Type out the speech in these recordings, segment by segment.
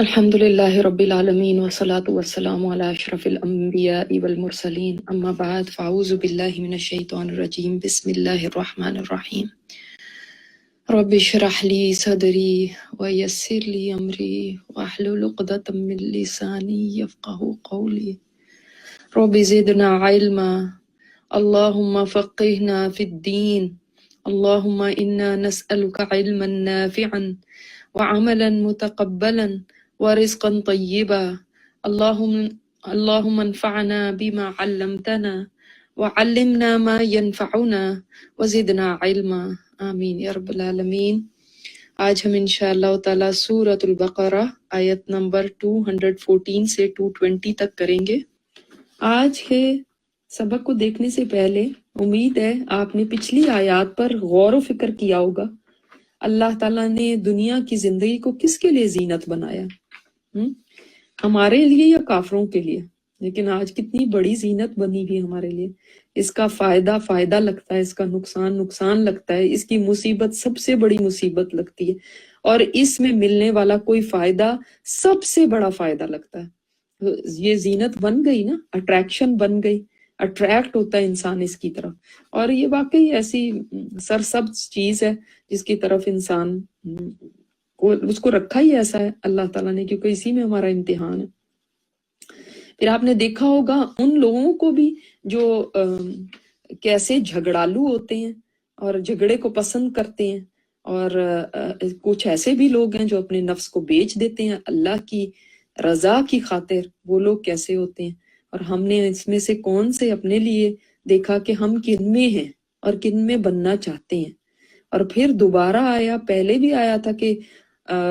الحمد لله رب العالمين والصلاة والسلام على أشرف الأنبياء والمرسلين أما بعد فأعوذ بالله من الشيطان الرجيم بسم الله الرحمن الرحيم رب اشرح لي صدري ويسر لي أمري واحلل عقدة من لساني يفقه قولي رب زدنا علما اللهم فقهنا في الدين اللهم إنا نسألك علما نافعا وعملا متقبلا ورزقا طيبا اللهم انفعنا بما علمتنا وعلمنا ما ينفعنا وزدنا علما آمین یا رب العالمین۔ آج ہم انشاءاللہ تعالی سورۃ البقرہ آیت نمبر 214 سے 220 تک کریں گے۔ آج کے سبق کو دیکھنے سے پہلے امید ہے آپ نے پچھلی آیات پر غور و فکر کیا ہوگا۔ اللہ تعالیٰ نے دنیا کی زندگی کو کس کے لیے زینت بنایا؟ ہمارے لیے یا کافروں کے لیے؟ لیکن آج کتنی بڑی زینت بنی ہوئی ہمارے لیے۔ اس کا فائدہ لگتا ہے، اس کا نقصان لگتا ہے، اس کی مصیبت سب سے بڑی مصیبت لگتی ہے، اور اس میں ملنے والا کوئی فائدہ سب سے بڑا فائدہ لگتا ہے۔ یہ زینت بن گئی نا، اٹریکشن بن گئی، اٹریکٹ ہوتا ہے انسان اس کی طرف، اور یہ واقعی ایسی سرسبز چیز ہے جس کی طرف انسان اس کو رکھا ہی ایسا ہے اللہ تعالیٰ نے، کیونکہ اسی میں ہمارا امتحان ہے۔ پھر آپ نے دیکھا ہوگا ان لوگوں کو بھی جو کیسے جھگڑالو ہوتے ہیں اور جھگڑے کو پسند کرتے ہیں، اور کچھ ایسے بھی لوگ ہیں جو اپنے نفس کو بیچ دیتے ہیں اللہ کی رضا کی خاطر، وہ لوگ کیسے ہوتے ہیں، اور ہم نے اس میں سے کون سے اپنے لیے دیکھا کہ ہم کن میں ہیں اور کن میں بننا چاہتے ہیں۔ اور پھر دوبارہ آیا، پہلے بھی آیا تھا کہ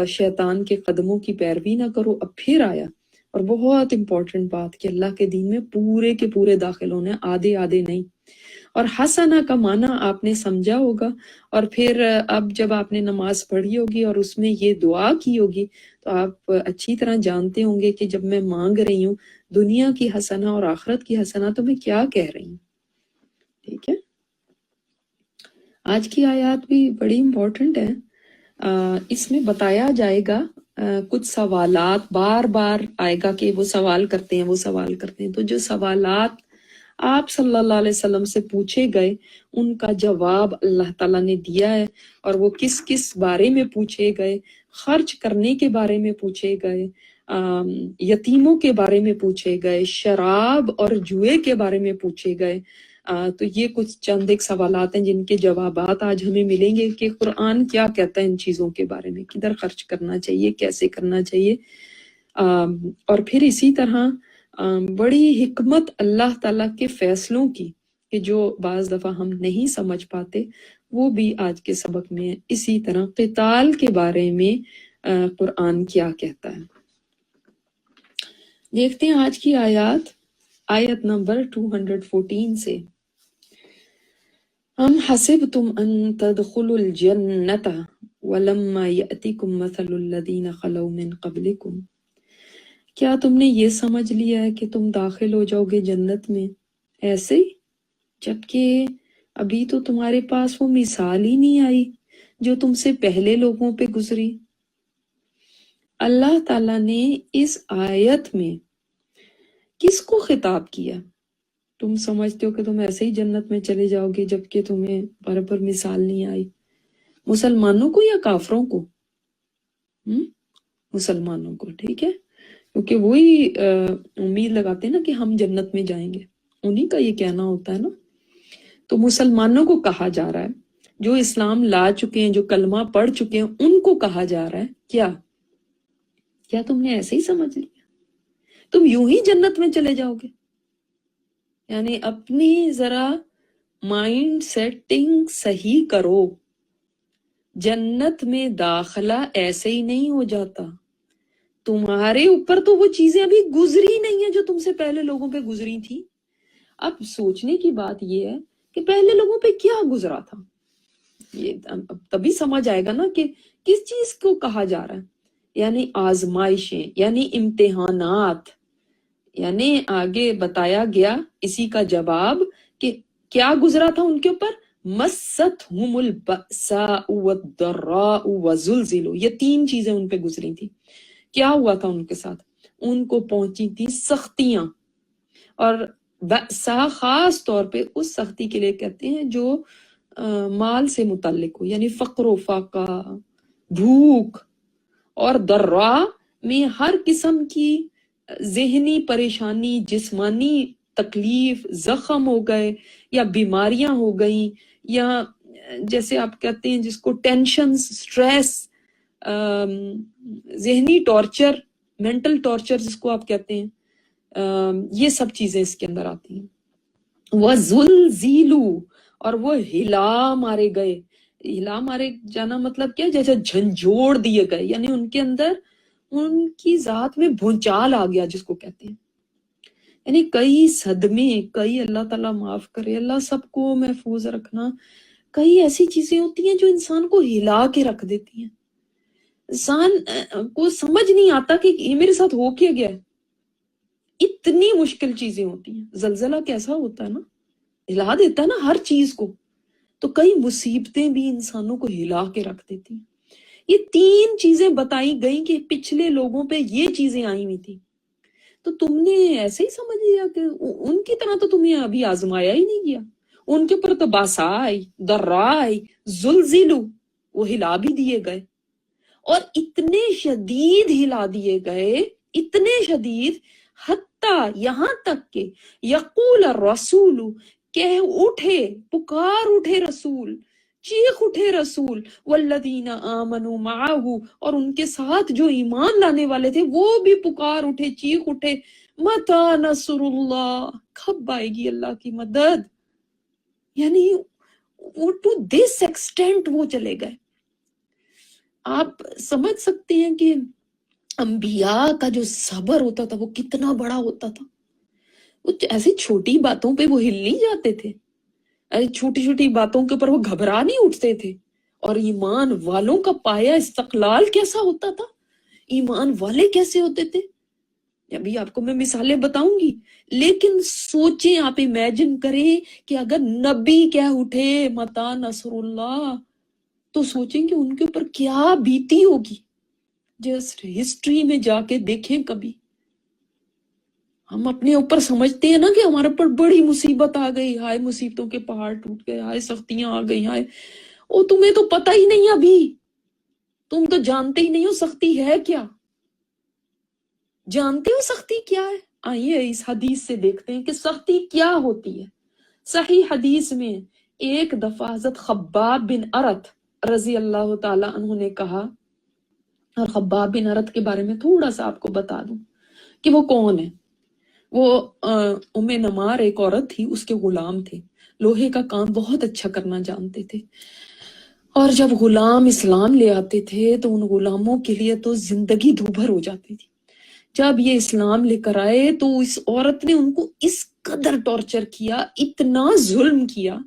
شیطان کے قدموں کی پیروی نہ کرو، اب پھر آیا، اور بہت امپورٹنٹ بات کہ اللہ کے دین میں پورے کے پورے داخل ہونے، آدھے نہیں۔ اور حسنہ کا معنی آپ نے سمجھا ہوگا، اور پھر اب جب آپ نے نماز پڑھی ہوگی اور اس میں یہ دعا کی ہوگی تو آپ اچھی طرح جانتے ہوں گے کہ جب میں مانگ رہی ہوں دنیا کی حسنہ اور آخرت کی حسنہ تو میں کیا کہہ رہی ہوں۔ ٹھیک ہے، آج کی آیات بھی بڑی امپورٹنٹ ہے۔ اس میں بتایا جائے گا کچھ سوالات، بار بار آئے گا کہ وہ سوال کرتے ہیں، تو جو سوالات آپ صلی اللہ علیہ وسلم سے پوچھے گئے ان کا جواب اللہ تعالیٰ نے دیا ہے، اور وہ کس کس بارے میں پوچھے گئے، خرچ کرنے کے بارے میں پوچھے گئے، یتیموں کے بارے میں پوچھے گئے، شراب اور جوئے کے بارے میں پوچھے گئے۔ تو یہ کچھ چند ایک سوالات ہیں جن کے جوابات آج ہمیں ملیں گے کہ قرآن کیا کہتا ہے ان چیزوں کے بارے میں، کدھر خرچ کرنا چاہیے، کیسے کرنا چاہیے۔ اور پھر اسی طرح بڑی حکمت اللہ تعالیٰ کے فیصلوں کی کہ جو بعض دفعہ ہم نہیں سمجھ پاتے، وہ بھی آج کے سبق میں۔ اسی طرح قتال کے بارے میں قرآن کیا کہتا ہے۔ دیکھتے ہیں آج کی آیت نمبر 214 سے۔ ام حسبتم ان تدخلوا الجنت ولما یأتکم مثل الذین خلوا من قبلکم، کیا تم نے یہ سمجھ لیا ہے کہ تم داخل ہو جاؤ گے جنت میں ایسے ہی، جبکہ ابھی تو تمہارے پاس وہ مثال ہی نہیں آئی جو تم سے پہلے لوگوں پہ گزری۔ اللہ تعالیٰ نے اس آیت میں کس کو خطاب کیا؟ تم سمجھتے ہو کہ تم ایسے ہی جنت میں چلے جاؤ گے جبکہ تمہیں برابر مثال نہیں آئی۔ مسلمانوں کو یا کافروں کو؟ مسلمانوں کو، ٹھیک ہے، کیونکہ وہی امید لگاتے ہیں نا کہ ہم جنت میں جائیں گے، انہی کا یہ کہنا ہوتا ہے نا۔ تو مسلمانوں کو کہا جا رہا ہے، جو اسلام لا چکے ہیں، جو کلمہ پڑھ چکے ہیں، ان کو کہا جا رہا ہے کیا تم نے ایسے ہی سمجھ لیا تم یوں ہی جنت میں چلے جاؤ گے؟ یعنی اپنی ذرا مائنڈ سیٹنگ صحیح کرو، جنت میں داخلہ ایسے ہی نہیں ہو جاتا، تمہارے اوپر تو وہ چیزیں ابھی گزری نہیں ہیں جو تم سے پہلے لوگوں پہ گزری تھی۔ اب سوچنے کی بات یہ ہے کہ پہلے لوگوں پہ کیا گزرا تھا، یہ تبھی سمجھ آئے گا نا کہ کس چیز کو کہا جا رہا ہے۔ یعنی آزمائشیں، یعنی امتحانات، یعنی آگے بتایا گیا اسی کا جواب کہ کیا گزرا تھا ان کے اوپر۔ مستہم البأساء والضراء وزلزلوا، یہ تین چیزیں ان پہ گزری تھی کیا ہوا تھا ان کے ساتھ؟ ان کو پہنچی تھی سختیاں، اور خاص طور پہ اس سختی کے لیے کہتے ہیں جو مال سے متعلق ہو، یعنی فقر و فاقہ، بھوک اور درا میں ہر قسم کی ذہنی پریشانی، جسمانی تکلیف، زخم ہو گئے یا بیماریاں ہو گئیں، یا جیسے آپ کہتے ہیں جس کو ٹینشن، سٹریس، ذہنی ٹارچر، مینٹل ٹارچر جس کو آپ کہتے ہیں، یہ سب چیزیں اس کے اندر آتی ہیں۔ وَزُلْزِلُوا، اور وہ ہلا مارے گئے۔ ہلا مارے جانا مطلب کیا؟ جیسے جھنجھوڑ دیے گئے، یعنی ان کے اندر ان کی ذات میں بھونچال آ گیا جس کو کہتے ہیں، یعنی کئی صدمے، کئی، اللہ تعالیٰ معاف کرے، اللہ سب کو محفوظ رکھنا، کئی ایسی چیزیں ہوتی ہیں جو انسان کو ہلا کے رکھ دیتی ہیں، انسان کو سمجھ نہیں آتا کہ یہ میرے ساتھ ہو کیا گیا ہے۔ اتنی مشکل چیزیں ہوتی ہیں، زلزلہ کیسا ہوتا ہے نا، ہلا دیتا ہے نا ہر چیز کو، تو کئی مصیبتیں بھی انسانوں کو ہلا کے رکھ دیتی ہیں۔ یہ 3 چیزیں بتائی گئیں کہ پچھلے لوگوں پہ یہ چیزیں آئی ہوئی تھی، تو تم نے ایسے ہی سمجھ لیا کہ ان کی طرح تو تمہیں ابھی آزمایا ہی نہیں گیا۔ ان کے اوپر تو باسا آئی، درا آئی، زلزلو، وہ ہلا بھی دیے گئے، اور اتنے شدید ہلا دیے گئے، اتنے شدید، حتیٰ یہاں تک کہ یقول الرسول، کہہ اٹھے، پکار اٹھے رسول، چیخ اٹھے رسول، والذین آمنوا معہ، اور ان کے ساتھ جو ایمان لانے والے تھے وہ بھی پکار اٹھے، چیخ اٹھے، متی نصر اللہ، کب آئے گی اللہ کی مدد؟ یعنی وہ ٹو دس ایکسٹینٹ وہ چلے گئے۔ آپ سمجھ سکتے ہیں کہ انبیاء کا جو صبر ہوتا تھا وہ کتنا بڑا ہوتا تھا۔ وہ ایسی چھوٹی باتوں پہ وہ ہل نہیں جاتے تھے، ایسی چھوٹی چھوٹی باتوں کے اوپر وہ گھبرا نہیں اٹھتے تھے۔ اور ایمان والوں کا پایا استقلال کیسا ہوتا تھا، ایمان والے کیسے ہوتے تھے، ابھی آپ کو میں مثالیں بتاؤں گی، لیکن سوچیں، آپ امیجن کریں کہ اگر نبی کہہ اٹھے متی نصر اللہ، تو سوچیں کہ ان کے اوپر کیا بیتی ہوگی۔ جسٹ ہسٹری میں جا کے دیکھیں کبھی، ہم اپنے اوپر سمجھتے ہیں نا کہ ہمارے اوپر بڑی مصیبت آ گئی، ہائے مصیبتوں کے پہاڑ ٹوٹ گئے، ہائے سختیاں آ گئی، ہائے، وہ تمہیں تو پتہ ہی نہیں، ابھی تم تو جانتے ہی نہیں ہو سختی ہے کیا، جانتے ہو سختی کیا ہے؟ آئیے اس حدیث سے دیکھتے ہیں کہ سختی کیا ہوتی ہے۔ صحیح حدیث میں ایک دفعہ حضرت خباب بن ارت رضی اللہ تعالی عنہ نے کہا، اور خباب بن ارت کے بارے میں تھوڑا سا آپ کو بتا دوں کہ وہ کون ہے۔ وہ ام نمار ایک عورت تھی، اس کے غلام تھے، لوہے کا کام بہت اچھا کرنا جانتے تھے، اور جب غلام اسلام لے آتے تھے تو ان غلاموں کے لیے تو زندگی دوبھر ہو جاتی تھی۔ جب یہ اسلام لے کر آئے تو اس عورت نے ان کو اس قدر ٹارچر کیا، اتنا ظلم کیا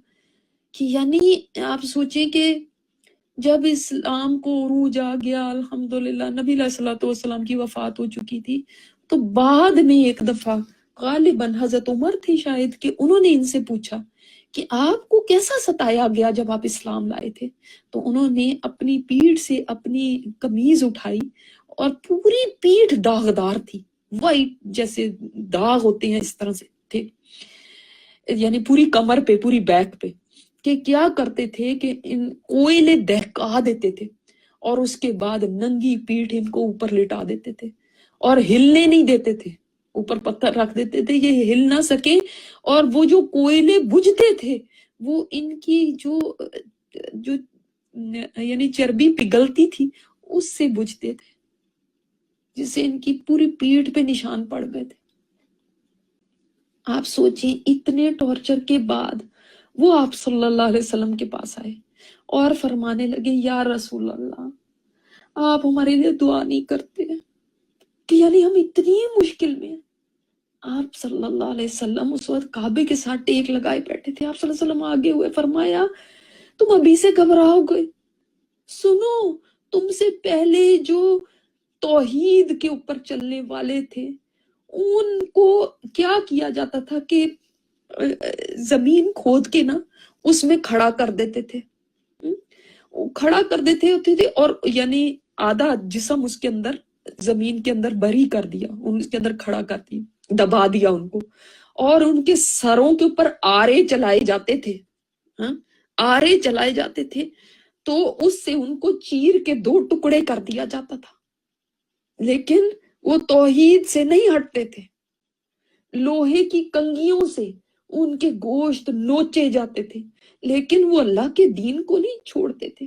کہ یعنی آپ سوچیں کہ جب اسلام کو عروج آ گیا، الحمدللہ نبی علیہ الصلوۃ والسلام کی وفات ہو چکی تھی، تو بعد میں ایک دفعہ غالباً حضرت عمر تھی شاید، کہ انہوں نے ان سے پوچھا کہ آپ کو کیسا ستایا گیا جب آپ اسلام لائے تھے؟ تو انہوں نے اپنی پیٹھ سے اپنی قمیض اٹھائی، اور پوری پیٹھ داغدار تھی، وائٹ جیسے داغ ہوتے ہیں اس طرح سے تھے، یعنی پوری کمر پہ، پوری بیک پہ، کہ کیا کرتے تھے کہ ان کوئلے دہکا دیتے تھے، اور اس کے بعد ننگی پیٹھ ان کو اوپر لٹا دیتے تھے، اور ہلنے نہیں دیتے تھے، اوپر پتھر رکھ دیتے تھے یہ ہل نہ سکے، اور وہ جو کوئلے بجھتے تھے وہ ان کی جو جو یعنی چربی پگھلتی تھی اس سے بجھتے تھے، جس سے ان کی پوری پیٹھ پہ نشان پڑ گئے تھے۔ آپ سوچیں اتنے ٹارچر کے بعد وہ آپ صلی اللہ علیہ وسلم کے پاس آئے اور فرمانے لگے، یا رسول اللہ، آپ ہمارے لیے دعا نہیں کرتے کہ یعنی ہم اتنی مشکل میں ہیں۔ آپ صلی اللہ علیہ وسلم اس وقت کعبے کے ساتھ ٹیک لگائے بیٹھے تھے، آپ صلی اللہ علیہ وسلم آگے ہوئے، فرمایا تم ابھی سے گھبراؤ گے، سنو، تم سے پہلے جو توحید کے اوپر چلنے والے تھے ان کو کیا کیا جاتا تھا کہ زمین کھود کے نا اس میں کھڑا کر دیتے تھے، کھڑا کر دیتے ہوتے تھے، اور یعنی آدھا جسم اس کے اندر زمین کے اندر بری کر دیا، ان کے اندر کھڑا کر دیا، دبا دیا ان کو، اور ان کے سروں کے اوپر آرے چلائے جاتے تھے، ہاں آرے چلائے جاتے تھے، تو اس سے ان کو چیر کے 2 ٹکڑے کر دیا جاتا تھا، لیکن وہ توحید سے نہیں ہٹتے تھے، لوہے کی کنگھیوں سے ان کے گوشت نوچے جاتے تھے، لیکن وہ اللہ کے دین کو نہیں چھوڑتے تھے،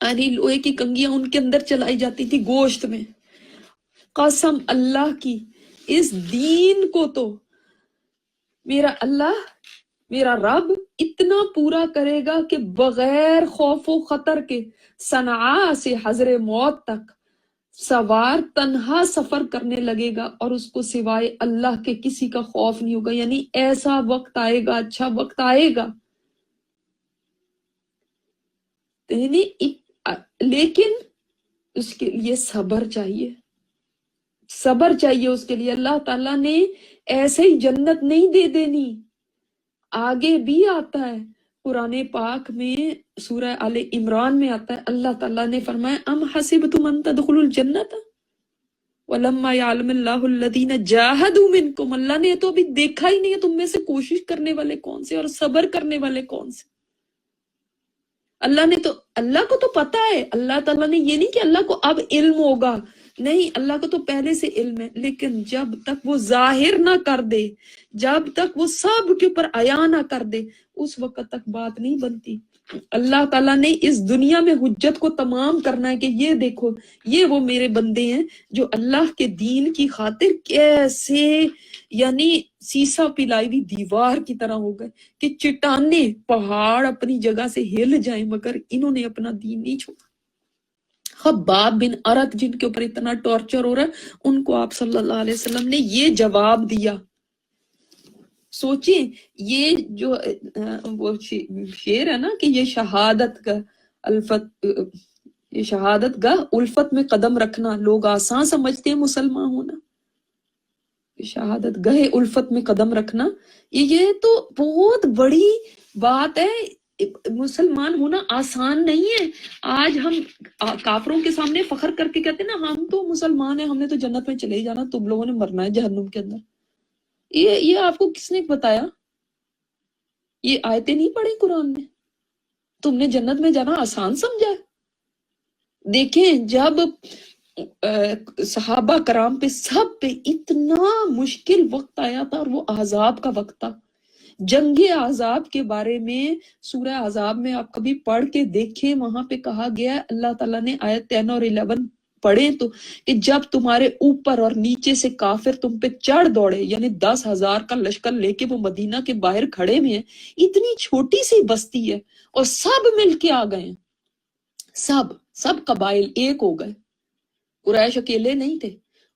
یعنی لوہے کی کنگھیاں ان کے اندر چلائی جاتی تھی گوشت میں۔ قسم اللہ کی، اس دین کو تو میرا اللہ، میرا رب اتنا پورا کرے گا کہ بغیر خوف و خطر کے صنعاء سے حضر موت تک سوار تنہا سفر کرنے لگے گا، اور اس کو سوائے اللہ کے کسی کا خوف نہیں ہوگا، یعنی ایسا وقت آئے گا، اچھا وقت آئے گا، یعنی لیکن اس کے لیے صبر چاہیے، صبر چاہیے اس کے لیے۔ اللہ تعالیٰ نے ایسے ہی جنت نہیں دے دینی، آگے بھی آتا ہے قرآن پاک میں، سورہ آل عمران میں آتا ہے، اللہ تعالیٰ نے فرمایا ام حسبتم ان تدخلوا الجنت ولما یعلم اللہ الذین جاہدوا منکم، اللہ نے تو ابھی دیکھا ہی نہیں ہے تم میں سے کوشش کرنے والے کون سے اور صبر کرنے والے کون سے۔ اللہ نے تو، اللہ کو تو پتا ہے، اللہ تعالیٰ نے یہ نہیں کہ اللہ کو اب علم ہوگا، نہیں، اللہ کو تو پہلے سے علم ہے، لیکن جب تک وہ ظاہر نہ کر دے، جب تک وہ سب کے اوپر عیاں نہ کر دے، اس وقت تک بات نہیں بنتی۔ اللہ تعالیٰ نے اس دنیا میں حجت کو تمام کرنا ہے کہ یہ دیکھو، یہ وہ میرے بندے ہیں جو اللہ کے دین کی خاطر کیسے، یعنی سیسا پلائی ہوئی دیوار کی طرح ہو گئے کہ چٹانیں پہاڑ اپنی جگہ سے ہل جائیں، مگر انہوں نے اپنا دین نہیں چھوڑا۔ خباب بن ارت جن کے اوپر اتنا ٹارچر ہو رہا ہے، ان کو آپ صلی اللہ علیہ وسلم نے یہ جواب دیا۔ سوچیں، یہ جو وہ شعر ہے نا کہ یہ شہادت کا الفت، یہ شہادت گاہ الفت میں قدم رکھنا، لوگ آسان سمجھتے ہیں مسلمان ہونا، شہادت گاہ الفت میں قدم رکھنا، یہ تو بہت بڑی بات ہے، مسلمان ہونا آسان نہیں ہے۔ آج ہم کافروں کے سامنے فخر کر کے کہتے ہیں نا ہم تو مسلمان ہیں، ہم نے تو جنت میں چلے ہی جانا، تم لوگوں نے مرنا ہے جہنم کے اندر۔ یہ آپ کو کس نے بتایا؟ یہ آیتیں نہیں پڑھی قرآن میں؟ تم نے جنت میں جانا آسان سمجھا؟ دیکھیں، جب صحابہ کرام پہ سب پہ اتنا مشکل وقت آیا تھا، اور وہ احزاب کا وقت تھا، جنگ احزاب کے بارے میں سورہ احزاب میں آپ کبھی پڑھ کے دیکھیں، وہاں پہ کہا گیا ہے، اللہ تعالیٰ نے آیت 10 اور 11 پڑھیں تو، کہ جب تمہارے اوپر اور نیچے سے کافر تم پہ چڑھ دوڑے، یعنی 10,000 کا لشکر لے کے وہ مدینہ کے باہر کھڑے ہوئے ہیں، اتنی چھوٹی سی بستی ہے اور سب مل کے آ گئے ہیں، سب قبائل ایک ہو گئے، قریش اکیلے نہیں تھے،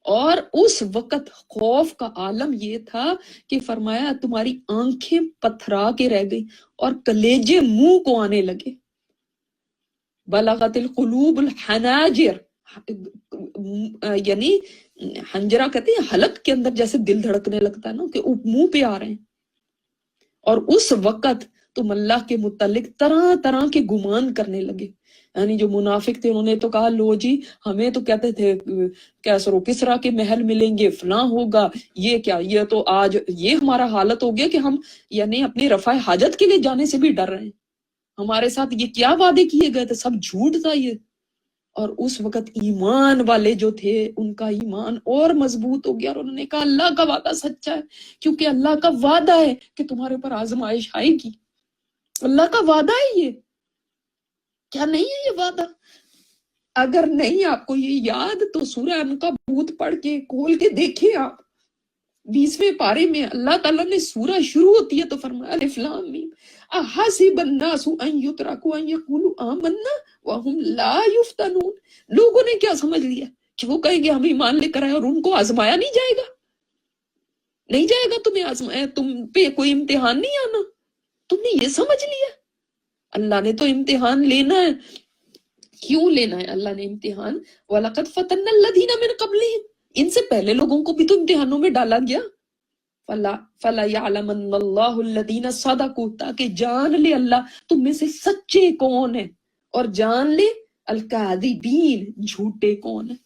اور اس وقت خوف کا عالم یہ تھا کہ فرمایا تمہاری آنکھیں پتھرا کے رہ گئی اور کلیجے منہ کو آنے لگے، بلغت القلوب الحناجر، یعنی حنجرہ کہتے ہیں حلق کے اندر جیسے دل دھڑکنے لگتا ہے نا، کہ منہ پہ آ رہے ہیں، اور اس وقت تم اللہ کے متعلق طرح طرح کے گمان کرنے لگے، یعنی جو منافق تھے انہوں نے تو کہا لو جی ہمیں تو کہتے تھے کیسر و کسرا کے محل ملیں گے، فلاں ہوگا، یہ کیا، یہ تو آج یہ ہمارا حالت ہو گیا کہ ہم یعنی اپنی رفع حاجت کے لیے جانے سے بھی ڈر رہے ہیں، ہمارے ساتھ یہ کیا وعدے کیے گئے تھے، سب جھوٹ تھا یہ۔ اور اس وقت ایمان والے جو تھے ان کا ایمان اور مضبوط ہو گیا، اور انہوں نے کہا اللہ کا وعدہ سچا ہے، کیونکہ اللہ کا وعدہ ہے کہ تمہارے اوپر آزمائش آئے گی، اللہ کا وعدہ ہے یہ، کیا نہیں ہے یہ وعدہ؟ اگر نہیں آپ کو یہ یاد تو سورہ عنکبوت پڑھ کے کھول کے دیکھیں آپ، 20ویں پارے میں اللہ تعالیٰ نے سورہ شروع ہوتی ہے تو فرمایا الف لام میم احسب الناس ان یترکوا ان یقولوا آمنا وهم لا یفتنون، لوگوں نے کیا سمجھ لیا کہ وہ کہیں گے ہم ایمان لے کر آئے اور ان کو آزمایا نہیں جائے گا، نہیں جائے گا تمہیں آزمایا، تم پہ کوئی امتحان نہیں آنا، تم نے یہ سمجھ لیا؟ اللہ نے تو امتحان لینا ہے، کیوں لینا ہے اللہ نے امتحان؟ وَلَقَدْ فَتَنَّا الَّذِينَ مِن قَبْلِهِمْ، ان سے پہلے لوگوں کو بھی تو امتحانوں میں ڈالا گیا، فَلَا يَعْلَمَنَّ اللَّهُ الَّذِينَ صَدَقُوا، تاکہ جان لے اللہ تم میں سے سچے کون ہیں، اور جان لے الکاذبین، جھوٹے کون ہے؟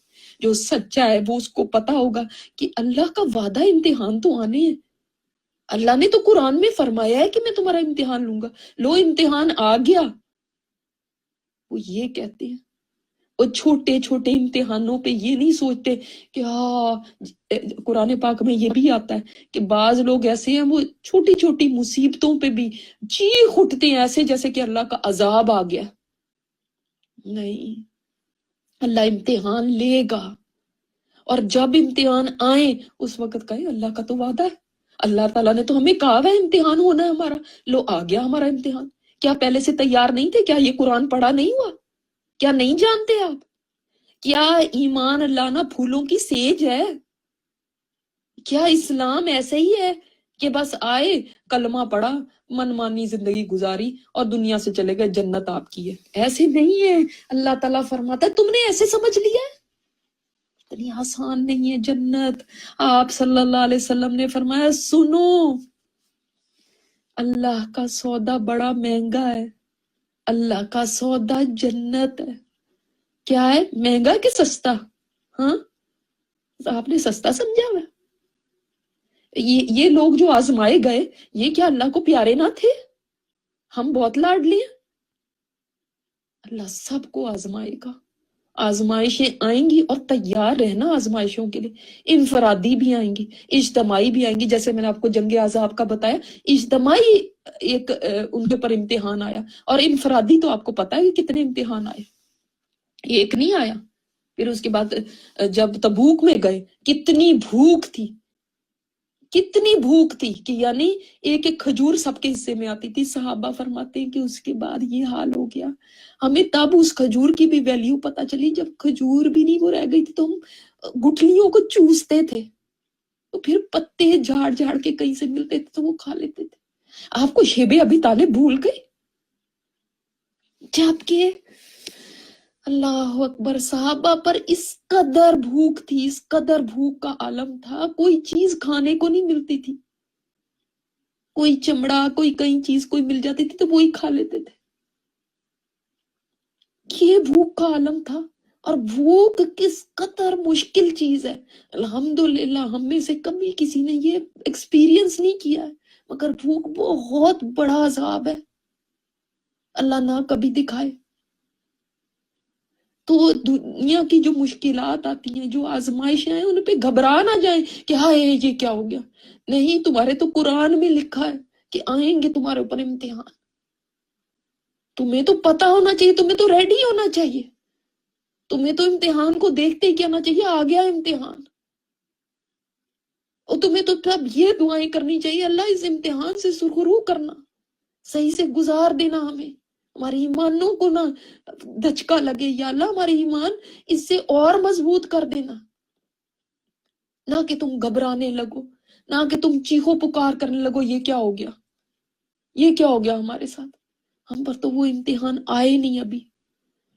جو سچا ہے وہ اس کو پتا ہوگا کہ اللہ کا وعدہ امتحان تو آنے ہیں. اللہ نے تو قرآن میں فرمایا ہے کہ میں تمہارا امتحان لوں گا. لو امتحان آ گیا. وہ یہ کہتے ہیں، اور چھوٹے چھوٹے امتحانوں پہ یہ نہیں سوچتے کہ قرآن پاک میں یہ بھی آتا ہے کہ بعض لوگ ایسے ہیں وہ چھوٹی چھوٹی مصیبتوں پہ بھی چیخ اٹھتے ہیں ایسے جیسے کہ اللہ کا عذاب آ گیا. نہیں، اللہ امتحان لے گا، اور جب امتحان آئے اس وقت کہے اللہ کا تو وعدہ ہے، اللہ تعالیٰ نے تو ہمیں کہا ہے امتحان ہونا ہے ہمارا. لو آ گیا ہمارا امتحان. کیا پہلے سے تیار نہیں تھے؟ کیا یہ قرآن پڑھا نہیں ہوا؟ کیا نہیں جانتے آپ؟ کیا ایمان لانا پھولوں کی سیج ہے؟ کیا اسلام ایسے ہی ہے کہ بس آئے، کلمہ پڑھا، من مانی زندگی گزاری اور دنیا سے چلے گئے، جنت آپ کی ہے؟ ایسے نہیں ہے. اللہ تعالیٰ فرماتا ہے تم نے ایسے سمجھ لیا ہے؟ اتنی آسان نہیں ہے جنت. آپ صلی اللہ علیہ وسلم نے فرمایا سنو، اللہ کا سودا بڑا مہنگا ہے. اللہ کا سودا جنت ہے. کیا ہے؟ مہنگا کہ سستا؟ ہاں، آپ نے سستا سمجھا ہوا ہے؟ یہ لوگ جو آزمائے گئے، یہ کیا اللہ کو پیارے نہ تھے؟ ہم بہت لاڈلی ہیں. اللہ سب کو آزمائے گا. آزمائشیں آئیں گی اور تیار رہنا آزمائشوں کے لیے. انفرادی بھی آئیں گی، اجتماعی بھی آئیں گی. جیسے میں نے آپ کو جنگ احزاب کا بتایا، اجتماعی ایک ان کے اوپر امتحان آیا، اور انفرادی تو آپ کو پتا ہے کہ کتنے امتحان آئے. ایک نہیں آیا. پھر اس کے بعد جب تبوک میں گئے، کتنی بھوک تھی، کتنی بھوک تھی کہ یعنی ایک ایک کھجور سب کے حصے میں آتی تھی. صحابہ فرماتے ہیں کہ اس کے بعد یہ حال ہو گیا. ہمیں تب اس کھجور کی بھی ویلیو پتا چلی جب کھجور بھی نہیں وہ رہ گئی تھی تو ہم گٹھلیوں کو چوستے تھے، تو پھر پتے جھاڑ جھاڑ کے کہیں سے ملتے تھے تو وہ کھا لیتے تھے. آپ کو شیب ابی طالب بھول گئے؟ جبکہ اللہ اکبر، صحابہ پر اس قدر بھوک تھی، اس قدر بھوک کا عالم تھا، کوئی چیز کھانے کو نہیں ملتی تھی. کوئی چمڑا، کوئی کئی چیز کوئی مل جاتی تھی تو وہی کھا لیتے تھے. یہ بھوک کا عالم تھا. اور بھوک کس قدر مشکل چیز ہے. الحمدللہ ہم میں سے کبھی کسی نے یہ ایکسپیرینس نہیں کیا ہے، مگر بھوک بہت بڑا عذاب ہے. اللہ نہ کبھی دکھائے. تو دنیا کی جو مشکلات آتی ہیں، جو آزمائشیں ہیں، ان پہ گھبرا نہ جائیں کہ ہائے یہ کیا ہو گیا. نہیں، تمہارے تو قرآن میں لکھا ہے کہ آئیں گے تمہارے اوپر امتحان. تمہیں تو پتا ہونا چاہیے، تمہیں تو ریڈی ہونا چاہیے. تمہیں تو امتحان کو دیکھتے ہی کہنا چاہیے آ گیا امتحان. اور تمہیں تو تب یہ دعائیں کرنی چاہیے اللہ اس امتحان سے سرخرو کرنا، صحیح سے گزار دینا ہمیں، ہمارے ایمانوں کو نہ دھچکا لگے. یا اللہ ہمارے ایمان اس سے اور مضبوط کر دینا، نہ کہ تم گھبرانے لگو، نہ کہ تم چیخو پکار کرنے لگو یہ کیا ہو گیا، یہ کیا ہو گیا ہمارے ساتھ. ہم پر تو وہ امتحان آئے نہیں ابھی.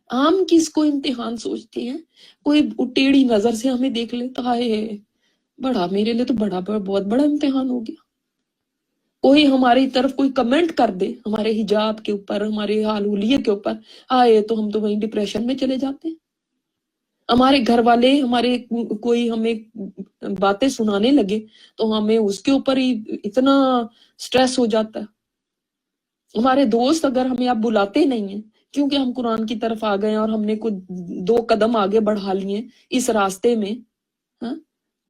ہم کس کو امتحان سوچتے ہیں؟ کوئی ٹیڑھی نظر سے ہمیں دیکھ لے تو ہائے بڑا، میرے لیے تو بہت بڑا امتحان ہو گیا. کوئی ہماری طرف کوئی کمنٹ کر دے ہمارے حجاب کے اوپر، ہمارے حال حلیے کے اوپر، آئے تو ہم تو وہیں ڈپریشن میں چلے جاتے ہیں. ہمارے گھر والے ہمارے کوئی ہمیں باتیں سنانے لگے تو ہمیں اس کے اوپر ہی اتنا سٹریس ہو جاتا ہے. ہمارے دوست اگر ہمیں اب بلاتے نہیں ہیں کیونکہ ہم قرآن کی طرف آ گئے اور ہم نے کچھ 2 قدم آگے بڑھا لیے اس راستے میں، ہاں،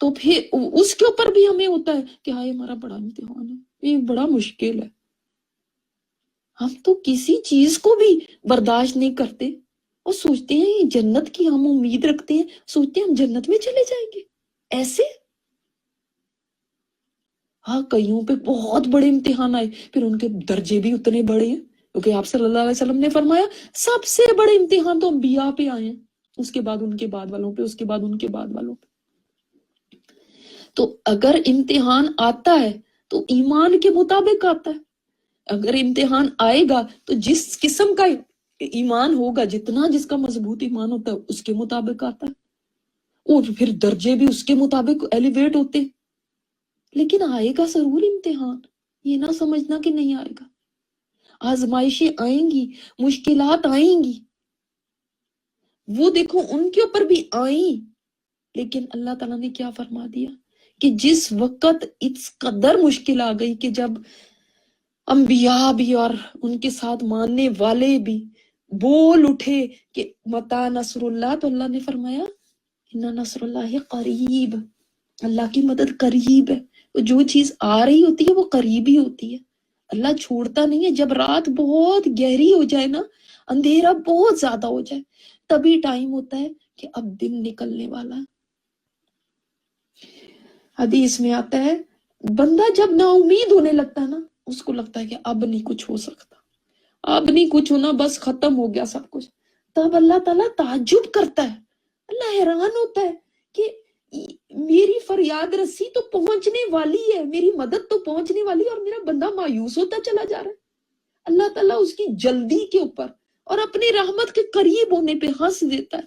تو پھر اس کے اوپر بھی ہمیں ہوتا ہے کہ ہاں ہمارا بڑا امتحان ہے، یہ بڑا مشکل ہے. ہم تو کسی چیز کو بھی برداشت نہیں کرتے اور سوچتے ہیں یہ جنت کی ہم امید رکھتے ہیں، سوچتے ہیں ہم جنت میں چلے جائیں گے ایسے. ہاں، کئیوں پہ بہت بڑے امتحان آئے، پھر ان کے درجے بھی اتنے بڑے ہیں کیونکہ آپ صلی اللہ علیہ وسلم نے فرمایا سب سے بڑے امتحان تو انبیاء پہ آئے ہیں، اس کے بعد ان کے بعد والوں پہ، اس کے بعد ان کے بعد والوں پہ. تو اگر امتحان آتا ہے تو ایمان کے مطابق آتا ہے. اگر امتحان آئے گا تو جس قسم کا ایمان ہوگا، جتنا جس کا مضبوط ایمان ہوتا ہے اس کے مطابق آتا ہے، اور پھر درجے بھی اس کے مطابق ایلیویٹ ہوتے. لیکن آئے گا ضرور امتحان، یہ نہ سمجھنا کہ نہیں آئے گا. آزمائشیں آئیں گی، مشکلات آئیں گی، وہ دیکھو ان کے اوپر بھی آئی، لیکن اللہ تعالیٰ نے کیا فرما دیا کہ جس وقت اس قدر مشکل آ گئی کہ جب انبیاء بھی اور ان کے ساتھ ماننے والے بھی بول اٹھے کہ متا نصر اللہ، تو اللہ نے فرمایا ان نصر اللہ قریب، اللہ کی مدد قریب ہے۔ تو جو چیز آ رہی ہوتی ہے وہ قریب ہی ہوتی ہے، اللہ چھوڑتا نہیں ہے۔ جب رات بہت گہری ہو جائے نا، اندھیرا بہت زیادہ ہو جائے، تبھی ٹائم ہوتا ہے کہ اب دن نکلنے والا ہے۔ حدیث میں آتا ہے بندہ جب نا امید ہونے لگتا ہے نا، اس کو لگتا ہے کہ اب نہیں کچھ ہو سکتا، اب نہیں کچھ ہونا، بس ختم ہو گیا سب کچھ، تب اللہ تعالیٰ تعجب کرتا ہے، اللہ حیران ہوتا ہے کہ میری فریاد رسی تو پہنچنے والی ہے، میری مدد تو پہنچنے والی ہے، اور میرا بندہ مایوس ہوتا چلا جا رہا ہے۔ اللہ تعالیٰ اس کی جلدی کے اوپر اور اپنی رحمت کے قریب ہونے پہ ہنس دیتا ہے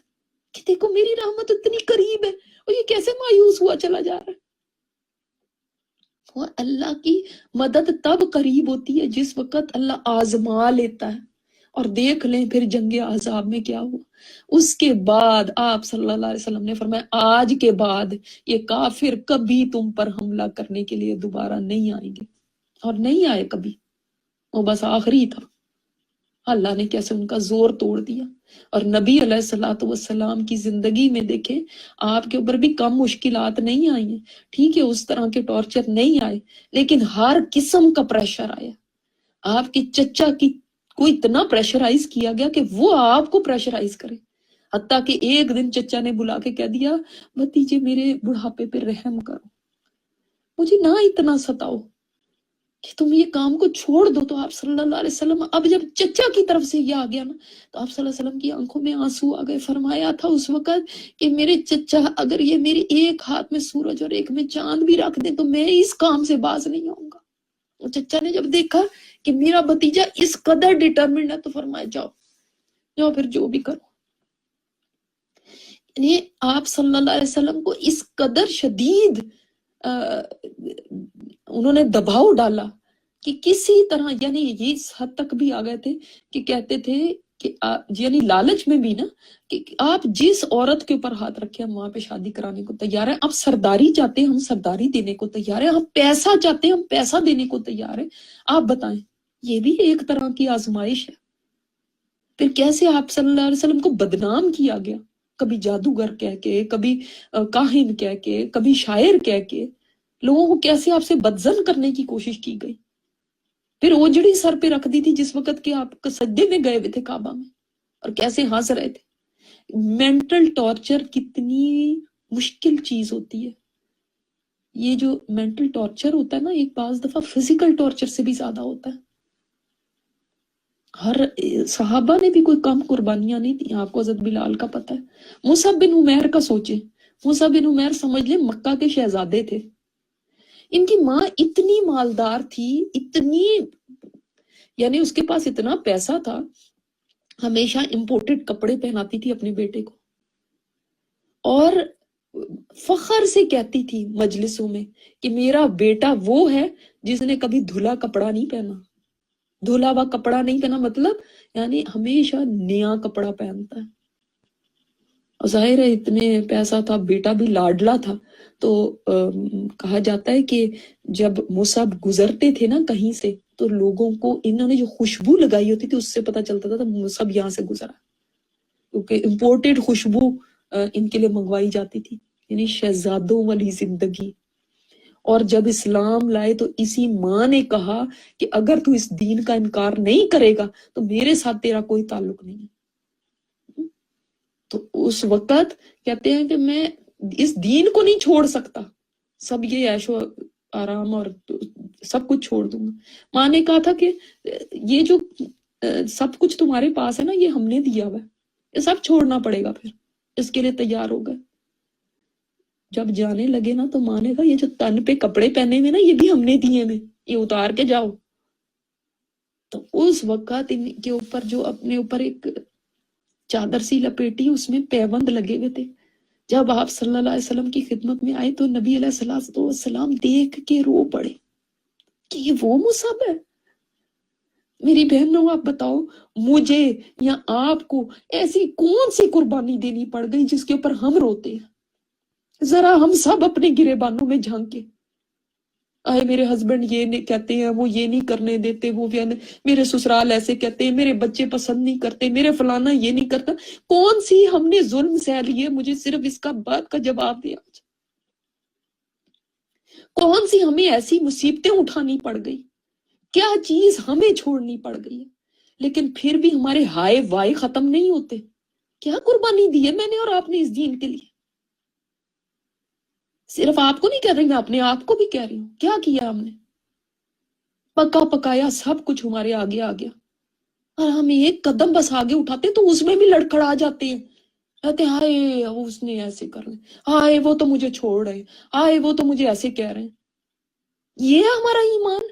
کہ دیکھو میری رحمت اتنی قریب ہے اور یہ کیسے مایوس ہوا چلا جا رہا ہے۔ اور اللہ کی مدد تب قریب ہوتی ہے جس وقت اللہ آزما لیتا ہے۔ اور دیکھ لیں پھر جنگ احزاب میں کیا ہوا، اس کے بعد آپ صلی اللہ علیہ وسلم نے فرمایا آج کے بعد یہ کافر کبھی تم پر حملہ کرنے کے لیے دوبارہ نہیں آئیں گے، اور نہیں آئے کبھی، وہ بس آخری تھا۔ اللہ نے کیسے ان کا زور توڑ دیا۔ اور نبی علیہ الصلوۃ والسلام کی زندگی میں دیکھیں، آپ کے اوپر بھی کم مشکلات نہیں آئی ہیں، ٹھیک ہے اس طرح کے ٹارچر نہیں آئے، لیکن ہر قسم کا پریشر آیا۔ آپ کے چچا کی کو اتنا پریشرائز کیا گیا کہ وہ آپ کو پریشرائز کرے، حتیٰ کہ ایک دن چچا نے بلا کے کہہ دیا بھتیجے میرے بڑھاپے پہ رحم کرو، مجھے نہ اتنا ستاؤ کہ تم یہ کام کو چھوڑ دو۔ تو آپ صلی اللہ علیہ وسلم اب جب چچا کی طرف سے یہ آ گیا نا، تو آپ صلی اللہ علیہ وسلم کی آنکھوں میں آنسو آ گئے۔ فرمایا تھا اس وقت کہ میرے چچا اگر یہ میرے ایک ہاتھ میں سورج اور ایک میں چاند بھی رکھ دیں تو میں اس کام سے باز نہیں آؤں گا۔ اور چچا نے جب دیکھا کہ میرا بھتیجا اس قدر ڈٹرمنڈ ہے تو فرمایا جاؤ جاؤ پھر جو بھی کرو۔ یعنی آپ صلی اللہ علیہ وسلم کو اس قدر شدید انہوں نے دباؤ ڈالا کہ کسی طرح، یعنی یہ اس حد تک بھی آ گئے تھے کہ کہتے تھے کہ یعنی لالچ میں بھی نا، کہ آپ جس عورت کے اوپر ہاتھ رکھے ہم وہاں پہ شادی کرانے کو تیار ہیں، آپ سرداری چاہتے ہیں ہم سرداری دینے کو تیار ہیں، آپ پیسہ چاہتے ہیں ہم پیسہ دینے کو تیار ہیں۔ آپ بتائیں، یہ بھی ایک طرح کی آزمائش ہے۔ پھر کیسے آپ صلی اللہ علیہ وسلم کو بدنام کیا گیا، کبھی جادوگر کہہ کے، کبھی کاہن کہہ کے، کبھی شاعر کہہ کے، لوگوں کو کیسے آپ سے بدزن کرنے کی کوشش کی گئی، پھر اوجڑی سر پہ رکھ دی تھی جس وقت کہ آپ سجدے میں گئے ہوئے تھے کعبہ میں، اور کیسے ہنس رہے تھے۔ مینٹل ٹارچر کتنی مشکل چیز ہوتی ہے۔ یہ جو مینٹل ٹارچر ہوتا ہے نا، ایک بعض دفعہ فزیکل ٹارچر سے بھی زیادہ ہوتا ہے۔ ہر صحابہ نے بھی کوئی کم قربانیاں نہیں دی، آپ کو حضرت بلال کا پتہ ہے۔ مصعب بن عمیر کا سوچیں، مصعب بن عمیر سمجھ لیں مکہ کے شہزادے تھے، ان کی ماں اتنی مالدار تھی، اتنی یعنی اس کے پاس اتنا پیسہ تھا، ہمیشہ امپورٹڈ کپڑے پہناتی تھی اپنے بیٹے کو، اور فخر سے کہتی تھی مجلسوں میں کہ میرا بیٹا وہ ہے جس نے کبھی دھلا کپڑا نہیں پہنا۔ دھلا ہوا کپڑا نہیں پہنا مطلب یعنی ہمیشہ نیا کپڑا پہنتا ہے۔ اور ظاہر ہے اتنے پیسہ تھا، بیٹا بھی لاڈلا تھا، تو کہا جاتا ہے کہ جب مصعب گزرتے تھے نا کہیں سے تو لوگوں کو انہوں نے جو خوشبو لگائی ہوتی تھی اس سے پتہ چلتا تھا مصعب یہاں سے گزرا، کیونکہ امپورٹڈ خوشبو ان کے لیے منگوائی جاتی تھی۔ یعنی شہزادوں والی زندگی۔ اور جب اسلام لائے تو اسی ماں نے کہا کہ اگر تو اس دین کا انکار نہیں کرے گا تو میرے ساتھ تیرا کوئی تعلق نہیں ہے۔ تو اس وقت کہتے ہیں کہ میں اس دین کو نہیں چھوڑ سکتا، سب یہ عیش و آرام اور سب کچھ چھوڑ دوں گا۔ ماں نے کہا تھا کہ یہ جو سب کچھ تمہارے پاس ہے نا یہ ہم نے دیا ہوا ہے، یہ سب چھوڑنا پڑے گا، پھر اس کے لیے تیار ہو گئے۔ جب جانے لگے نا تو ماں نے کہا یہ جو تن پہ کپڑے پہنے ہوئے نا یہ بھی ہم نے دیے میں، یہ اتار کے جاؤ۔ تو اس وقت ان کے اوپر جو اپنے اوپر ایک چادر سی لپیٹی اس میں پیوند لگے ہوئے تھے، جب آپ صلی اللہ علیہ وسلم کی خدمت میں آئے تو نبی علیہ الصلوۃ والسلام دیکھ کے رو پڑے کہ یہ وہ مصعب ہے۔ میری بہنوں آپ بتاؤ مجھے یا آپ کو ایسی کون سی قربانی دینی پڑ گئی جس کے اوپر ہم روتے ہیں؟ ذرا ہم سب اپنے گریبانوں میں جھانکے، آئے میرے ہسبینڈ یہ نہیں کہتے ہیں، وہ یہ نہیں کرنے دیتے، وہ میرے سسرال ایسے کہتے ہیں، میرے بچے پسند نہیں کرتے، میرے فلانا یہ نہیں کرتا۔ کون سی ہم نے ظلم سہ لیے؟ مجھے صرف اس کا بات کا جواب دیا۔ کون سی ہمیں ایسی مصیبتیں اٹھانی پڑ گئی؟ کیا چیز ہمیں چھوڑنی پڑ گئی ہے؟ لیکن پھر بھی ہمارے ہائے وائے ختم نہیں ہوتے۔ کیا قربانی دی ہے میں نے اور آپ نے اس دین کے لیے؟ صرف آپ کو نہیں کہہ رہی، میں اپنے آپ کو بھی کہہ رہی ہوں، کیا کیا ہم نے؟ پکا پکایا سب کچھ ہمارے آگے آ گیا، اور ہم ایک قدم بس آگے اٹھاتے تو اس میں بھی لڑکھڑا جاتے ہیں، کہتے ہیں ہائے اس نے ایسے کر رہے، ہائے وہ تو مجھے چھوڑ رہے، ہائے وہ تو مجھے ایسے کہہ رہے ہیں۔ یہ ہے ہمارا ایمان؟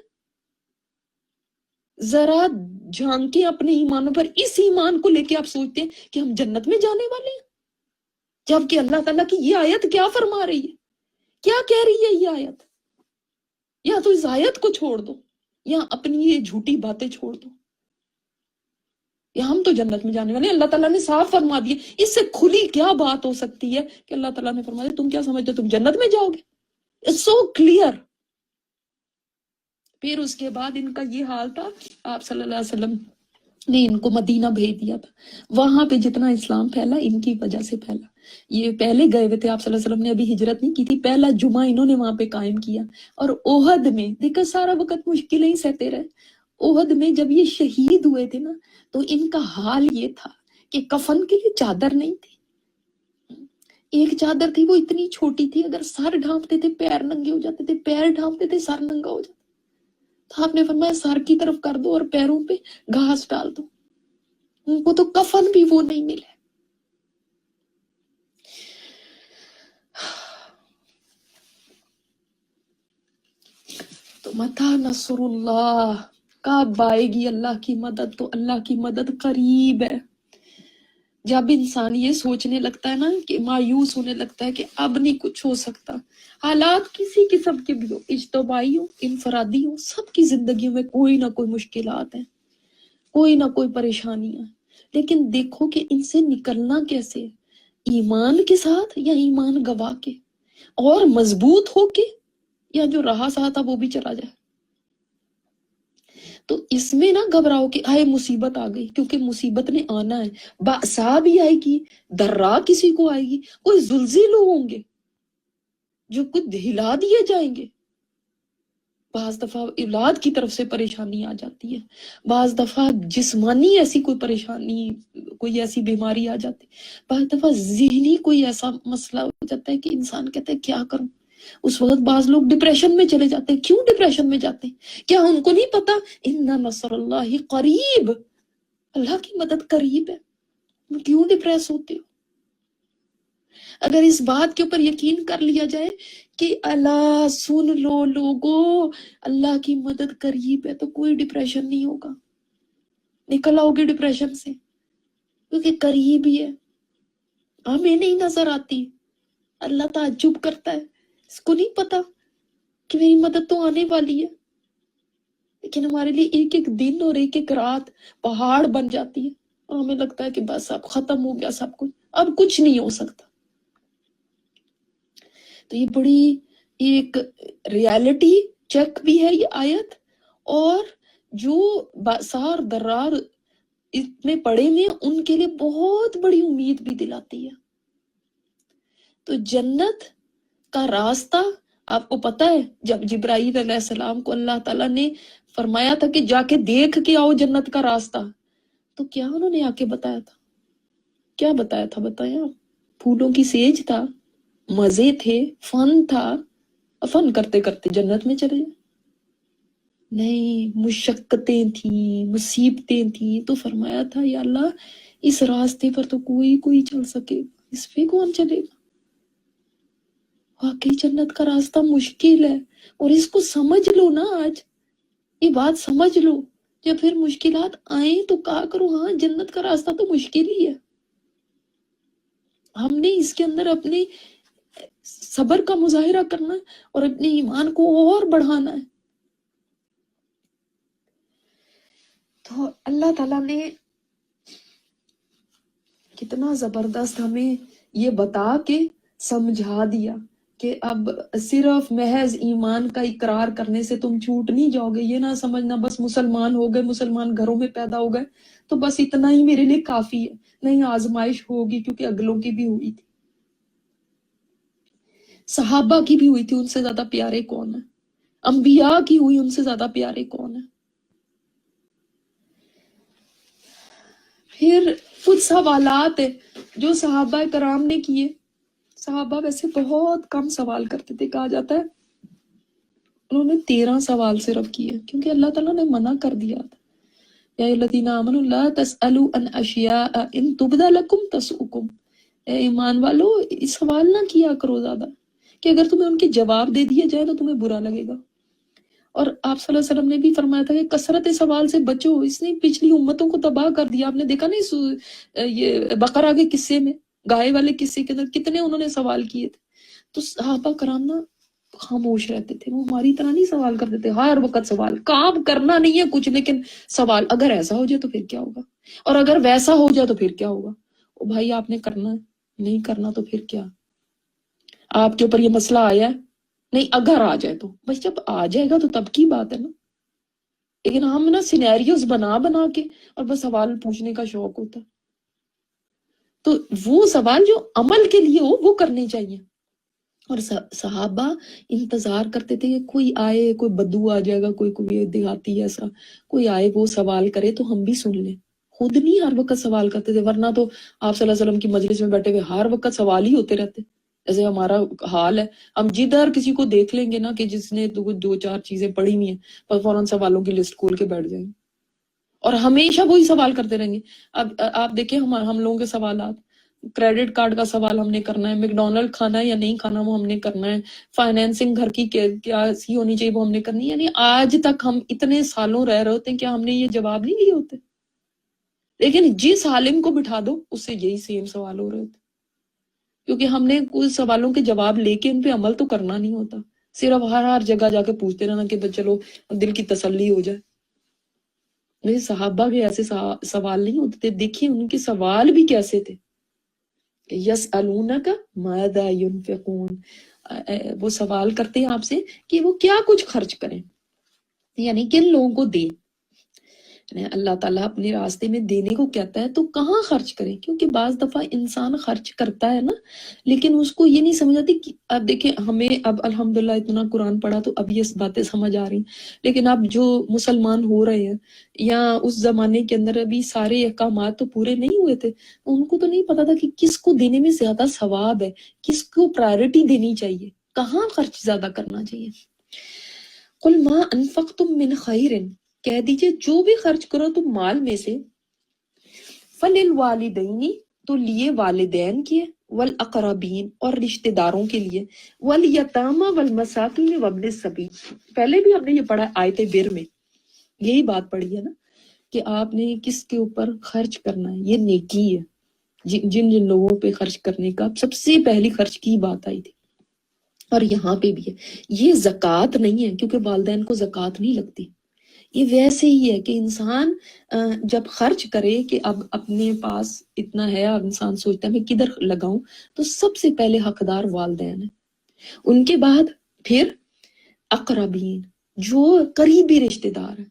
ذرا جھانکیں اپنے ایمانوں پر۔ اس ایمان کو لے کے آپ سوچتے ہیں کہ ہم جنت میں جانے والے ہیں، جبکہ اللہ تعالیٰ کی یہ آیت کیا فرما رہی ہے، کیا کہہ رہی ہے یہ آیت؟ یا تو اس آیت کو چھوڑ دو، یا اپنی یہ جھوٹی باتیں چھوڑ دو، یا ہم تو جنت میں جانے والے ہیں۔ اللہ تعالیٰ نے صاف فرما دیا، اس سے کھلی کیا بات ہو سکتی ہے کہ اللہ تعالیٰ نے فرما دیا تم کیا سمجھتے ہو تم جنت میں جاؤ گے؟ It's so clear. پھر اس کے بعد ان کا یہ حال تھا، آپ صلی اللہ علیہ وسلم نے ان کو مدینہ بھیج دیا تھا، وہاں پہ جتنا اسلام پھیلا ان کی وجہ سے پھیلا۔ یہ پہلے گئے ہوئے تھے، آپ صلی اللہ علیہ وسلم نے ابھی ہجرت نہیں کی تھی، پہلا جمعہ انہوں نے وہاں پہ قائم کیا۔ اور احد میں دیکھا سارا وقت مشکلیں ہی سہتے رہے، احد میں جب یہ شہید ہوئے تھے نا تو ان کا حال یہ تھا کہ کفن کے لیے چادر نہیں تھی، ایک چادر تھی وہ اتنی چھوٹی تھی، اگر سر ڈھانپتے تھے پیر ننگے ہو جاتے تھے، پیر ڈھانپتے تھے سر ننگا ہو جاتا۔ تو آپ نے فرمایا سر کی طرف کر دو اور پیروں پہ گھاس ڈال دو۔ ان کو تو کفن بھی وہ نہیں ملے۔ تو متى نصر اللہ، کب آئے گی اللہ کی مدد؟ تو اللہ کی مدد قریب ہے۔ جب انسان یہ سوچنے لگتا ہے نا کہ مایوس ہونے لگتا ہے کہ اب نہیں کچھ ہو سکتا، حالات کسی قسم کے بھی ہو، اجتماعی ہو انفرادی ہو، سب کی زندگیوں میں کوئی نہ کوئی مشکلات ہیں، کوئی نہ کوئی پریشانیاں، لیکن دیکھو کہ ان سے نکلنا کیسے ہے؟ ایمان کے ساتھ یا ایمان گوا کے، اور مضبوط ہو کے، یا جو رہا سہا تھا وہ بھی چلا جائے۔ تو اس میں نہ گھبراؤ کہ آئے مصیبت آ گئی، کیونکہ مصیبت نے آنا ہے، بأسا بھی آئے گی، درا کسی کو آئے گی، کوئی زلزلے ہوں گے جو کچھ ہلا دیے جائیں گے۔ بعض دفعہ اولاد کی طرف سے پریشانی آ جاتی ہے، بعض دفعہ جسمانی ایسی کوئی پریشانی، کوئی ایسی بیماری آ جاتی، بعض دفعہ ذہنی کوئی ایسا مسئلہ ہو جاتا ہے کہ انسان کہتا ہے کیا کروں۔ اس وقت بعض لوگ ڈپریشن میں چلے جاتے ہیں۔ کیوں ڈپریشن میں جاتے ہیں؟ کیا ان کو نہیں پتا ان نصر اللہ قریب، اللہ کی مدد قریب ہے؟ کیوں ڈپریس ہوتے ہو؟ اگر اس بات کے اوپر یقین کر لیا جائے کہ اللہ سن لو لوگو، اللہ کی مدد قریب ہے، تو کوئی ڈپریشن نہیں ہوگا، نکل آؤ گے ڈپریشن سے، کیونکہ قریب ہی ہے۔ ہمیں نہیں نظر آتی، اللہ تعجب کرتا ہے، اس کو نہیں پتا کہ میری مدد تو آنے والی ہے، لیکن ہمارے لیے ایک ایک دن اور ایک ایک رات پہاڑ بن جاتی ہے، اور ہمیں لگتا ہے کہ بس اب ختم ہو گیا سب کچھ، اب کچھ نہیں ہو سکتا۔ تو یہ بڑی ایک ریالٹی چیک بھی ہے یہ آیت، اور جو بأسار درار اتنے پڑے ہوئے ہیں ان کے لیے بہت بڑی امید بھی دلاتی ہے۔ تو جنت کا راستہ آپ کو پتا ہے، جب جبرائیل علیہ السلام کو اللہ تعالیٰ نے فرمایا تھا کہ جا کے دیکھ کے آؤ جنت کا راستہ، تو کیا انہوں نے آ کے بتایا تھا؟ کیا بتایا تھا بتائیں آپ؟ پھولوں کی سیج تھا، مزے تھے، فن تھا، فن کرتے کرتے جنت میں چلے جائیں؟ نہیں، مشقتیں تھیں، مصیبتیں تھیں، تو فرمایا تھا یا اللہ اس راستے پر تو کوئی چل سکے، اس پہ کون چلے گا؟ واقعی جنت کا راستہ مشکل ہے، اور اس کو سمجھ لو نا، آج یہ بات سمجھ لو، جب پھر مشکلات آئیں تو کہا کرو ہاں جنت کا راستہ تو مشکل ہی ہے، ہم نے اس کے اندر اپنے صبر کا مظاہرہ کرنا ہے اور اپنے ایمان کو اور بڑھانا ہے۔ تو اللہ تعالیٰ نے کتنا زبردست ہمیں یہ بتا کے سمجھا دیا کہ اب صرف محض ایمان کا اقرار کرنے سے تم چھوٹ نہیں جاؤ گے. یہ نہ سمجھنا بس مسلمان ہو گئے، مسلمان گھروں میں پیدا ہو گئے تو بس اتنا ہی میرے لیے کافی ہے. نہیں، آزمائش ہوگی، کیونکہ اگلوں کی بھی ہوئی تھی، صحابہ کی بھی ہوئی تھی. ان سے زیادہ پیارے کون ہیں؟ انبیاء کی ہوئی، ان سے زیادہ پیارے کون ہیں؟ پھر کچھ سوالات ہیں جو صحابہ کرام نے کیے. صحابہ ویسے بہت کم سوال کرتے تھے، کہا جاتا ہے انہوں نے 13 سوال صرف کیے، کیونکہ اللہ تعالیٰ نے منع کر دیا تھا. یا الذین آمنوا لا تسألوا عن اشیاء ان تبد لکم تسؤکم. اے ایمان والو، سوال نہ کیا کرو زیادہ کہ اگر تمہیں ان کے جواب دے دیے جائے تو تمہیں برا لگے گا. اور آپ صلی اللہ علیہ وسلم نے بھی فرمایا تھا کہ کثرت سوال سے بچو، اس نے پچھلی امتوں کو تباہ کر دیا. آپ نے دیکھا نہیں یہ بقرہ کے قصے میں، گائے والے قصے کے اندر کتنے انہوں نے سوال کیے تھے. تو صحابہ کرام نا خاموش رہتے تھے، وہ ہماری طرح نہیں سوال کرتے تھے. ہر وقت سوال، کام کرنا نہیں ہے کچھ، لیکن سوال. اگر ایسا ہو جائے تو پھر کیا ہوگا، اور اگر ویسا ہو جائے تو پھر کیا ہوگا. او بھائی، آپ نے کرنا ہے، نہیں کرنا تو پھر کیا. آپ کے اوپر یہ مسئلہ آیا ہے، نہیں اگر آ جائے تو بس، جب آ جائے گا تو تب کی بات ہے نا. لیکن ہم نا سینیریوز بنا بنا کے اور بس سوال پوچھنے کا شوق ہوتا. تو وہ سوال جو عمل کے لیے ہو وہ کرنے چاہیے. اور صحابہ انتظار کرتے تھے کہ کوئی آئے، کوئی بدو آ جائے گا، کوئی دیہاتی ایسا کوئی آئے وہ سوال کرے تو ہم بھی سن لیں. خود نہیں ہر وقت سوال کرتے تھے، ورنہ تو آپ صلی اللہ علیہ وسلم کی مجلس میں بیٹھے ہوئے ہر وقت سوال ہی ہوتے رہتے، جیسے ہمارا حال ہے. ہم جدھر کسی کو دیکھ لیں گے نا کہ جس نے دو چار چیزیں پڑھی ہوئی ہیں، فوراً سوالوں کی لسٹ کھول کے بیٹھ جائیں گے اور ہمیشہ وہی سوال کرتے رہیں گے. اب آپ دیکھیں ہم لوگوں کے سوالات، کریڈٹ کارڈ کا سوال ہم نے کرنا ہے، میکڈونلڈ کھانا ہے یا نہیں کھانا وہ ہم نے کرنا ہے، فائنینسنگ گھر کی کیا سی ہونی چاہیے وہ ہم نے کرنی ہے. یعنی آج تک ہم اتنے سالوں رہ رہے ہوتے ہیں، کیا ہم نے یہ جواب نہیں لیے ہوتے؟ لیکن جس عالم کو بٹھا دو اس سے یہی سیم سوال ہو رہے ہوتے، کیونکہ ہم نے کچھ سوالوں کے جواب لے کے ان پہ عمل تو کرنا نہیں ہوتا، صرف ہر جگہ جا کے پوچھتے رہنا کہ بس چلو دل کی تسلی ہو جائے. میرے صحابہ بھی ایسے سوال نہیں ہوتے تھے. دیکھیں ان کے سوال بھی کیسے تھے. یسألونک ماذا ینفقون، وہ سوال کرتے ہیں آپ سے کہ وہ کیا کچھ خرچ کریں، یعنی کن لوگوں کو دیں. اللہ تعالیٰ اپنے راستے میں دینے کو کہتا ہے تو کہاں خرچ کریں، کیونکہ بعض دفعہ انسان خرچ کرتا ہے نا، لیکن اس کو یہ نہیں سمجھ آتی. اب دیکھیں ہمیں اب الحمدللہ اتنا قرآن پڑھا تو اب یہ باتیں سمجھ آ رہی، لیکن اب جو مسلمان ہو رہے ہیں یا اس زمانے کے اندر ابھی سارے احکامات تو پورے نہیں ہوئے تھے، ان کو تو نہیں پتا تھا کہ کس کو دینے میں زیادہ ثواب ہے، کس کو پرائرٹی دینی چاہیے، کہاں خرچ زیادہ کرنا چاہیے. قل ما انفقتم من خیر، کہہ دیجئے جو بھی خرچ کرو تم مال میں سے، فللوالدین، تو لیے والدین کے، والاقربین اور رشتہ داروں کے لیے، والیتامى والمساکین وابن السبیل. پہلے بھی ہم نے یہ پڑھا آیت بر میں، یہی بات پڑھی ہے نا کہ آپ نے کس کے اوپر خرچ کرنا ہے، یہ نیکی ہے. جن لوگوں پہ خرچ کرنے کا سب سے پہلی خرچ کی بات آئی تھی، اور یہاں پہ بھی ہے. یہ زکوٰۃ نہیں ہے، کیونکہ والدین کو زکوٰۃ نہیں لگتی. یہ ویسے ہی ہے کہ انسان جب خرچ کرے کہ اب اپنے پاس اتنا ہے، اب انسان سوچتا ہے میں کدھر لگاؤں، تو سب سے پہلے حقدار والدین ہیں، ان کے بعد پھر اقربین جو قریبی رشتہ دار ہیں.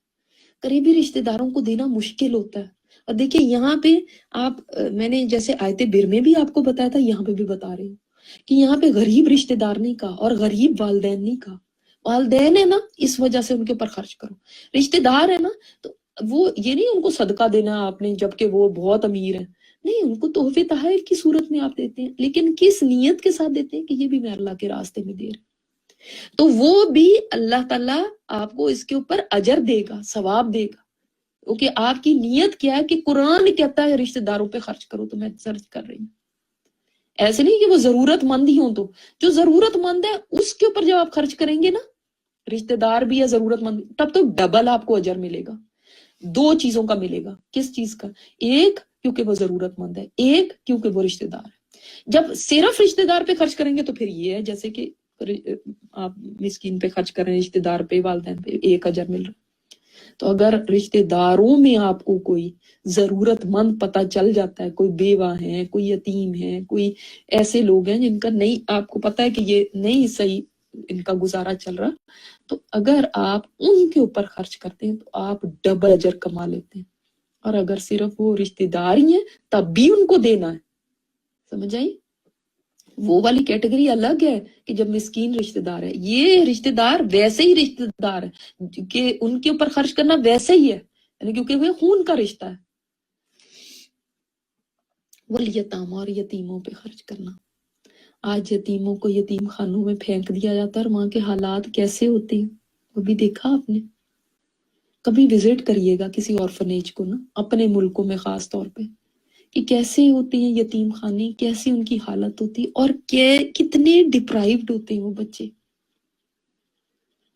قریبی رشتہ داروں کو دینا مشکل ہوتا ہے. اور دیکھیں یہاں پہ آپ، میں نے جیسے آیت بر میں بھی آپ کو بتایا تھا، یہاں پہ بھی بتا رہی ہوں کہ یہاں پہ غریب رشتہ دار نہیں کہا اور غریب والدین نہیں کہا. والدین ہے نا اس وجہ سے ان کے اوپر خرچ کرو، رشتہ دار ہے نا تو وہ یہ نہیں ان کو صدقہ دینا آپ نے جبکہ وہ بہت امیر ہیں، نہیں، ان کو تحفے تحائف کی صورت میں آپ دیتے ہیں، لیکن کس نیت کے ساتھ دیتے ہیں کہ یہ بھی میں اللہ کے راستے میں دے رہا ہوں، تو وہ بھی اللہ تعالیٰ آپ کو اس کے اوپر اجر دے گا، ثواب دے گا، کیونکہ آپ کی نیت کیا ہے کہ قرآن کہتا ہے رشتہ داروں پہ خرچ کرو، تو میں سرچ کر رہی ہوں. ایسے نہیں کہ وہ ضرورت مند ہی ہوں، تو جو ضرورت مند ہے اس کے اوپر جب آپ خرچ کریں گے نا، رشتہ دار بھی ہے ضرورت مند، تب تو ڈبل آپ کو اجر ملے گا. 2 چیزوں کا ملے گا. کس چیز کا؟ ایک کیونکہ وہ ضرورت مند ہے، ایک کیونکہ وہ رشتہ دار ہے. جب صرف رشتہ دار پہ خرچ کریں گے تو پھر یہ ہے جیسے کہ آپ مسکین پہ خرچ کریں، رشتہ دار پہ، والدین پہ، ایک اجر مل رہا. تو اگر رشتے داروں میں آپ کو کوئی ضرورت مند پتہ چل جاتا ہے، کوئی بیوہ ہے، کوئی یتیم ہے، کوئی ایسے لوگ ہیں جن کا نہیں، آپ کو پتہ ہے کہ یہ نہیں صحیح ان کا گزارا چل رہا، تو اگر آپ ان کے اوپر خرچ کرتے ہیں تو آپ ڈبل اجر کما لیتے ہیں. اور اگر صرف وہ رشتے دار ہی ہیں تب بھی ان کو دینا ہے. سمجھ آئی؟ وہ والی کیٹیگری الگ ہے کہ جب مسکین رشتے دار ہے. یہ رشتے دار ویسے ہی رشتے دار ہے کہ ان کے اوپر خرچ کرنا ویسے ہی ہے، یعنی کیونکہ وہ خون کا رشتہ ہے. والیتامى، اور یتیموں پہ خرچ کرنا. آج یتیموں کو یتیم خانوں میں پھینک دیا جاتا ہے، اور وہاں کے حالات کیسے ہوتے ہیں وہ بھی دیکھا آپ نے. کبھی وزٹ کریے گا کسی آرفنیج کو نا، اپنے ملکوں میں خاص طور پہ، کہ کیسے ہوتے ہیں یتیم خانے، کیسے ان کی حالت ہوتی ہے، اور کتنے ڈپرائیوڈ ہوتے ہیں وہ بچے.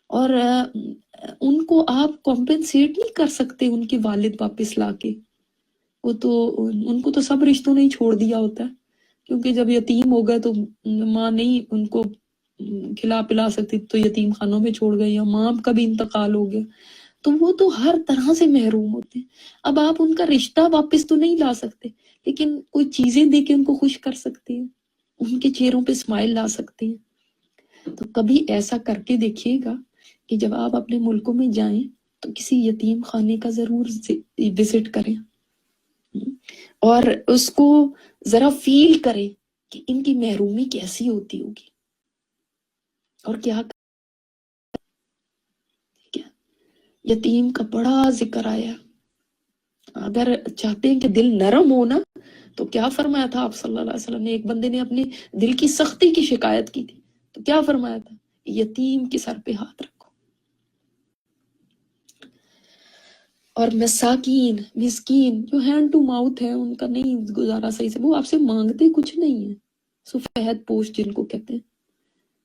اور ان کو آپ کمپنسیٹ نہیں کر سکتے ان کے والد واپس لا کے. وہ تو ان کو تو سب رشتوں نے ہی چھوڑ دیا ہوتا ہے، کیونکہ جب یتیم ہو گئے تو ماں نہیں ان کو کھلا پلا سکتی، تو یتیم خانوں میں چھوڑ گئی، یا ماں کا بھی انتقال ہو گیا، تو وہ تو ہر طرح سے محروم ہوتے ہیں. اب آپ ان کا رشتہ واپس تو نہیں لا سکتے، لیکن کوئی چیزیں دے کے ان کو خوش کر سکتے ہیں، ان کے چہروں پہ اسمائل لا سکتے ہیں. تو کبھی ایسا کر کے دیکھیے گا کہ جب آپ اپنے ملکوں میں جائیں تو کسی یتیم خانے کا ضرور وزٹ کریں، اور اس کو ذرا فیل کریں کہ ان کی محرومی کیسی ہوتی ہوگی اور کیا. یتیم کا بڑا ذکر آیا. اگر چاہتے ہیں کہ دل نرم ہو نا، تو کیا فرمایا تھا آپ صلی اللہ علیہ وسلم نے؟ ایک بندے نے اپنے دل کی سختی کی شکایت کی تھی، تو کیا فرمایا تھا؟ یتیم کے سر پہ ہاتھ رکھو. اور مساکین، مسکین جو ہینڈ ٹو ماؤتھ ہے، ان کا نہیں گزارا صحیح سے، وہ آپ سے مانگتے کچھ نہیں ہے. سفید پوش جن کو کہتے ہیں،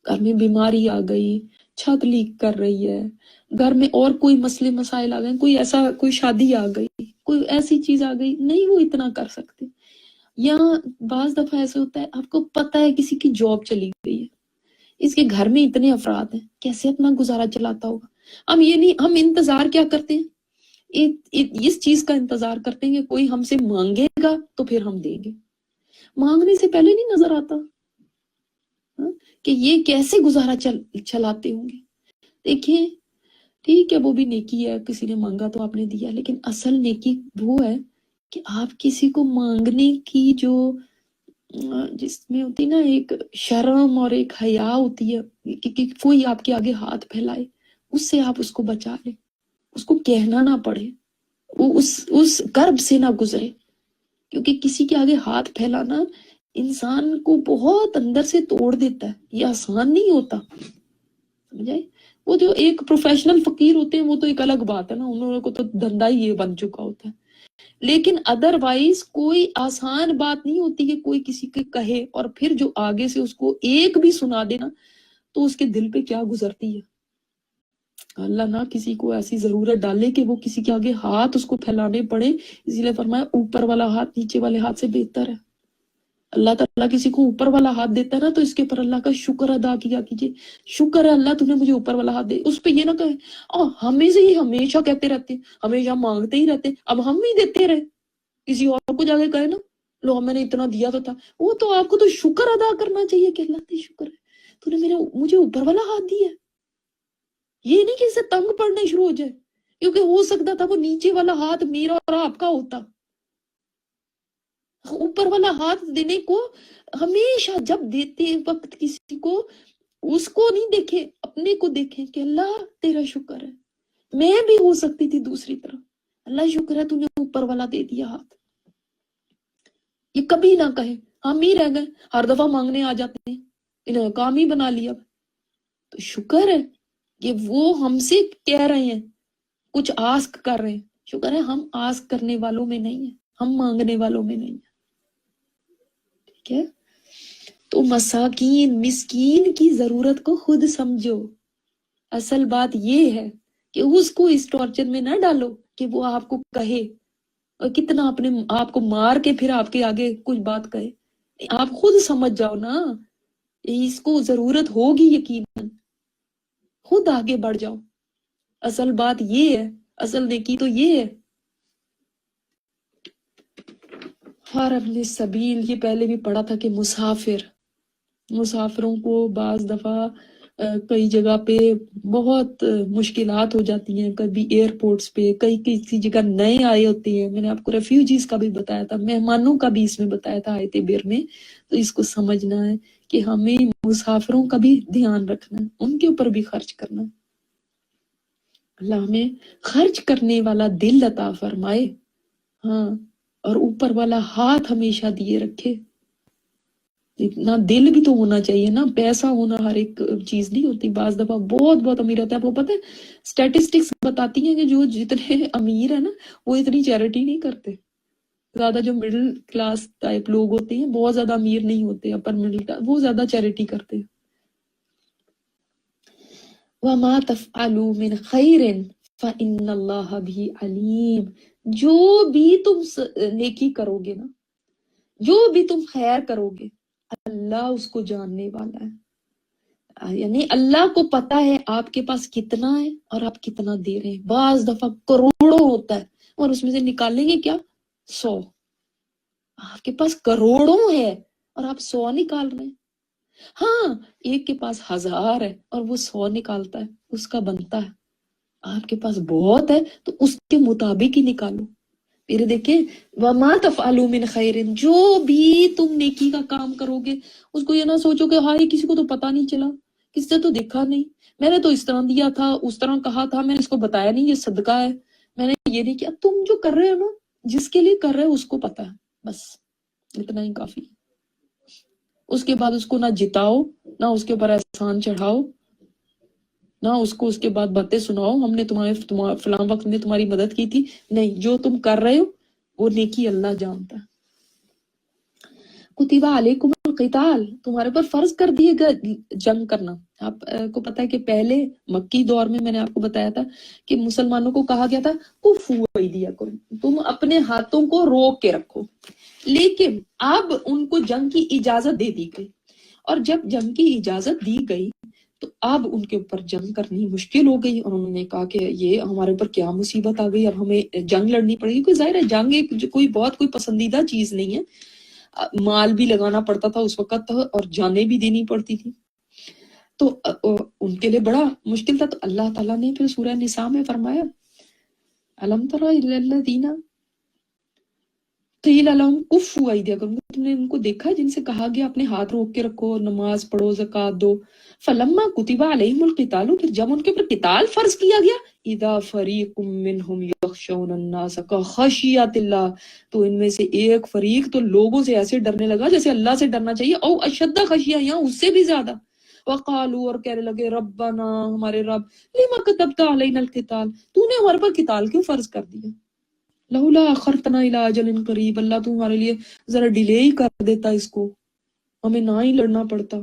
گھر میں بیماری آ گئی، چھت لیک کر رہی ہے، گھر میں اور کوئی مسئلے مسائل آ گئے، کوئی ایسا، کوئی شادی آ گئی، کوئی ایسی چیز آ گئی، نہیں وہ اتنا کر سکتے. یا بعض دفعہ ایسے ہوتا ہے، آپ کو پتہ ہے کسی کی جاب چلی گئی ہے، اس کے گھر میں اتنے افراد ہیں، کیسے اپنا گزارا چلاتا ہوگا. ہم یہ نہیں، ہم انتظار کیا کرتے ہیں، اس چیز کا انتظار کرتے ہیں کہ کوئی ہم سے مانگے گا تو پھر ہم دیں گے. مانگنے سے پہلے نہیں نظر آتا کہ یہ کیسے گزارا چلاتے ہوں گے. دیکھیں، ٹھیک ہے وہ بھی نیکی ہے، کسی نے مانگا تو آپ نے دیا، لیکن اصل نیکی وہ ہے کہ آپ کسی کو مانگنے کی جو جس میں ہوتی نا ایک شرم اور ایک حیا ہوتی ہے کہ کوئی آپ کے آگے ہاتھ پھیلائے، اس سے آپ اس کو بچا لیں، اس کو کہنا نہ پڑے، وہ اس کرب سے نہ گزرے. کیونکہ کسی کے آگے ہاتھ پھیلانا انسان کو بہت اندر سے توڑ دیتا ہے، یہ آسان نہیں ہوتا. سمجھائے؟ وہ جو ایک پروفیشنل فقیر ہوتے ہیں وہ تو ایک الگ بات ہے نا، انہوں کو تو دھندا ہی یہ بن چکا ہوتا ہے. لیکن ادروائز کوئی آسان بات نہیں ہوتی کہ کوئی کسی کے کہے اور پھر جو آگے سے اس کو ایک بھی سنا دینا تو اس کے دل پہ کیا گزرتی ہے. اللہ نہ کسی کو ایسی ضرورت ڈالے کہ وہ کسی کے آگے ہاتھ اس کو پھیلانے پڑے. اسی لیے فرمایا اوپر والا ہاتھ نیچے والے ہاتھ سے بہتر ہے. اللہ تعالیٰ کسی کو اوپر والا ہاتھ دیتا ہے نا تو اس کے اوپر اللہ کا شکر ادا کیا کیجیے. شکر ہے اللہ تو نے مجھے اوپر والا ہاتھ دے. اس پہ یہ نہ کہے ہمیں سے ہی ہمیشہ کہتے رہتے ہیں، ہمیشہ مانگتے ہی رہتے ہیں، اب ہم ہی دیتے رہے. کسی اور کو جا کے کہے نا لو میں نے اتنا دیا تو تھا، وہ تو آپ کو تو شکر ادا کرنا چاہیے کہ اللہ تے شکر ہے تو نے مجھے اوپر والا ہاتھ دیا. یہ نہیں کہ اسے تنگ پڑنے شروع ہو جائے، کیونکہ ہو سکتا تھا وہ نیچے والا ہاتھ میرا اور آپ کا ہوتا. اوپر والا ہاتھ دینے کو ہمیشہ جب دیتے وقت کسی کو اس کو نہیں دیکھیں، اپنے کو دیکھیں کہ اللہ تیرا شکر ہے. میں بھی ہو سکتی تھی دوسری طرف، اللہ شکر ہے تو نے اوپر والا دے دیا ہاتھ. یہ کبھی نہ کہیں ہم ہی رہ گئے ہر دفعہ مانگنے آ جاتے ہیں، انہیں کام ہی بنا لیا. تو شکر ہے کہ وہ ہم سے کہہ رہے ہیں، کچھ آسک کر رہے ہیں. شکر ہے ہم آسک کرنے والوں میں نہیں ہیں، ہم مانگنے والوں میں نہیں ہیں. ٹھیک ہے؟ تو مساکین، مسکین کی ضرورت کو خود سمجھو. اصل بات یہ ہے کہ اس کو اس ٹارچر میں نہ ڈالو کہ وہ آپ کو کہے اور کتنا اپنے آپ کو مار کے پھر آپ کے آگے کچھ بات کہے. آپ خود سمجھ جاؤ نا اس کو ضرورت ہوگی، یقیناً خود آگے بڑھ جاؤ. اصل بات یہ ہے اصل نیکی تو یہ ہے. اور اپنے سبیل، یہ پہلے بھی پڑھا تھا کہ مسافروں کو بعض دفعہ کئی جگہ پہ بہت مشکلات ہو جاتی ہیں، کبھی ایئرپورٹس پہ، کئی کسی جگہ نئے آئے ہوتے ہیں. میں نے آپ کو ریفیوجیز کا بھی بتایا تھا، مہمانوں کا بھی اس میں بتایا تھا آیت بر میں. تو اس کو سمجھنا ہے کہ ہمیں مسافروں کا بھی دھیان رکھنا ہے، ان کے اوپر بھی خرچ کرنا ہے. اللہ ہمیں خرچ کرنے والا دل عطا فرمائے. ہاں، اور اوپر والا ہاتھ ہمیشہ دیے رکھے. اتنا دل بھی تو ہونا چاہیے نا، پیسہ ہونا ہر ایک چیز نہیں ہوتی. بعض دفعہ بہت بہت امیر ہوتا ہے. آپ کو پتہ ہے اسٹیٹسٹکس بتاتی ہیں کہ جو جتنے امیر ہیں نا وہ اتنی چیریٹی نہیں کرتے. زیادہ جو مڈل کلاس ٹائپ لوگ ہوتے ہیں، بہت زیادہ امیر نہیں ہوتے، اپر مڈل کلاس، وہ زیادہ چیریٹی کرتے ہیں. وَمَا تَفْعَلُوا مِنْ خَيْرٍ فَإِنَّ اللَّهَ بِهِ عَلِيمٌ. جو بھی تم نیکی کرو گے نا، جو بھی تم خیر کرو گے، اللہ اس کو جاننے والا ہے. یعنی اللہ کو پتا ہے آپ کے پاس کتنا ہے اور آپ کتنا دے رہے ہیں. بعض دفعہ کروڑوں ہوتا ہے اور اس میں سے نکالیں گے کیا؟ 100. آپ کے پاس کروڑوں ہے اور آپ 100 نکال رہے ہیں. ہاں، ایک کے پاس 1000 ہے اور وہ 100 نکالتا ہے، اس کا بنتا ہے. آپ کے پاس بہت ہے تو اس کے مطابق ہی نکالو. پھر دیکھیں وَمَا تَفْعَلُوا مِنْ خَيْرٍ، جو بھی تم نیکی کا کام کرو گے اس کو یہ نہ سوچو کہ ہاں کسی کو تو پتا نہیں چلا، کس سے تو دیکھا نہیں، میں نے تو اس طرح دیا تھا، اس طرح کہا تھا، میں نے اس کو بتایا نہیں یہ صدقہ ہے، میں نے یہ نہیں کیا. تم جو کر رہے ہو نا، جس کے لیے کر رہے ہو اس کو پتا ہے، بس اتنا ہی کافی. اس کے بعد اس کو نہ جتاؤ، نہ اس کے اوپر احسان چڑھاؤ، نہ اس کو اس کے بعد باتیں سناؤ ہم نے تمہارے فلاں وقت میں تمہاری مدد کی تھی. نہیں، جو تم کر رہے ہو وہ نیکی اللہ جانتا ہے. کتبہ علیکم القتال، تمہارے پر فرض کر دیے گئے جنگ کرنا. آپ کو پتا ہے کہ پہلے مکی دور میں نے آپ کو بتایا تھا کہ مسلمانوں کو کہا گیا تھا کفو ایدیکم، تم اپنے ہاتھوں کو روک کے رکھو. لیکن اب ان کو جنگ کی اجازت دے دی گئی، اور جب جنگ کی اجازت دی گئی تو اب ان کے اوپر جنگ کرنی مشکل ہو گئی، اور انہوں نے کہا کہ یہ ہمارے اوپر کیا مصیبت آ گئی، اب ہمیں جنگ لڑنی پڑے گی. کوئی ظاہر ہے جنگ ایک کوئی پسندیدہ چیز نہیں ہے، مال بھی لگانا پڑتا تھا اس وقت اور جانیں بھی دینی پڑتی تھی، تو ان کے لیے بڑا مشکل تھا. تو اللہ تعالیٰ نے پھر سورہ نساء میں فرمایا الم تر الی الذین قیل لہم کفوا ایدیکم، تم نے ان کو دیکھا جن سے کہا گیا اپنے ہاتھ روک کے رکھو، نماز پڑھو، زکوٰۃ دو. فلما کتب علیہم القتال، پھر جب ان کے اوپر قتال فرض کیا گیا، اذا فریق منہم یخشون الناس کخشیۃ اللہ، تو ان میں سے ایک فریق تو لوگوں سے ایسے ڈرنے لگا جیسے اللہ سے ڈرنا چاہیے، او اشد خشیہ، یا اس سے بھی زیادہ. وقالوا، اور کہنے لگے ربنا، ہمارے رب، لما کتبت علینا القتال، تو نے ہمارے پر قتال کیوں فرض کر دیا؟ لولا اخرتنا الی اجل قریب، اللہ تو ہمارے لیے ذرا ڈیلے ہی کر دیتا، اس کو ہمیں نہ ہی لڑنا پڑتا.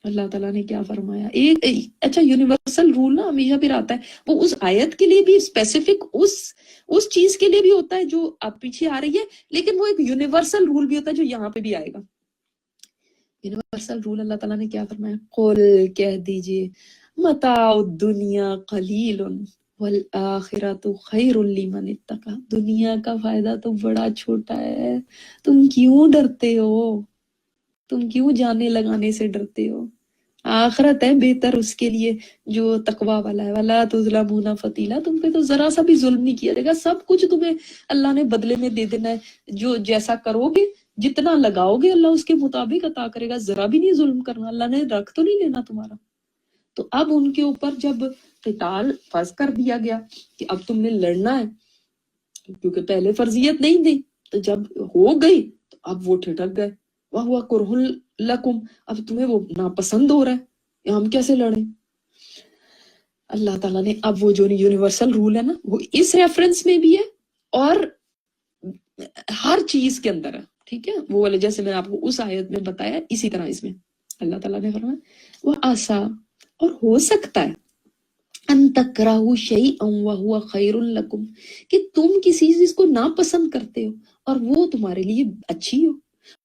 اللہ تعالیٰ نے کیا فرمایا؟ ایک اچھا یونیورسل رول نا ہمیشہ پھر آتا ہے، وہ اس آیت کے لیے بھی اسپیسیفک اس چیز کے لیے بھی ہوتا ہے جو اب پیچھے آ رہی ہے، لیکن وہ ایک یونیورسل رول بھی ہوتا ہے جو یہاں پہ بھی آئے گا. یونیورسل رول اللہ تعالیٰ نے کیا فرمایا؟ قل، کہہ دیجئے، متاع الدنیا قلیل والآخرۃ خیر لمن اتقی، دنیا کا فائدہ تو بڑا چھوٹا ہے، تم کیوں ڈرتے ہو؟ تم کیوں جانے لگانے سے ڈرتے ہو؟ آخرت ہے بہتر اس کے لیے جو تقوی والا ہے. ولا تظلمون فتیلا، تم پہ تو ذرا سا بھی ظلم نہیں کیا جائے گا، سب کچھ تمہیں اللہ نے بدلے میں دے دینا ہے. جو جیسا کرو گے، جتنا لگاؤ گے اللہ اس کے مطابق عطا کرے گا. ذرا بھی نہیں ظلم کرنا، اللہ نے رکھ تو نہیں لینا تمہارا. تو اب ان کے اوپر جب قتال فرض کر دیا گیا کہ اب تم نے لڑنا ہے، کیونکہ پہلے فرضیت نہیں دی، تو جب ہو گئی تو اب وہ ٹھٹک گئے. وَهُوَ كُرْهٌ لَكُمْ، اب تمہیں وہ ناپسند ہو رہا ہے، ہم کیسے لڑیں؟ اللہ تعالیٰ نے اب وہ جو یونیورسل رول ہے نا، وہ اس ریفرنس میں بھی ہے اور ہر چیز کے اندر ہے، ٹھیک ہے؟ وہ والے جیسے میں نے آپ کو اس آیت میں بتایا، اسی طرح اس میں اللہ تعالیٰ نے فرمایا وَعَسَىٰ، اور ہو سکتا ہے ان تکرہوا شیئا وہو خیر لکم، کہ تم کسی چیز کو ناپسند کرتے ہو اور وہ تمہارے لیے اچھی ہو.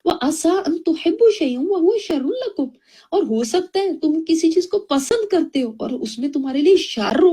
وَعَسَىٰ أَن تُحِبُّوا شَيْئًا وَهُوَ شَرٌّ لَكُمْ، اور ہو سکتا ہے تم کسی چیز کو پسند کرتے ہو اور اس میں تمہارے لیے شر ہو.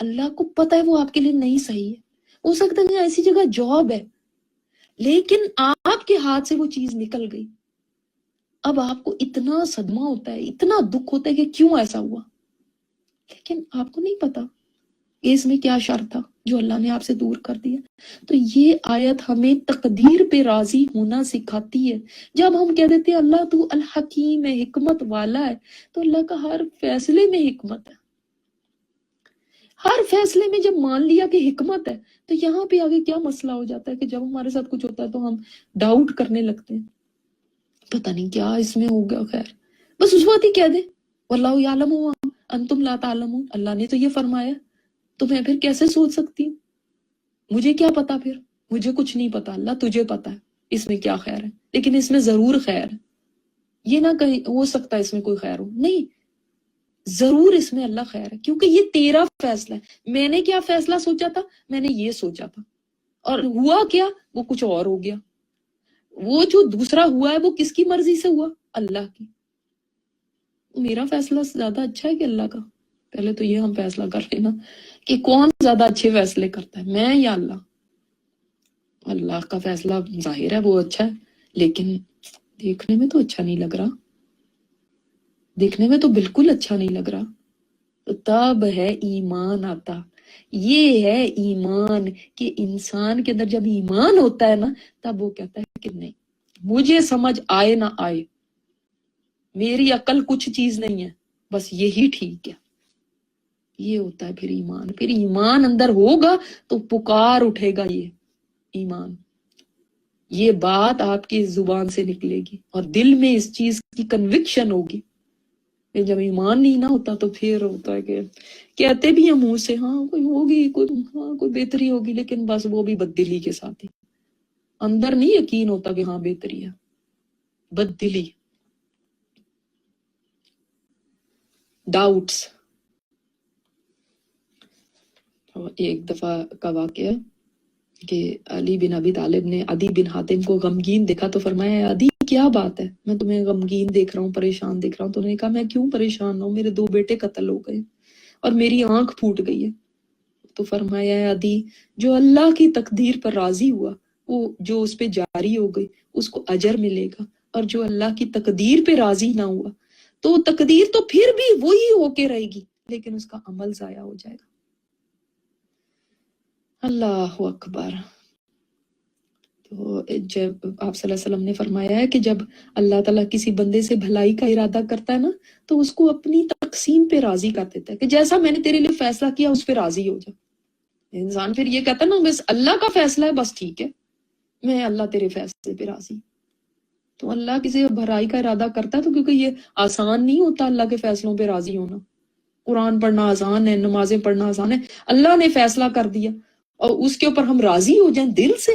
اللہ کو پتہ ہے وہ آپ کے لیے نہیں صحیح ہے. ہو سکتا ہے ایسی جگہ جاب ہے لیکن آپ کے ہاتھ سے وہ چیز نکل گئی. اب آپ کو اتنا صدمہ ہوتا ہے, اتنا دکھ ہوتا ہے کہ کیوں ایسا ہوا, لیکن آپ کو نہیں پتا کہ اس میں کیا شر تھا جو اللہ نے آپ سے دور کر دیا. تو یہ آیت ہمیں تقدیر پہ راضی ہونا سکھاتی ہے. جب ہم کہہ دیتے ہیں اللہ تو الحکیم ہے, حکمت والا ہے, تو اللہ کا ہر فیصلے میں حکمت ہے. ہر فیصلے میں جب مان لیا کہ حکمت ہے, تو یہاں پہ آگے کیا مسئلہ ہو جاتا ہے کہ جب ہمارے ساتھ کچھ ہوتا ہے تو ہم ڈاؤٹ کرنے لگتے ہیں, پتہ نہیں کیا اس میں ہوگا. خیر بس اس وقت ہی کہہ دیں واللہ یعلم انتم لا تعلمون, اللہ نے تو یہ فرمایا تو میں پھر کیسے سوچ سکتی ہوں, مجھے کیا پتا, پھر مجھے کچھ نہیں پتا, اللہ تجھے پتا ہے اس میں کیا خیر ہے. لیکن اس میں ضرور خیر ہے, یہ نہ کہیں ہو سکتا ہے اس میں کوئی خیر ہو, نہیں, ضرور اس میں اللہ خیر ہے, کیونکہ یہ تیرا فیصلہ ہے. میں نے کیا فیصلہ سوچا تھا, میں نے یہ سوچا تھا, اور ہوا کیا, وہ کچھ اور ہو گیا. وہ جو دوسرا ہوا ہے وہ کس کی مرضی سے ہوا, اللہ کی. میرا فیصلہ زیادہ اچھا ہے کہ اللہ کا؟ پہلے تو یہ ہم فیصلہ کر لینا کہ کون زیادہ اچھے فیصلے کرتا ہے, میں یا اللہ. اللہ کا فیصلہ ظاہر ہے وہ اچھا ہے, لیکن دیکھنے میں تو اچھا نہیں لگ رہا, دیکھنے میں تو بالکل اچھا نہیں لگ رہا. تو تب ہے ایمان آتا. یہ ہے ایمان کہ انسان کے اندر جب ایمان ہوتا ہے نا, تب وہ کہتا ہے کہ نہیں, مجھے سمجھ آئے نہ آئے, میری عقل کچھ چیز نہیں ہے, بس یہی ٹھیک ہے. یہ ہوتا ہے پھر ایمان. پھر ایمان اندر ہوگا تو پکار اٹھے گا یہ ایمان, یہ بات آپ کی زبان سے نکلے گی اور دل میں اس چیز کی کنوکشن ہوگی. جب ایمان نہیں نہ ہوتا تو پھر ہوتا ہے کہ کہتے بھی ہیں منہ سے ہاں کوئی ہوگی, کوئی بہتری ہوگی, لیکن بس وہ بھی بددلی کے ساتھ ہی, اندر نہیں یقین ہوتا کہ ہاں بہتری ہے, بددلی, ڈاؤٹس. ایک دفعہ کا واقعہ کہ علی بن ابی طالب نے عدی بن حاتم کو غمگین دیکھا تو فرمایا عدی کیا بات ہے, میں تمہیں غمگین دیکھ رہا ہوں, پریشان دیکھ رہا ہوں. تو انہوں نے کہا میں کیوں پریشان ہوں, میرے 2 بیٹے قتل ہو گئے اور میری آنکھ پھوٹ گئی ہے. تو فرمایا عدی جو اللہ کی تقدیر پر راضی ہوا وہ جو اس پہ جاری ہو گئی اس کو اجر ملے گا, اور جو اللہ کی تقدیر پہ راضی نہ ہوا تو تقدیر تو پھر بھی وہی ہو کے رہے گی, لیکن اس کا عمل ضائع ہو جائے گا. اللہ اکبر. تو جب آپ صلی اللہ علیہ وسلم نے فرمایا ہے کہ جب اللہ تعالیٰ کسی بندے سے بھلائی کا ارادہ کرتا ہے نا, تو اس کو اپنی تقسیم پہ راضی کر دیتا ہے کہ جیسا میں نے تیرے لیے فیصلہ کیا اس پہ راضی ہو جا. انسان پھر یہ کہتا ہے نا بس اللہ کا فیصلہ ہے, بس ٹھیک ہے, میں اللہ تیرے فیصلے پہ راضی. تو اللہ کسی بھلائی کا ارادہ کرتا ہے تو کیونکہ یہ آسان نہیں ہوتا اللہ کے فیصلوں پہ راضی ہونا. قرآن پڑھنا آسان ہے, نمازیں پڑھنا آسان ہے, اللہ نے فیصلہ کر دیا اور اس کے اوپر ہم راضی ہو جائیں دل سے,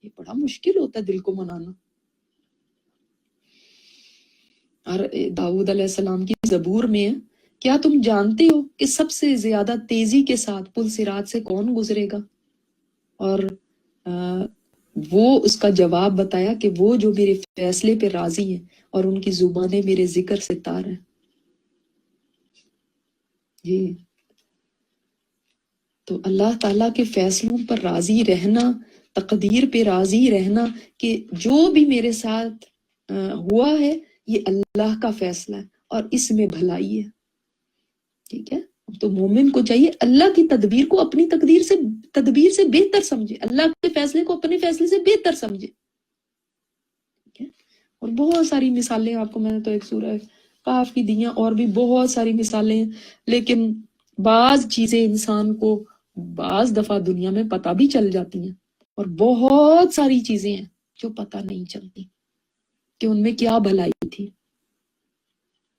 یہ بڑا مشکل ہوتا ہے دل کو منانا. اور داؤد علیہ السلام کی زبور میں ہے, کیا تم جانتے ہو کہ سب سے زیادہ تیزی کے ساتھ پل صراط سے کون گزرے گا؟ اور وہ اس کا جواب بتایا کہ وہ جو میرے فیصلے پہ راضی ہیں اور ان کی زبانیں میرے ذکر سے تار ہیں. جی, تو اللہ تعالیٰ کے فیصلوں پر راضی رہنا, تقدیر پہ راضی رہنا کہ جو بھی میرے ساتھ ہوا ہے یہ اللہ کا فیصلہ ہے اور اس میں بھلائی ہے. ٹھیک ہے, تو مومن کو چاہیے اللہ کی تدبیر کو اپنی تدبیر سے بہتر سمجھے, اللہ کے فیصلے کو اپنے فیصلے سے بہتر سمجھے. ٹھیک ہے, اور بہت ساری مثالیں آپ کو میں نے تو ایک سورہ کاف کی دی ہیں, اور بھی بہت ساری مثالیں ہیں, لیکن بعض چیزیں انسان کو بعض دفعہ دنیا میں پتہ بھی چل جاتی ہیں, اور بہت ساری چیزیں ہیں جو پتہ نہیں چلتی کہ ان میں کیا بھلائی تھی.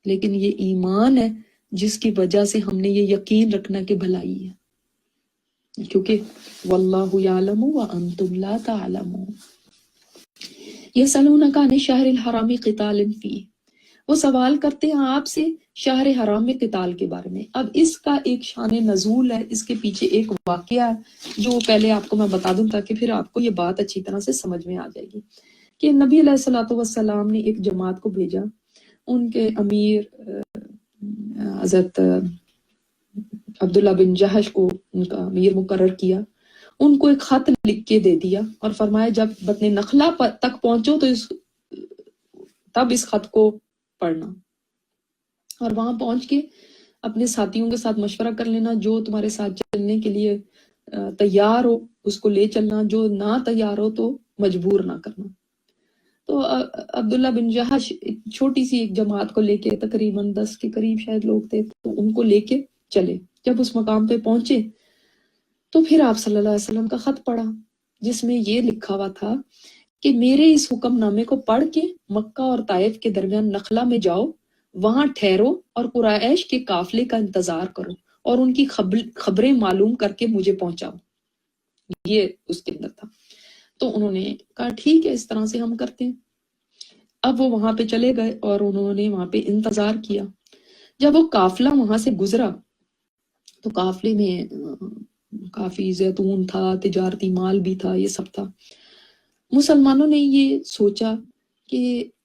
لیکن یہ ایمان ہے جس کی وجہ سے ہم نے یہ یقین رکھنا کہ بھلائی ہے, کیونکہ واللہ یعلم وانتم لا تعلمون. یسألونک عن الشہر الحرام قتال فیہ, وہ سوال کرتے ہیں آپ سے شہر حرام میں قتال کے بارے میں. اب اس کا ایک شان نزول ہے, اس کے پیچھے ایک واقعہ ہے جو پہلے آپ کو میں بتا دوں تاکہ پھر آپ کو یہ بات اچھی طرح سے سمجھ میں آ جائے گی. کہ نبی علیہ الصلوۃ والسلام نے ایک جماعت کو بھیجا, ان کے امیر حضرت عبداللہ بن جہش کو ان کا امیر مقرر کیا، ان کو ایک خط لکھ کے دے دیا اور فرمایا جب بطن نخلا تک پہنچو تو تب اس خط کو پڑھنا، اور وہاں پہنچ کے اپنے ساتھیوں کے ساتھ مشورہ کر لینا، جو تمہارے ساتھ چلنے کے لیے تیار ہو اس کو لے چلنا، جو نہ تیار ہو تو مجبور نہ کرنا۔ تو عبداللہ بن جہش چھوٹی سی ایک جماعت کو لے کے، تقریباً 10 کے قریب شاید لوگ تھے، تو ان کو لے کے چلے۔ جب اس مقام پہ پہنچے تو پھر آپ صلی اللہ علیہ وسلم کا خط پڑھا، جس میں یہ لکھا ہوا تھا کہ میرے اس حکم نامے کو پڑھ کے مکہ اور طائف کے درمیان نخلا میں جاؤ، وہاں ٹھہرو اور قریش کے قافلے کا انتظار کرو اور ان کی خبریں معلوم کر کے مجھے پہنچاؤ۔ یہ اس کے اندر تھا۔ تو انہوں نے کہا ٹھیک ہے، اس طرح سے ہم کرتے ہیں۔ اب وہ وہاں پہ چلے گئے اور انہوں نے وہاں پہ انتظار کیا۔ جب وہ قافلہ وہاں سے گزرا تو قافلے میں کافی زیتون تھا، تجارتی مال بھی تھا، یہ سب تھا۔ مسلمانوں نے یہ سوچا کہ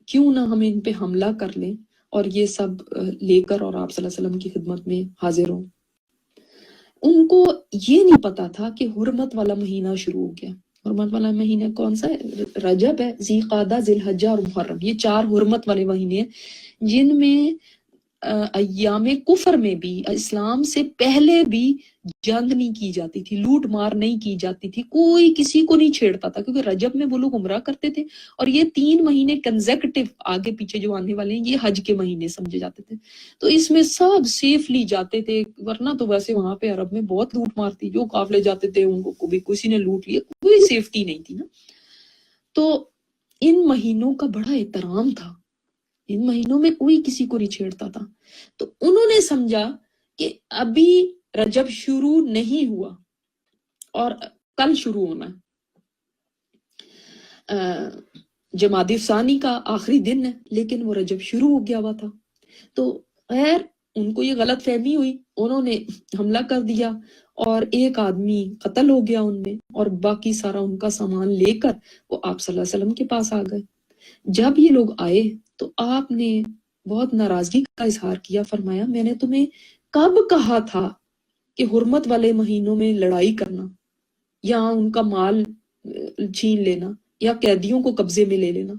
کیوں نہ ہم ان پہ حملہ کر لیں اور یہ سب لے کر اور آپ صلی اللہ علیہ وسلم کی خدمت میں حاضر ہوں۔ ان کو یہ نہیں پتا تھا کہ حرمت والا مہینہ شروع ہو گیا۔ حرمت والا مہینہ کون سا ہے؟ رجب ہے، ذی قعدہ، ذی الحجہ اور محرم، یہ 4 حرمت والے مہینے ہیں، جن میں ایام کفر میں بھی، اسلام سے پہلے بھی جنگ نہیں کی جاتی تھی، لوٹ مار نہیں کی جاتی تھی، کوئی کسی کو نہیں چھیڑتا تھا، کیونکہ رجب میں وہ لوگ عمرہ کرتے تھے، اور یہ 3 مہینے کنزیکٹیو آگے پیچھے جو آنے والے ہیں یہ حج کے مہینے سمجھے جاتے تھے، تو اس میں سب سیفلی جاتے تھے۔ ورنہ تو ویسے وہاں پہ عرب میں بہت لوٹ مار تھی، جو قافلے جاتے تھے ان کو بھی کسی نے لوٹ لیا، کوئی سیفٹی نہیں تھی نا۔ تو ان مہینوں کا بڑا احترام تھا، ان مہینوں میں کوئی کسی کو نہیں چھیڑتا تھا۔ تو انہوں نے سمجھا کہ ابھی رجب شروع نہیں ہوا اور کل شروع ہونا ہے، جمادی ثانی کا آخری دن ہے، لیکن وہ رجب شروع ہو گیا ہوا تھا۔ تو خیر ان کو یہ غلط فہمی ہوئی، انہوں نے حملہ کر دیا اور ایک آدمی قتل ہو گیا ان میں، اور باقی سارا ان کا سامان لے کر وہ آپ صلی اللہ علیہ وسلم کے پاس آ گئے۔ جب یہ لوگ آئے تو آپ نے بہت ناراضگی کا اظہار کیا، فرمایا میں نے تمہیں کب کہا تھا کہ حرمت والے مہینوں میں لڑائی کرنا یا ان کا مال چھین لینا یا قیدیوں کو قبضے میں لے لینا،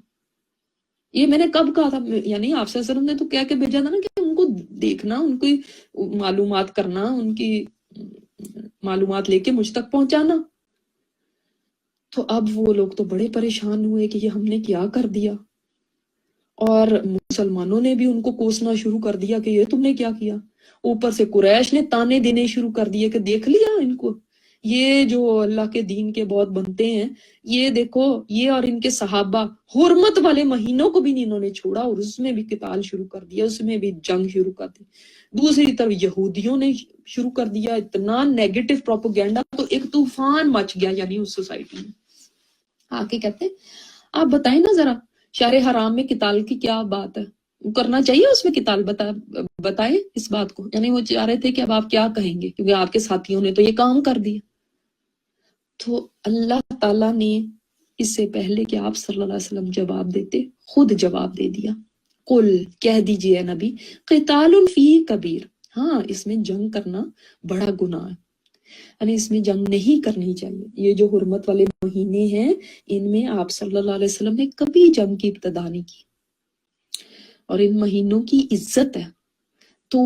یہ میں نے کب کہا تھا؟ یعنی آپ صلی اللہ علیہ وسلم نے تو کہہ کے بھیجا تھا نا کہ ان کو دیکھنا، ان کی معلومات کرنا، ان کی معلومات لے کے مجھ تک پہنچانا۔ تو اب وہ لوگ تو بڑے پریشان ہوئے کہ یہ ہم نے کیا کر دیا، اور مسلمانوں نے بھی ان کو کوسنا شروع کر دیا کہ یہ تم نے کیا کیا۔ اوپر سے قریش نے تانے دینے شروع کر دیے کہ دیکھ لیا ان کو، یہ جو اللہ کے دین کے بہت بنتے ہیں، یہ دیکھو یہ اور ان کے صحابہ حرمت والے مہینوں کو بھی نہیں انہوں نے چھوڑا، اور اس میں بھی قتال شروع کر دیا، اس میں بھی جنگ شروع کر دی۔ دوسری طرف یہودیوں نے شروع کر دیا اتنا نیگیٹو پروپیگنڈا، تو ایک طوفان مچ گیا یعنی اس سوسائٹی میں۔ آ کے کہتے ہیں آپ بتائیں نا ذرا شہر حرام میں قتال کی کیا بات ہے، کرنا چاہیے اس میں قتال، بتائیں اس بات کو۔ یعنی وہ چاہ رہے تھے کہ اب آپ کیا کہیں گے، کیونکہ آپ کے ساتھیوں نے تو یہ کام کر دیا۔ تو اللہ تعالیٰ نے اس سے پہلے کہ آپ صلی اللہ علیہ وسلم جواب دیتے، خود جواب دے دیا، قل کہہ دیجئے نبی، قتال فی کبیر، ہاں اس میں جنگ کرنا بڑا گناہ ہے، یعنی اس میں جنگ نہیں کرنی چاہیے۔ یہ جو حرمت والے مہینے ہیں ان میں آپ صلی اللہ علیہ وسلم نے کبھی جنگ کی ابتدا نہیں کی، اور ان مہینوں کی عزت ہے۔ تو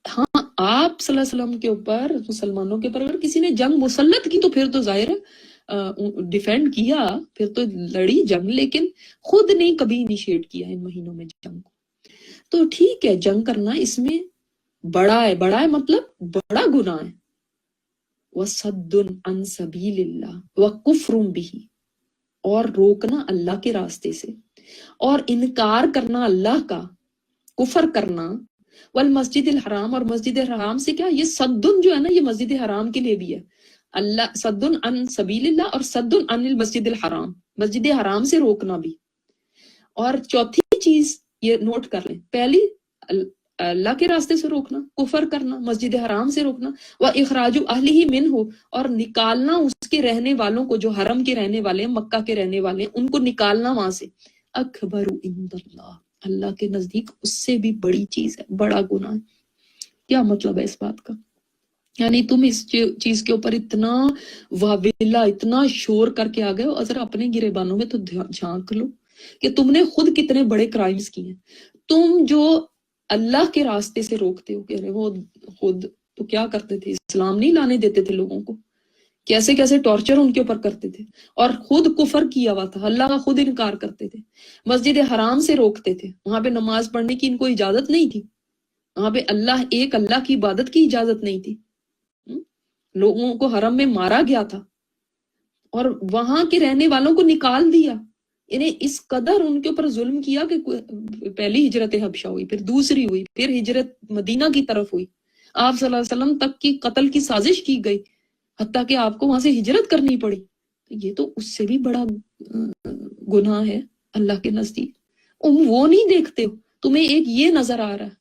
ہاں آپ صلی اللہ علیہ وسلم کے اوپر، مسلمانوں کے اوپر اگر کسی نے جنگ مسلط کی تو پھر تو ظاہر ہے ڈیفینڈ کیا، پھر تو لڑی جنگ، لیکن خود نے کبھی انیشیٹ کیا ان مہینوں میں جنگ کو۔ تو ٹھیک ہے جنگ کرنا اس میں بڑا ہے، بڑا ہے مطلب بڑا گناہ ہے، وَصَدٌّ عَن سَبِيلِ اللَّهِ وَكُفْرٌ بِهِ، اور روکنا اللہ کے راستے سے، اور انکار کرنا اللہ کا، کفر کرنا، والمسجد الحرام، اور مسجد حرام سے کیا، یہ صدن جو ہے نا یہ مسجد حرام کے لیے بھی ہے، اللہ صدن عن سبیل اللہ اور صدن عن المسجد الحرام، مسجد حرام سے روکنا بھی۔ اور چوتھی چیز یہ نوٹ کر لیں، پہلی اللہ کے راستے سے روکنا، کفر کرنا، مسجد حرام سے روکنا، وَإِخْرَاجُ أَهْلِهِ مِنْهُ، اور نکالنا اس کے رہنے والوں کو، جو حرم کے رہنے والے ہیں، مکہ کے رہنے والے ہیں، ان کو نکالنا وہاں سے، اکبر عند اللہ، اللہ کے نزدیک اس سے بھی بڑی چیز ہے، بڑا گناہ ہے۔ کیا مطلب ہے اس بات کا؟ یعنی تم اس چیز کے اوپر اتنا واویلا اتنا شور کر کے آ گئے ہو، اگر اپنے گریبانوں میں تو جھانک لو کہ تم نے خود کتنے بڑے کرائمز کیے ہیں۔ تم جو اللہ کے راستے سے روکتے ہو، کہ وہ خود تو کیا کرتے تھے، اسلام نہیں لانے دیتے تھے لوگوں کو، کیسے کیسے ٹارچر ان کے اوپر کرتے تھے، اور خود کفر کیا ہوا تھا، اللہ کا خود انکار کرتے تھے، مسجد حرام سے روکتے تھے، وہاں پہ نماز پڑھنے کی ان کو اجازت نہیں تھی، وہاں پہ ایک اللہ کی عبادت کی اجازت نہیں تھی، لوگوں کو حرم میں مارا گیا تھا اور وہاں کے رہنے والوں کو نکال دیا، انہیں اس قدر ان کے اوپر ظلم کیا کہ پہلی ہجرت حبشہ ہوئی، پھر دوسری ہوئی، پھر ہجرت مدینہ کی طرف ہوئی، آپ صلی اللہ علیہ وسلم تک کی قتل کی سازش کی گئی، حتیٰ کہ آپ کو وہاں سے ہجرت کرنی پڑی۔ یہ تو اس سے بھی بڑا گناہ ہے اللہ کے نزدیک، وہ نہیں دیکھتے ہو، تمہیں ایک یہ نظر آ رہا ہے،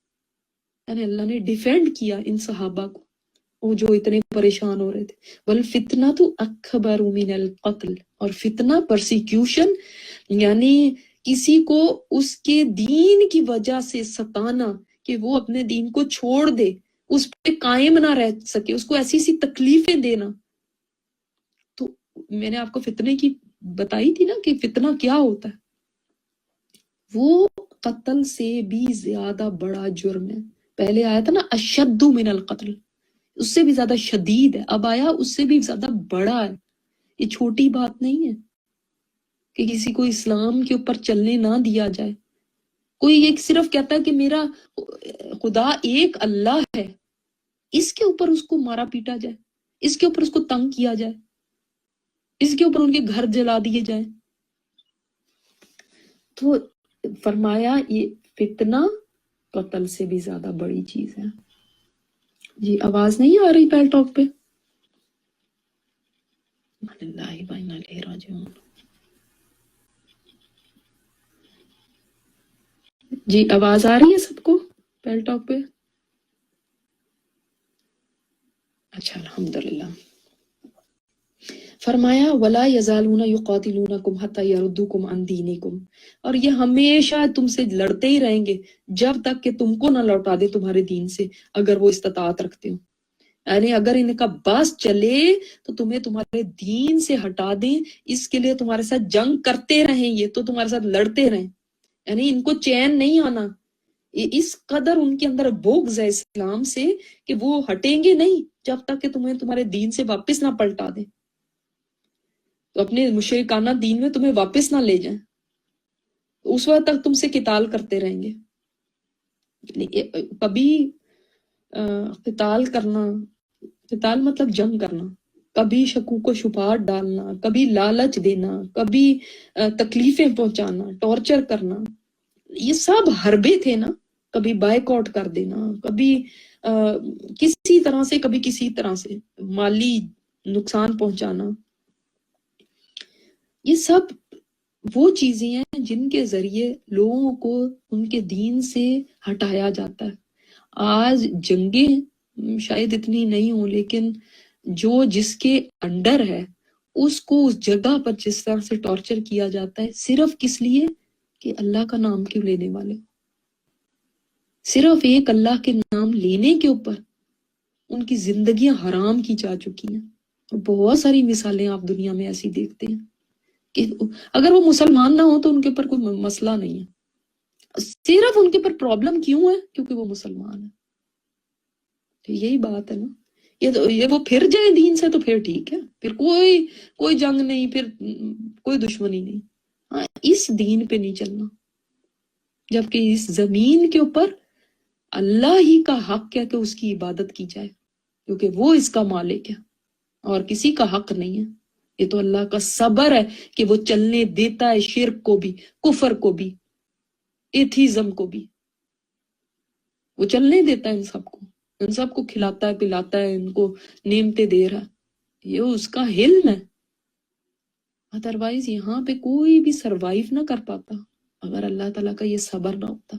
یعنی اللہ نے ڈیفینڈ کیا ان صحابہ کو، وہ جو اتنے پریشان ہو رہے تھے۔ وَالْفِتْنَةُ أَكْبَرُ مِنَ الْقَتْلِ، اور فتنہ پرسیکیوشن، یعنی کسی کو اس کے دین کی وجہ سے ستانا کہ وہ اپنے دین کو چھوڑ دے، اس پہ قائم نہ رہ سکے، اس کو ایسی سی تکلیفیں دینا۔ تو میں نے آپ کو فتنے کی بتائی تھی نا کہ فتنہ کیا ہوتا ہے، وہ قتل سے بھی زیادہ بڑا جرم ہے۔ پہلے آیا تھا نا اشد من القتل، اس سے بھی زیادہ شدید ہے، اب آیا اس سے بھی زیادہ بڑا ہے۔ یہ چھوٹی بات نہیں ہے کہ کسی کو اسلام کے اوپر چلنے نہ دیا جائے، کوئی ایک صرف کہتا ہے کہ میرا خدا ایک اللہ ہے، اس کے اوپر اس کو مارا پیٹا جائے، اس کے اوپر اس کو تنگ کیا جائے، اس کے اوپر ان کے گھر جلا دیے جائیں۔ تو فرمایا یہ فتنہ قتل سے بھی زیادہ بڑی چیز ہے۔ جی آواز نہیں آ رہی پیل ٹاک پہ؟ اللہ و انا الیہ راجعون۔ جی آواز آ رہی ہے سب کو پیل ٹاک پہ؟ اچھا الحمدللہ۔ فرمایا وَلَا يَزَالُونَ يُقَاتِلُونَكُمْ حَتَّى يَرُدُّوكُمْ عَنْ دِينِكُمْ، اور یہ ہمیشہ تم سے لڑتے ہی رہیں گے جب تک کہ تم کو نہ لوٹا دے تمہارے دین سے، اگر وہ استطاعت رکھتے ہو، یعنی اگر ان کا بس چلے تو تمہیں تمہارے دین سے ہٹا دیں، اس کے لیے تمہارے ساتھ جنگ کرتے رہیں، یہ تو تمہارے ساتھ لڑتے رہیں، یعنی ان کو چین نہیں آنا، اس قدر ان کے اندر بغض ہے اسلام سے کہ وہ ہٹیں گے نہیں جب تک کہ تمہیں تمہارے دین سے واپس نہ پلٹا دیں، تو اپنے مشرکانہ دین میں تمہیں واپس نہ لے جائیں، اس وقت تک تم سے قتال کرتے رہیں گے۔ کبھی قتال کرنا، قتال مطلب جنگ کرنا، کبھی شکوک و شبہات ڈالنا، کبھی لالچ دینا، کبھی تکلیفیں پہنچانا، ٹارچر کرنا، یہ سب حربے تھے نا، کبھی بائیک آؤٹ کر دینا، کبھی کسی طرح سے، کبھی کسی طرح سے مالی نقصان پہنچانا، یہ سب وہ چیزیں ہیں جن کے ذریعے لوگوں کو ان کے دین سے ہٹایا جاتا ہے۔ آج جنگیں شاید اتنی نہیں ہوں، لیکن جو جس کے انڈر ہے اس کو اس جگہ پر جس طرح سے ٹارچر کیا جاتا ہے، صرف کس لیے کہ اللہ کا نام کیوں لینے والے، صرف ایک اللہ کے نام لینے کے اوپر ان کی زندگیاں حرام کی جا چکی ہیں۔ اور بہت ساری مثالیں آپ دنیا میں ایسی دیکھتے ہیں کہ اگر وہ مسلمان نہ ہو تو ان کے اوپر کوئی مسئلہ نہیں ہے، صرف ان کے اوپر پرابلم کیوں ہے؟ کیونکہ وہ مسلمان ہے۔ تو یہی بات ہے نا، یہ وہ پھر جائیں دین سے تو پھر ٹھیک ہے، پھر کوئی جنگ نہیں، پھر کوئی دشمنی نہیں، ہاں اس دین پہ نہیں چلنا، جبکہ اس زمین کے اوپر اللہ ہی کا حق ہے کہ اس کی عبادت کی جائے، کیونکہ وہ اس کا مالک ہے اور کسی کا حق نہیں ہے۔ یہ تو اللہ کا صبر ہے کہ وہ چلنے دیتا ہے شرک کو بھی، کفر کو بھی، ایتھیزم کو بھی، وہ چلنے دیتا ہے ان سب کو، ان سب کو کھلاتا ہے پلاتا ہے، ان کو نعمتیں دے رہا ہے، یہ اس کا حلم ہے۔ ادروائز یہاں پہ کوئی بھی سروائیو نہ کر پاتا اگر اللہ تعالیٰ کا یہ صبر نہ ہوتا۔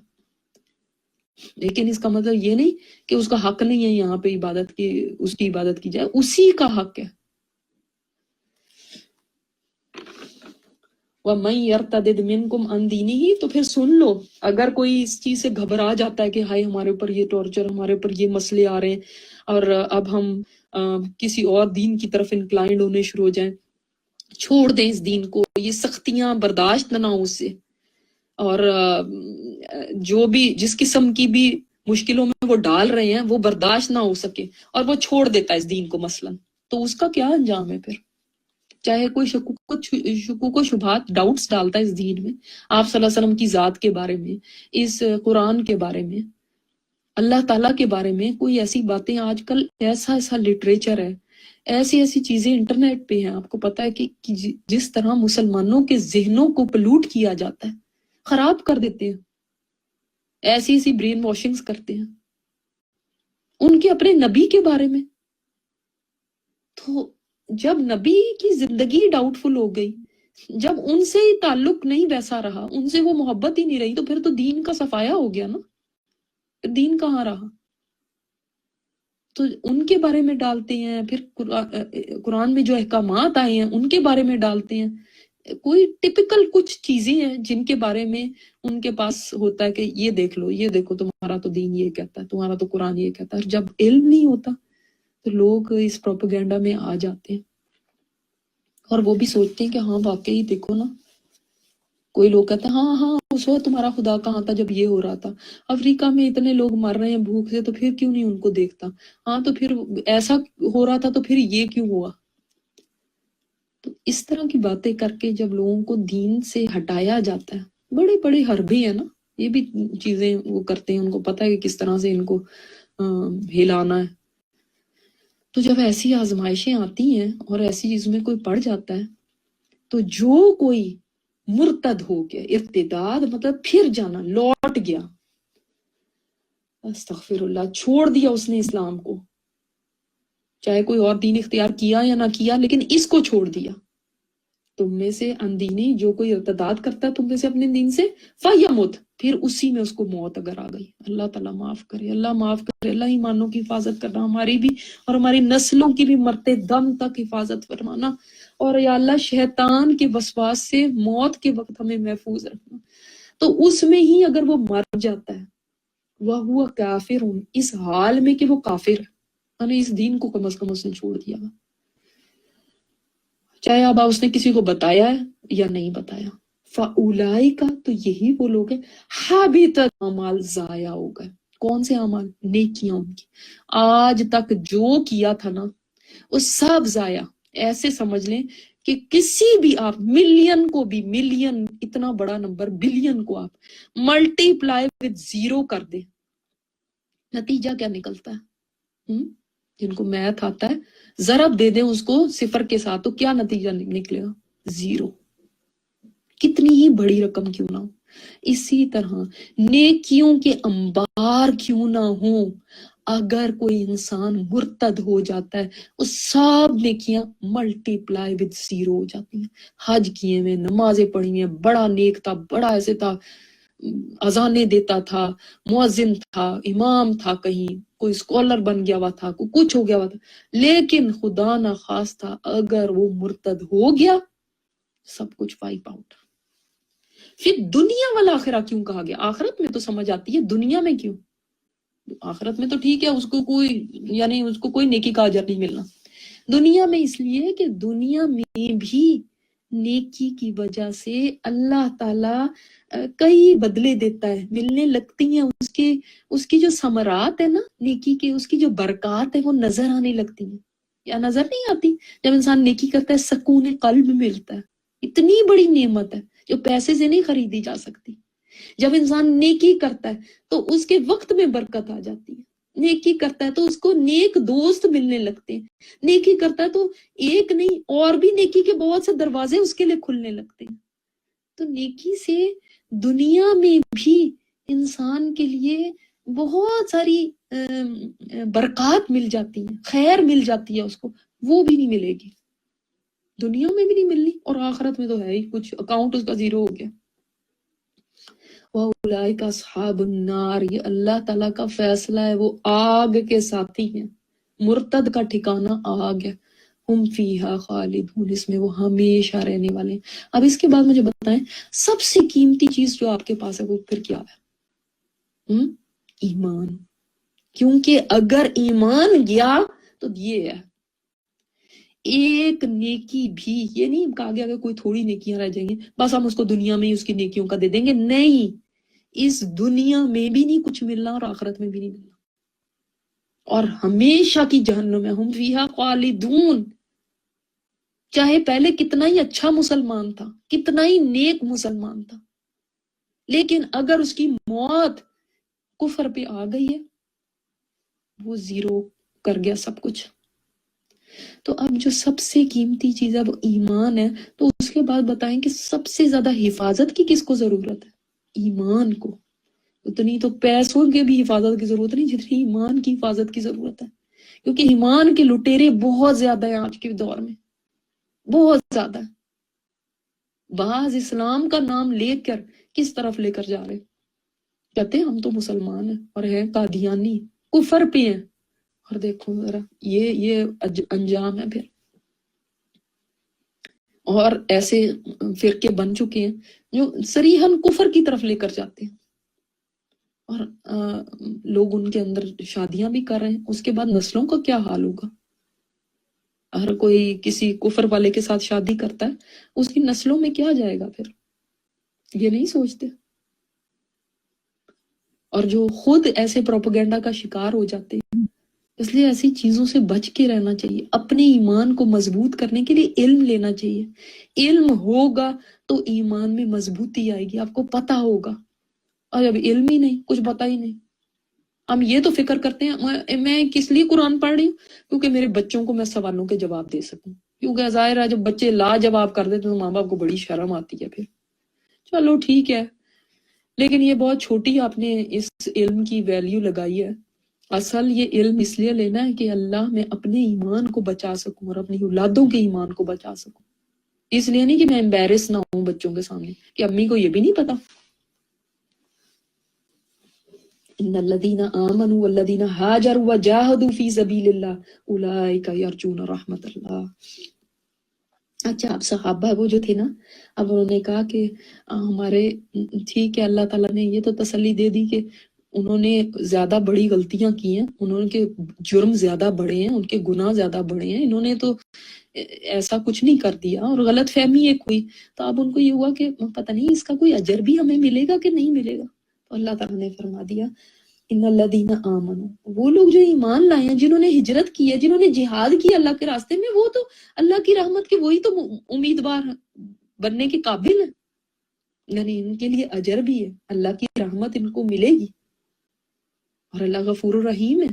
لیکن اس کا مطلب یہ نہیں کہ اس کا حق نہیں ہے یہاں پہ عبادت کی، اس کی عبادت کی جائے، اسی کا حق ہے۔ وَمَن يَرْتَدِدْ مِنْكُمْ عَنْ دِينِهِ، تو پھر سن لو اگر کوئی اس چیز سے گھبرا جاتا ہے کہ ہائے ہمارے اوپر یہ ٹارچر، ہمارے اوپر یہ مسئلے آ رہے ہیں اور اب ہم کسی اور دین کی طرف انکلائنڈ ہونے شروع ہو جائیں، چھوڑ دیں اس دین کو، یہ سختیاں برداشت نہ ہو اس سے، اور جو بھی جس قسم کی بھی مشکلوں میں وہ ڈال رہے ہیں وہ برداشت نہ ہو سکے اور وہ چھوڑ دیتا ہے اس دین کو مثلاً، تو اس کا کیا انجام ہے پھر؟ چاہے کوئی شکوک و شبہات ڈاؤٹس ڈالتا ہے اس دین میں، آپ صلی اللہ علیہ وسلم کی ذات کے بارے میں، اس قرآن کے بارے میں، اللہ تعالیٰ کے بارے میں، کوئی ایسی باتیں آج کل ایسا لٹریچر ہے، ایسی چیزیں انٹرنیٹ پہ ہیں، آپ کو پتا ہے کہ جس طرح مسلمانوں کے ذہنوں کو پلوٹ کیا جاتا ہے، خراب کر دیتے ہیں، ایسی برین واشنگز کرتے ہیں ان کے اپنے نبی کے بارے میں۔ تو جب نبی کی زندگی ڈاؤٹ فل ہو گئی، جب ان سے ہی تعلق نہیں ویسا رہا، ان سے وہ محبت ہی نہیں رہی، تو پھر تو دین کا صفایا ہو گیا نا، پھر دین کہاں رہا؟ تو ان کے بارے میں ڈالتے ہیں، پھر قرآن میں جو احکامات آئے ہیں ان کے بارے میں ڈالتے ہیں، کوئی ٹپیکل کچھ چیزیں ہیں جن کے بارے میں ان کے پاس ہوتا ہے کہ یہ دیکھ لو، یہ دیکھو تمہارا تو دین یہ کہتا ہے، تمہارا تو قرآن یہ کہتا ہے، اور جب علم نہیں ہوتا تو لوگ اس پروپیگنڈا میں آ جاتے ہیں اور وہ بھی سوچتے ہیں کہ ہاں واقعی دیکھو نا، کوئی لوگ کہتے ہیں ہاں اس وقت تمہارا خدا کہاں تھا جب یہ ہو رہا تھا، افریقہ میں اتنے لوگ مر رہے ہیں بھوک سے، تو پھر کیوں نہیں ان کو دیکھتا، ہاں تو پھر ایسا ہو رہا تھا تو پھر یہ کیوں ہوا؟ تو اس طرح کی باتیں کر کے جب لوگوں کو دین سے ہٹایا جاتا ہے، بڑے بڑے حربے ہیں نا، یہ بھی چیزیں وہ کرتے ہیں، ان کو پتا ہے کہ کس طرح سے ان کو ہلانا ہے۔ تو جب ایسی آزمائشیں آتی ہیں اور ایسی چیز میں کوئی پڑ جاتا ہے، تو جو کوئی مرتد ہو گیا، ارتداد مطلب پھر جانا، لوٹ گیا، استغفر اللہ، چھوڑ دیا اس نے اسلام کو، چاہے کوئی اور دین اختیار کیا یا نہ کیا، لیکن اس کو چھوڑ دیا۔ تم میں سے اندینی جو کوئی ارتداد کرتا ہے تم میں سے اپنے دین سے، فَيَمُتْ، پھر اسی میں اس کو موت اگر آ گئی، اللہ تعالیٰ معاف کرے، اللہ معاف کرے، اللہ ایمانوں کی حفاظت کرنا، ہماری بھی اور ہماری نسلوں کی بھی مرتے دم تک حفاظت فرمانا، اور یا اللہ شیطان کے وسواس سے موت کے وقت ہمیں محفوظ رکھنا۔ تو اس میں ہی اگر وہ مر جاتا ہے، وَهُوَ كَافِرٌ، اس حال میں کہ وہ کافر ہے، یعنی اس دین کو کم از کم اس نے چھوڑ دیا، چاہے اب اس نے کسی کو بتایا ہے یا نہیں بتایا۔ فَأُولَئِكَ، تو یہی وہ لوگ ہیں، حَبِطَتْ، اعمال ضائع ہو گئے۔ کون سے اعمال؟ نیکیاں ان کی، آج تک جو کیا تھا نا وہ سب ضائع۔ ایسے سمجھ لیں کہ کسی بھی آپ ملین کو بھی، ملین اتنا بڑا نمبر، بلین کو آپ ملٹی پلائی وتھ زیرو کر دیں، نتیجہ کیا نکلتا ہے؟ جن کو میتھ آتا ہے، ضرب دے دیں اس کو صفر کے ساتھ تو کیا نتیجہ نکلے گا؟ زیرو، کتنی ہی بڑی رقم کیوں نہ ہو۔ اسی طرح نیکیوں کے انبار کیوں نہ ہوں، اگر کوئی انسان مرتد ہو جاتا ہے وہ سب نیکیاں ملٹی پلائی وتھ زیرو ہو جاتی ہیں۔ حج کیے ہوئے، نمازیں پڑھی ہیں، بڑا نیک تھا، بڑا ایسے تھا، اذانیں دیتا تھا، مؤذن تھا، امام تھا، کہیں کوئی اسکالر بن گیا ہوا تھا، کوئی کچھ ہو گیا ہوا تھا، لیکن خدا نہ خواستہ اگر وہ مرتد ہو گیا، سب کچھ وائپ آؤٹ۔ پھر دنیا والآخرہ کیوں کہا گیا؟ آخرت میں تو سمجھ آتی ہے، دنیا میں کیوں؟ آخرت میں تو ٹھیک ہے، اس کو کوئی نیکی کا اجر نہیں ملنا، دنیا میں اس لیے کہ دنیا میں بھی نیکی کی وجہ سے اللہ تعالیٰ کئی بدلے دیتا ہے، ملنے لگتی ہیں اس کی جو ثمرات ہے نا نیکی کے، اس کی جو برکات ہے وہ نظر آنے لگتی ہیں، یا نظر نہیں آتی؟ جب انسان نیکی کرتا ہے سکون قلب ملتا ہے، اتنی بڑی نعمت ہے جو پیسے سے نہیں خریدی جا سکتی۔ جب انسان نیکی کرتا ہے تو اس کے وقت میں برکت آ جاتی ہے، نیکی کرتا ہے تو اس کو نیک دوست ملنے لگتے ہیں، نیکی کرتا ہے تو ایک نہیں اور بھی نیکی کے بہت سے دروازے اس کے لیے کھلنے لگتے ہیں۔ تو نیکی سے دنیا میں بھی انسان کے لیے بہت ساری برکات مل جاتی ہیں، خیر مل جاتی ہے اس کو، وہ بھی نہیں ملے گی، دنیا میں بھی نہیں ملنی، اور آخرت میں تو ہے ہی کچھ، اکاؤنٹ اس کا زیرو ہو گیا۔ وَأُولَئِكَ أَصْحَابُ النَّارِ، یہ اللہ تعالیٰ کا فیصلہ ہے، وہ آگ کے ساتھی ہیں، مرتد کا ٹھکانہ آگ ہے، ہم فیہا خالدون، اس میں وہ ہمیشہ رہنے والے ہیں۔ اب اس کے بعد مجھے بتائیں سب سے قیمتی چیز جو آپ کے پاس ہے وہ پھر کیا ہے؟ ایمان۔ کیونکہ اگر ایمان گیا تو یہ ہے، ایک نیکی بھی، یہ نہیں کہا گیا کہ کوئی تھوڑی نیکیاں رہ جائیں گی بس ہم اس کو دنیا میں ہی اس کی نیکیوں کا دے دیں گے، نہیں، اس دنیا میں بھی نہیں کچھ ملنا اور آخرت میں بھی نہیں ملنا، اور ہمیشہ کی جہنم ہے، ہم فیہا خالدون۔ چاہے پہلے کتنا ہی اچھا مسلمان تھا، کتنا ہی نیک مسلمان تھا، لیکن اگر اس کی موت کفر پہ آ گئی ہے، وہ زیرو کر گیا سب کچھ۔ تو اب جو سب سے قیمتی چیز ہے وہ ایمان ہے، تو اس کے بعد بتائیں کہ سب سے زیادہ حفاظت کی کس کو ضرورت ہے؟ ایمان کو۔ اتنی تو پیسوں کے بھی حفاظت کی ضرورت نہیں جتنی ایمان کی حفاظت کی ضرورت ہے، کیونکہ ایمان کے لٹیرے بہت زیادہ ہیں آج کے دور میں، بہت زیادہ ہے۔ بعض اسلام کا نام لے کر کس طرف لے کر جا رہے، کہتے ہیں ہم تو مسلمان ہیں اور ہیں قادیانی، کفر پہ ہیں، اور دیکھو ذرا یہ انجام ہے پھر۔ اور ایسے فرقے بن چکے ہیں جو صریحاً کفر کی طرف لے کر جاتے ہیں، اور لوگ ان کے اندر شادیاں بھی کر رہے ہیں، اس کے بعد نسلوں کا کیا حال ہوگا؟ ہر کوئی کسی کفر والے کے ساتھ شادی کرتا ہے، اس کی نسلوں میں کیا جائے گا پھر؟ یہ نہیں سوچتے، اور جو خود ایسے پروپیگنڈا کا شکار ہو جاتے ہیں۔ اس لیے ایسی چیزوں سے بچ کے رہنا چاہیے، اپنے ایمان کو مضبوط کرنے کے لیے علم لینا چاہیے، علم ہوگا تو ایمان میں مضبوطی آئے گی، آپ کو پتہ ہوگا، اور جب علم ہی نہیں، کچھ پتہ ہی نہیں، ہم یہ تو فکر کرتے ہیں میں کس لیے قرآن پڑھ رہی ہوں، کیونکہ میرے بچوں کو میں سوالوں کے جواب دے سکوں، کیونکہ ظاہر ہے جب بچے لا جواب کر دیتے تو ماں باپ کو بڑی شرم آتی ہے پھر۔ چلو ٹھیک ہے، لیکن یہ بہت چھوٹی آپ نے اس علم کی ویلیو لگائی ہے۔ اصل یہ علم اس لیے لینا ہے کہ اللہ میں اپنے ایمان کو بچا سکوں اور اپنی اولادوں کے ایمان کو بچا سکوں، اس لیے نہیں کہ میں امبیرس نہ ہوں بچوں کے سامنے کہ امی کو یہ بھی نہیں پتا۔ ان الذین آمنوا والذین ہاجروا وجاہدوا فی سبیل اللہ اولئک یرجون رحمت اللہ۔ اچھا، اب صحابہ وہ جو تھے نا، اب انہوں نے کہا کہ ہمارے، ٹھیک ہے، اللہ تعالیٰ نے یہ تو تسلی دے دی کہ انہوں نے زیادہ بڑی غلطیاں کی ہیں، انہوں کے جرم زیادہ بڑے ہیں، ان کے گناہ زیادہ بڑے ہیں، انہوں نے تو ایسا کچھ نہیں کر دیا، اور غلط فہمی ایک ہوئی، تو اب ان کو یہ ہوا کہ پتہ نہیں اس کا کوئی اجر بھی ہمیں ملے گا کہ نہیں ملے گا۔ تو اللہ تعالیٰ نے فرما دیا ان الذین آمنوا، وہ لوگ جو ایمان لائے ہیں، جنہوں نے ہجرت کی ہے، جنہوں نے جہاد کی اللہ کے راستے میں، وہ تو اللہ کی رحمت کے وہی تو امیدوار بننے کے قابل ہیں، یعنی ان کے لیے اجر بھی ہے، اللہ کی رحمت ان کو ملے گی، اور اللہ غفور الرحیم ہے۔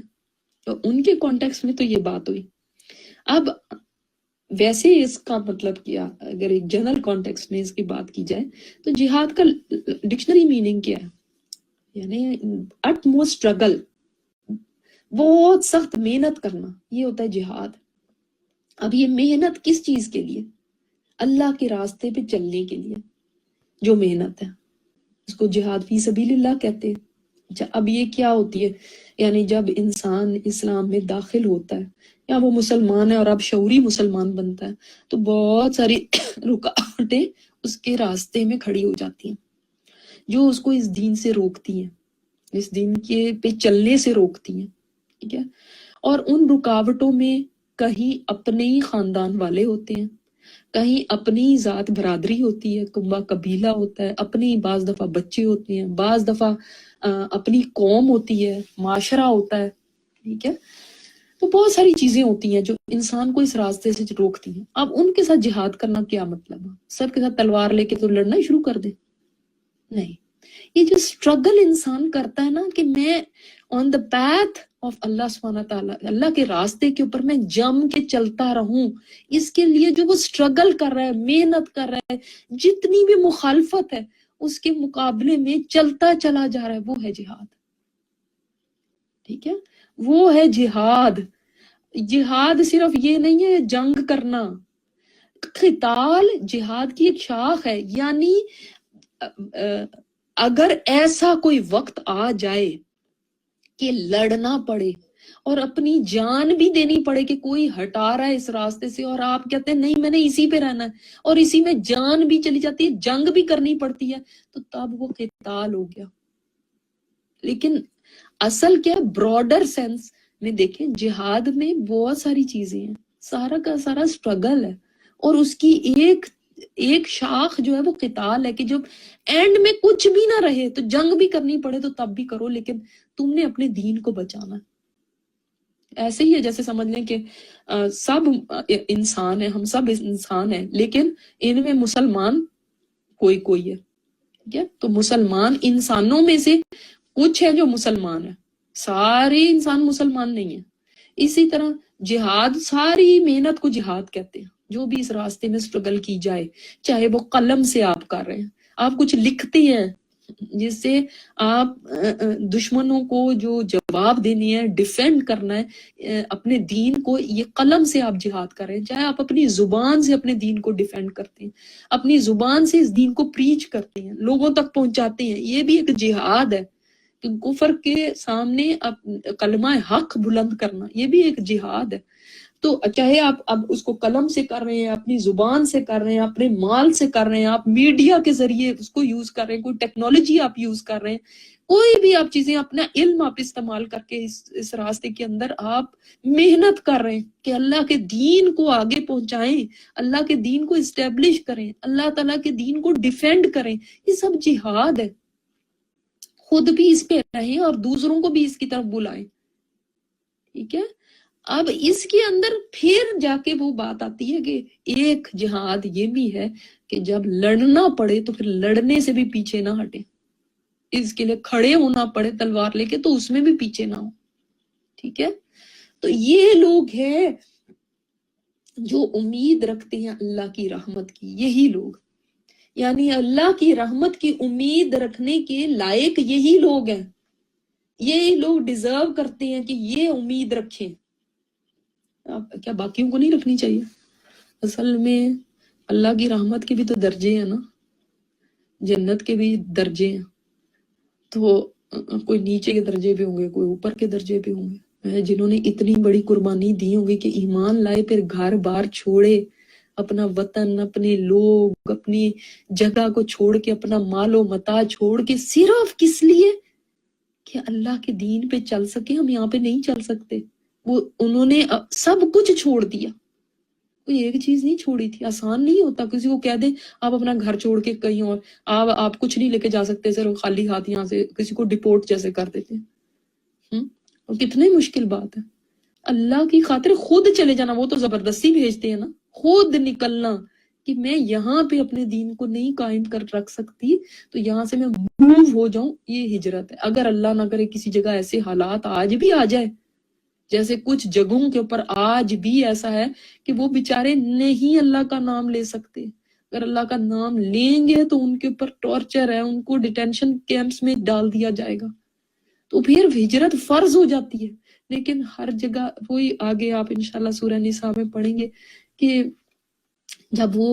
تو ان کے کانٹیکس میں تو یہ بات ہوئی۔ اب ویسے اس کا مطلب کیا، اگر ایک جنرل کانٹیکس میں اس کی بات کی جائے تو جہاد کا ڈکشنری میننگ کیا ہے؟ یعنی اٹ موسٹ اسٹرگل، بہت سخت محنت کرنا، یہ ہوتا ہے جہاد۔ اب یہ محنت کس چیز کے لیے؟ اللہ کے راستے پہ چلنے کے لیے جو محنت ہے، اس کو جہاد فی سبیل اللہ کہتے ہیں۔ اچھا، اب یہ کیا ہوتی ہے؟ یعنی جب انسان اسلام میں داخل ہوتا ہے یا وہ مسلمان ہے اور اب شعوری مسلمان بنتا ہے، تو بہت ساری رکاوٹیں اس کے راستے میں کھڑی ہو جاتی ہیں جو اس کو اس دین سے روکتی ہیں، اس دین کے پہ چلنے سے روکتی ہیں، ٹھیک ہے؟ اور ان رکاوٹوں میں کہیں اپنے ہی خاندان والے ہوتے ہیں، کہیں اپنی ذات برادری ہوتی ہے، کنبہ قبیلہ ہوتا ہے، اپنی بعض دفعہ بچے ہوتے ہیں، بعض دفعہ اپنی قوم ہوتی ہے، معاشرہ ہوتا ہے، ٹھیک ہے؟ تو بہت ساری چیزیں ہوتی ہیں جو انسان کو اس راستے سے روکتی ہیں۔ اب ان کے ساتھ جہاد کرنا کیا مطلب ہے؟ سب کے ساتھ تلوار لے کے تو لڑنا ہی شروع کر دیں؟ نہیں، یہ جو اسٹرگل انسان کرتا ہے نا کہ میں آن دا پیتھ آف اللہ سبحانہ تعالیٰ، اللہ کے راستے کے اوپر میں جم کے چلتا رہوں، اس کے لیے جو وہ اسٹرگل کر رہا ہے، محنت کر رہا ہے، جتنی بھی مخالفت ہے اس کے مقابلے میں چلتا چلا جا رہا ہے، وہ ہے جہاد، ٹھیک ہے؟ وہ ہے جہاد۔ جہاد صرف یہ نہیں ہے جنگ کرنا، قتال جہاد کی ایک شاخ ہے، یعنی اگر ایسا کوئی وقت آ جائے کہ لڑنا پڑے اور اپنی جان بھی دینی پڑے کہ کوئی ہٹا رہا ہے اس راستے سے اور آپ کہتے ہیں نہیں میں نے اسی پہ رہنا ہے، اور اسی میں جان بھی چلی جاتی ہے، جنگ بھی کرنی پڑتی ہے، تو تب وہ قتال ہو گیا۔ لیکن اصل کیا براڈر سینس میں دیکھیں، جہاد میں بہت ساری چیزیں ہیں، سارا کا سارا اسٹرگل ہے، اور اس کی ایک شاخ جو ہے وہ قتال ہے، کہ جب اینڈ میں کچھ بھی نہ رہے تو جنگ بھی کرنی پڑے تو تب بھی کرو، لیکن تم نے اپنے دین کو بچانا ہے۔ ایسے ہی ہے جیسے سمجھ لیں کہ سب انسان ہیں، ہم سب انسان ہیں، لیکن ان میں مسلمان کوئی کوئی ہے، ٹھیک ہے؟ تو مسلمان انسانوں میں سے کچھ ہے جو مسلمان ہے، سارے انسان مسلمان نہیں ہیں۔ اسی طرح جہاد، ساری محنت کو جہاد کہتے ہیں، جو بھی اس راستے میں سٹرگل کی جائے، چاہے وہ قلم سے آپ کر رہے ہیں، آپ کچھ لکھتے ہیں جس سے آپ دشمنوں کو جو جواب دینی ہے، ڈیفینڈ کرنا ہے اپنے دین کو، یہ قلم سے آپ جہاد کر رہے ہیں، چاہے آپ اپنی زبان سے اپنے دین کو ڈیفینڈ کرتے ہیں، اپنی زبان سے اس دین کو پریچ کرتے ہیں، لوگوں تک پہنچاتے ہیں، یہ بھی ایک جہاد ہے۔ کفر کے سامنے کلمہ حق بلند کرنا، یہ بھی ایک جہاد ہے۔ تو چاہے آپ اب اس کو قلم سے کر رہے ہیں، اپنی زبان سے کر رہے ہیں، اپنے مال سے کر رہے ہیں، آپ میڈیا کے ذریعے اس کو یوز کر رہے ہیں، کوئی ٹیکنالوجی آپ یوز کر رہے ہیں، کوئی بھی آپ چیزیں، اپنا علم آپ استعمال کر کے اس راستے کے اندر آپ محنت کر رہے ہیں کہ اللہ کے دین کو آگے پہنچائیں، اللہ کے دین کو اسٹیبلش کریں، اللہ تعالیٰ کے دین کو ڈیفینڈ کریں، یہ سب جہاد ہے۔ خود بھی اس پہ رہیں اور دوسروں کو بھی اس کی طرف بلائیں، ٹھیک ہے؟ اب اس کے اندر پھر جا کے وہ بات آتی ہے کہ ایک جہاد یہ بھی ہے کہ جب لڑنا پڑے تو پھر لڑنے سے بھی پیچھے نہ ہٹے، اس کے لیے کھڑے ہونا پڑے تلوار لے کے تو اس میں بھی پیچھے نہ ہو، ٹھیک ہے؟ تو یہ لوگ ہیں جو امید رکھتے ہیں اللہ کی رحمت کی، یہی لوگ، یعنی اللہ کی رحمت کی امید رکھنے کے لائق یہی لوگ ہیں، یہ لوگ ڈیزرو کرتے ہیں کہ یہ امید رکھیں۔ کیا باقیوں کو نہیں رکھنی چاہیے؟ اصل میں اللہ کی رحمت کے بھی تو درجے ہیں نا، جنت کے بھی درجے ہیں، تو کوئی نیچے کے درجے پہ ہوں گے، کوئی اوپر کے درجے پہ ہوں گے، جنہوں نے اتنی بڑی قربانی دی ہوں گی کہ ایمان لائے، پھر گھر بار چھوڑے، اپنا وطن، اپنے لوگ، اپنی جگہ کو چھوڑ کے، اپنا مال و متاع چھوڑ کے، صرف کس لیے کہ اللہ کے دین پہ چل سکے۔ ہم یہاں پہ نہیں چل سکتے، وہ انہوں نے سب کچھ چھوڑ دیا، کوئی ایک چیز نہیں چھوڑی تھی۔ آسان نہیں ہوتا کسی کو کہہ دیں آپ اپنا گھر چھوڑ کے کہیں اور، آپ کچھ نہیں لے کے جا سکتے، صرف خالی ہاتھ یہاں سے، کسی کو ڈپورٹ جیسے کر دیتے ہیں، اور کتنی مشکل بات ہے۔ اللہ کی خاطر خود چلے جانا، وہ تو زبردستی بھیجتے ہیں نا، خود نکلنا کہ میں یہاں پہ اپنے دین کو نہیں قائم کر رکھ سکتی تو یہاں سے میں موو ہو جاؤں، یہ ہجرت ہے۔ اگر اللہ نہ کرے کسی جگہ ایسے حالات آج بھی آ جائے، جیسے کچھ جگہوں کے اوپر آج بھی ایسا ہے کہ وہ بیچارے نہیں اللہ کا نام لے سکتے، اگر اللہ کا نام لیں گے تو ان کے اوپر ٹارچر ہے، ان کو ڈیٹینشن کیمپس میں ڈال دیا جائے گا، تو پھر ہجرت فرض ہو جاتی ہے۔ لیکن ہر جگہ وہی، آگے آپ انشاءاللہ سورہ نساء میں پڑھیں گے کہ جب وہ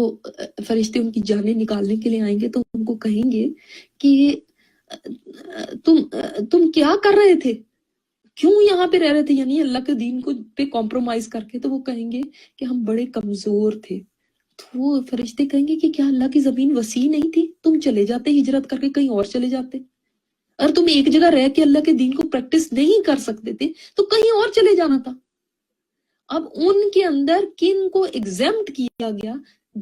فرشتے ان کی جانیں نکالنے کے لیے آئیں گے تو ان کو کہیں گے کہ تم کیا کر رہے تھے، کیوں یہاں پہ رہ رہے تھے، یعنی اللہ کے دین کو پہ کمپرومائز کر کے، تو وہ کہیں گے کہ ہم بڑے کمزور تھے۔ تو وہ فرشتے کہیں گے کہ کیا اللہ کی زمین وسیع نہیں تھی، تم چلے جاتے ہجرت کر کے کہیں اور چلے جاتے، اور تم ایک جگہ رہ کے اللہ کے دین کو پریکٹس نہیں کر سکتے تھے تو کہیں اور چلے جانا تھا۔ اب ان کے اندر کن کو ایگزیمپٹ کیا گیا؟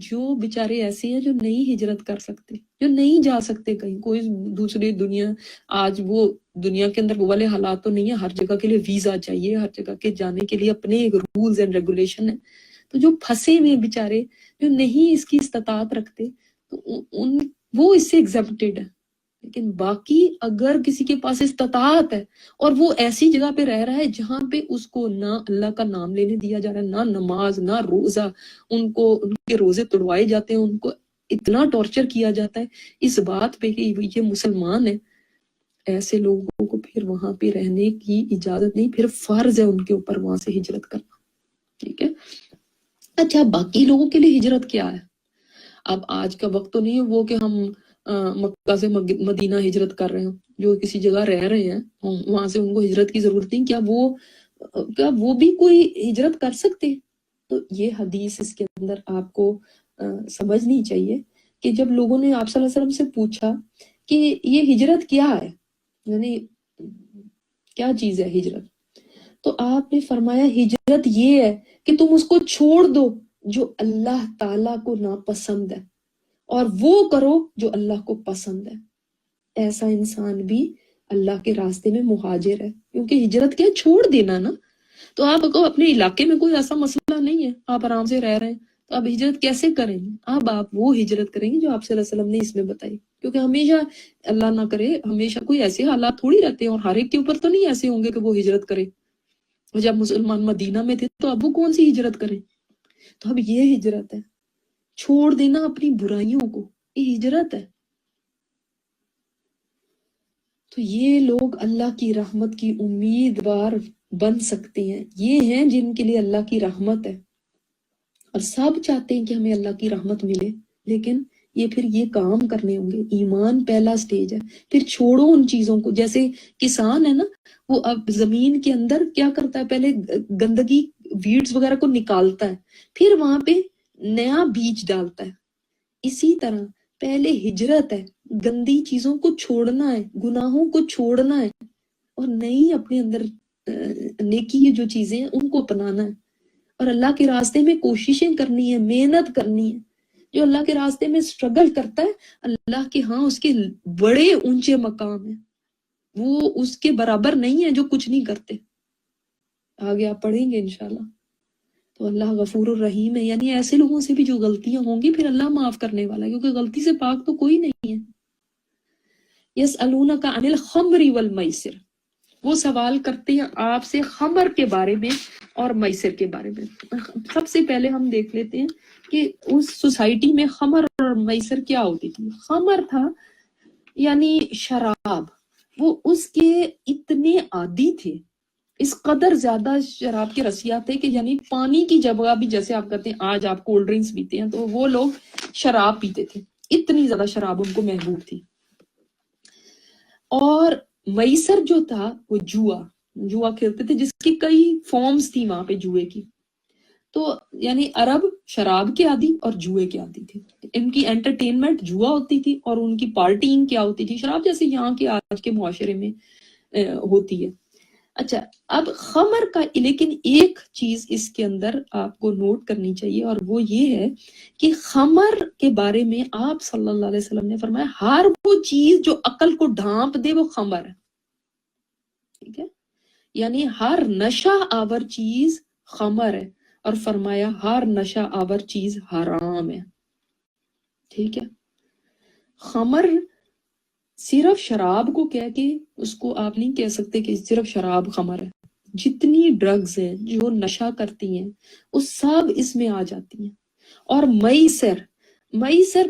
جو بیچارے ایسے ہیں جو نہیں ہجرت کر سکتے، جو نہیں جا سکتے کہیں، کوئی دوسری دنیا، آج وہ دنیا کے اندر وہ والے حالات تو نہیں ہے، ہر جگہ کے لیے ویزا چاہیے، ہر جگہ کے جانے کے لیے اپنے رولز اینڈ ریگولیشن ہیں، تو جو پھنسے ہوئے بیچارے، جو نہیں اس کی استطاعت رکھتے، تو وہ اس سے ایگزیمپٹڈ ہے۔ لیکن باقی اگر کسی کے پاس استطاعت ہے اور وہ ایسی جگہ پہ رہ رہا ہے جہاں پہ اس کو نہ اللہ کا نام لینے دیا جا رہا ہے، نہ نماز، نہ روزہ، ان کے روزے توڑوائے جاتے ہیں، ان کو اتنا ٹارچر کیا جاتا ہے اس بات پہ کہ یہ مسلمان ہے، ایسے لوگوں کو پھر وہاں پہ رہنے کی اجازت نہیں، پھر فرض ہے ان کے اوپر وہاں سے ہجرت کرنا، ٹھیک ہے؟ اچھا، باقی لوگوں کے لیے ہجرت کیا ہے؟ اب آج کا وقت تو نہیں ہے وہ کہ ہم مکہ سے مدینہ ہجرت کر رہے ہیں، جو کسی جگہ رہ رہے ہیں وہاں سے ان کو ہجرت کی ضرورت نہیں، کیا وہ کیا وہ بھی کوئی ہجرت کر سکتے؟ تو یہ حدیث اس کے اندر آپ کو سمجھنی چاہیے کہ جب لوگوں نے آپ صلی اللہ علیہ وسلم سے پوچھا کہ یہ ہجرت کیا ہے، یعنی کیا چیز ہے ہجرت، تو آپ نے فرمایا ہجرت یہ ہے کہ تم اس کو چھوڑ دو جو اللہ تعالیٰ کو ناپسند ہے، اور وہ کرو جو اللہ کو پسند ہے۔ ایسا انسان بھی اللہ کے راستے میں مہاجر ہے، کیونکہ ہجرت کیا ہے؟ چھوڑ دینا نا۔ تو آپ کو اپنے علاقے میں کوئی ایسا مسئلہ نہیں ہے، آپ آرام سے رہ رہے ہیں، تو آپ ہجرت کیسے کریں گے؟ اب آپ وہ ہجرت کریں گے جو آپ صلی اللہ علیہ وسلم نے اس میں بتائی، کیونکہ ہمیشہ اللہ نہ کرے ہمیشہ کوئی ایسے حالات تھوڑی رہتے ہیں، اور ہر ایک کے اوپر تو نہیں ایسے ہوں گے کہ وہ ہجرت کرے۔ جب مسلمان مدینہ میں تھے تو اب وہ کون سی ہجرت کریں؟ تو اب یہ ہجرت ہے، چھوڑ دینا اپنی برائیوں کو، یہ ہجرت ہے۔ تو یہ لوگ اللہ کی رحمت کی امیدوار بن سکتے ہیں، یہ ہیں جن کے لیے اللہ کی رحمت ہے، اور سب چاہتے ہیں کہ ہمیں اللہ کی رحمت ملے، لیکن یہ پھر یہ کام کرنے ہوں گے۔ ایمان پہلا سٹیج ہے، پھر چھوڑو ان چیزوں کو۔ جیسے کسان ہے نا، وہ اب زمین کے اندر کیا کرتا ہے، پہلے گندگی ویڈز وغیرہ کو نکالتا ہے، پھر وہاں پہ نیا بیج ڈالتا ہے۔ اسی طرح پہلے ہجرت ہے، گندی چیزوں کو چھوڑنا ہے، گناہوں کو چھوڑنا ہے، اور نئی اپنے اندر نیکی کی جو چیزیں ہیں ان کو اپنانا ہے، اور اللہ کے راستے میں کوششیں کرنی ہے، محنت کرنی ہے۔ جو اللہ کے راستے میں سٹرگل کرتا ہے، اللہ کے ہاں اس کے بڑے اونچے مقام ہیں، وہ اس کے برابر نہیں ہے جو کچھ نہیں کرتے۔ آگے آپ پڑھیں گے انشاءاللہ۔ تو اللہ غفور الرحیم ہے، یعنی ایسے لوگوں سے بھی جو غلطیاں ہوں گی پھر اللہ معاف کرنے والا ہے، کیونکہ غلطی سے پاک تو کوئی نہیں ہے۔ یسألونک عن الخمر والمیسر، وہ سوال کرتے ہیں آپ سے خمر کے بارے میں اور میسر کے بارے میں۔ سب سے پہلے ہم دیکھ لیتے ہیں کہ اس سوسائٹی میں خمر اور میسر کیا ہوتی تھی۔ خمر تھا یعنی شراب، وہ اس کے اتنے عادی تھے، اس قدر زیادہ شراب کے رسیات تھے کہ یعنی پانی کی جگہ بھی، جیسے آپ کہتے ہیں آج آپ کولڈ ڈرنکس پیتے ہیں، تو وہ لوگ شراب پیتے تھے، اتنی زیادہ شراب ان کو محبوب تھی۔ اور میسر جو تھا وہ جوا کھیلتے تھے، جس کی کئی فارمز تھی وہاں پہ جوئے کی۔ تو یعنی عرب شراب کے عادی اور جوئے کے عادی تھے، ان کی انٹرٹینمنٹ جوا ہوتی تھی، اور ان کی پارٹینگ کیا ہوتی تھی، شراب جیسے یہاں کے آج کے معاشرے میں ہوتی ہے۔ اچھا، اب خمر کا لیکن ایک چیز اس کے اندر آپ کو نوٹ کرنی چاہیے، اور وہ یہ ہے کہ خمر کے بارے میں آپ صلی اللہ علیہ وسلم نے فرمایا ہر وہ چیز جو عقل کو ڈھانپ دے وہ خمر ہے، ٹھیک ہے؟ یعنی ہر نشہ آور چیز خمر ہے، اور فرمایا ہر نشہ آور چیز حرام ہے، ٹھیک ہے؟ خمر صرف شراب کو کہہ کے اس کو آپ نہیں کہہ سکتے کہ صرف شراب خمر ہے۔ جتنی ڈرگز ہیں جو نشہ کرتی ہیں وہ سب اس میں آ جاتی ہیں۔ اور میسر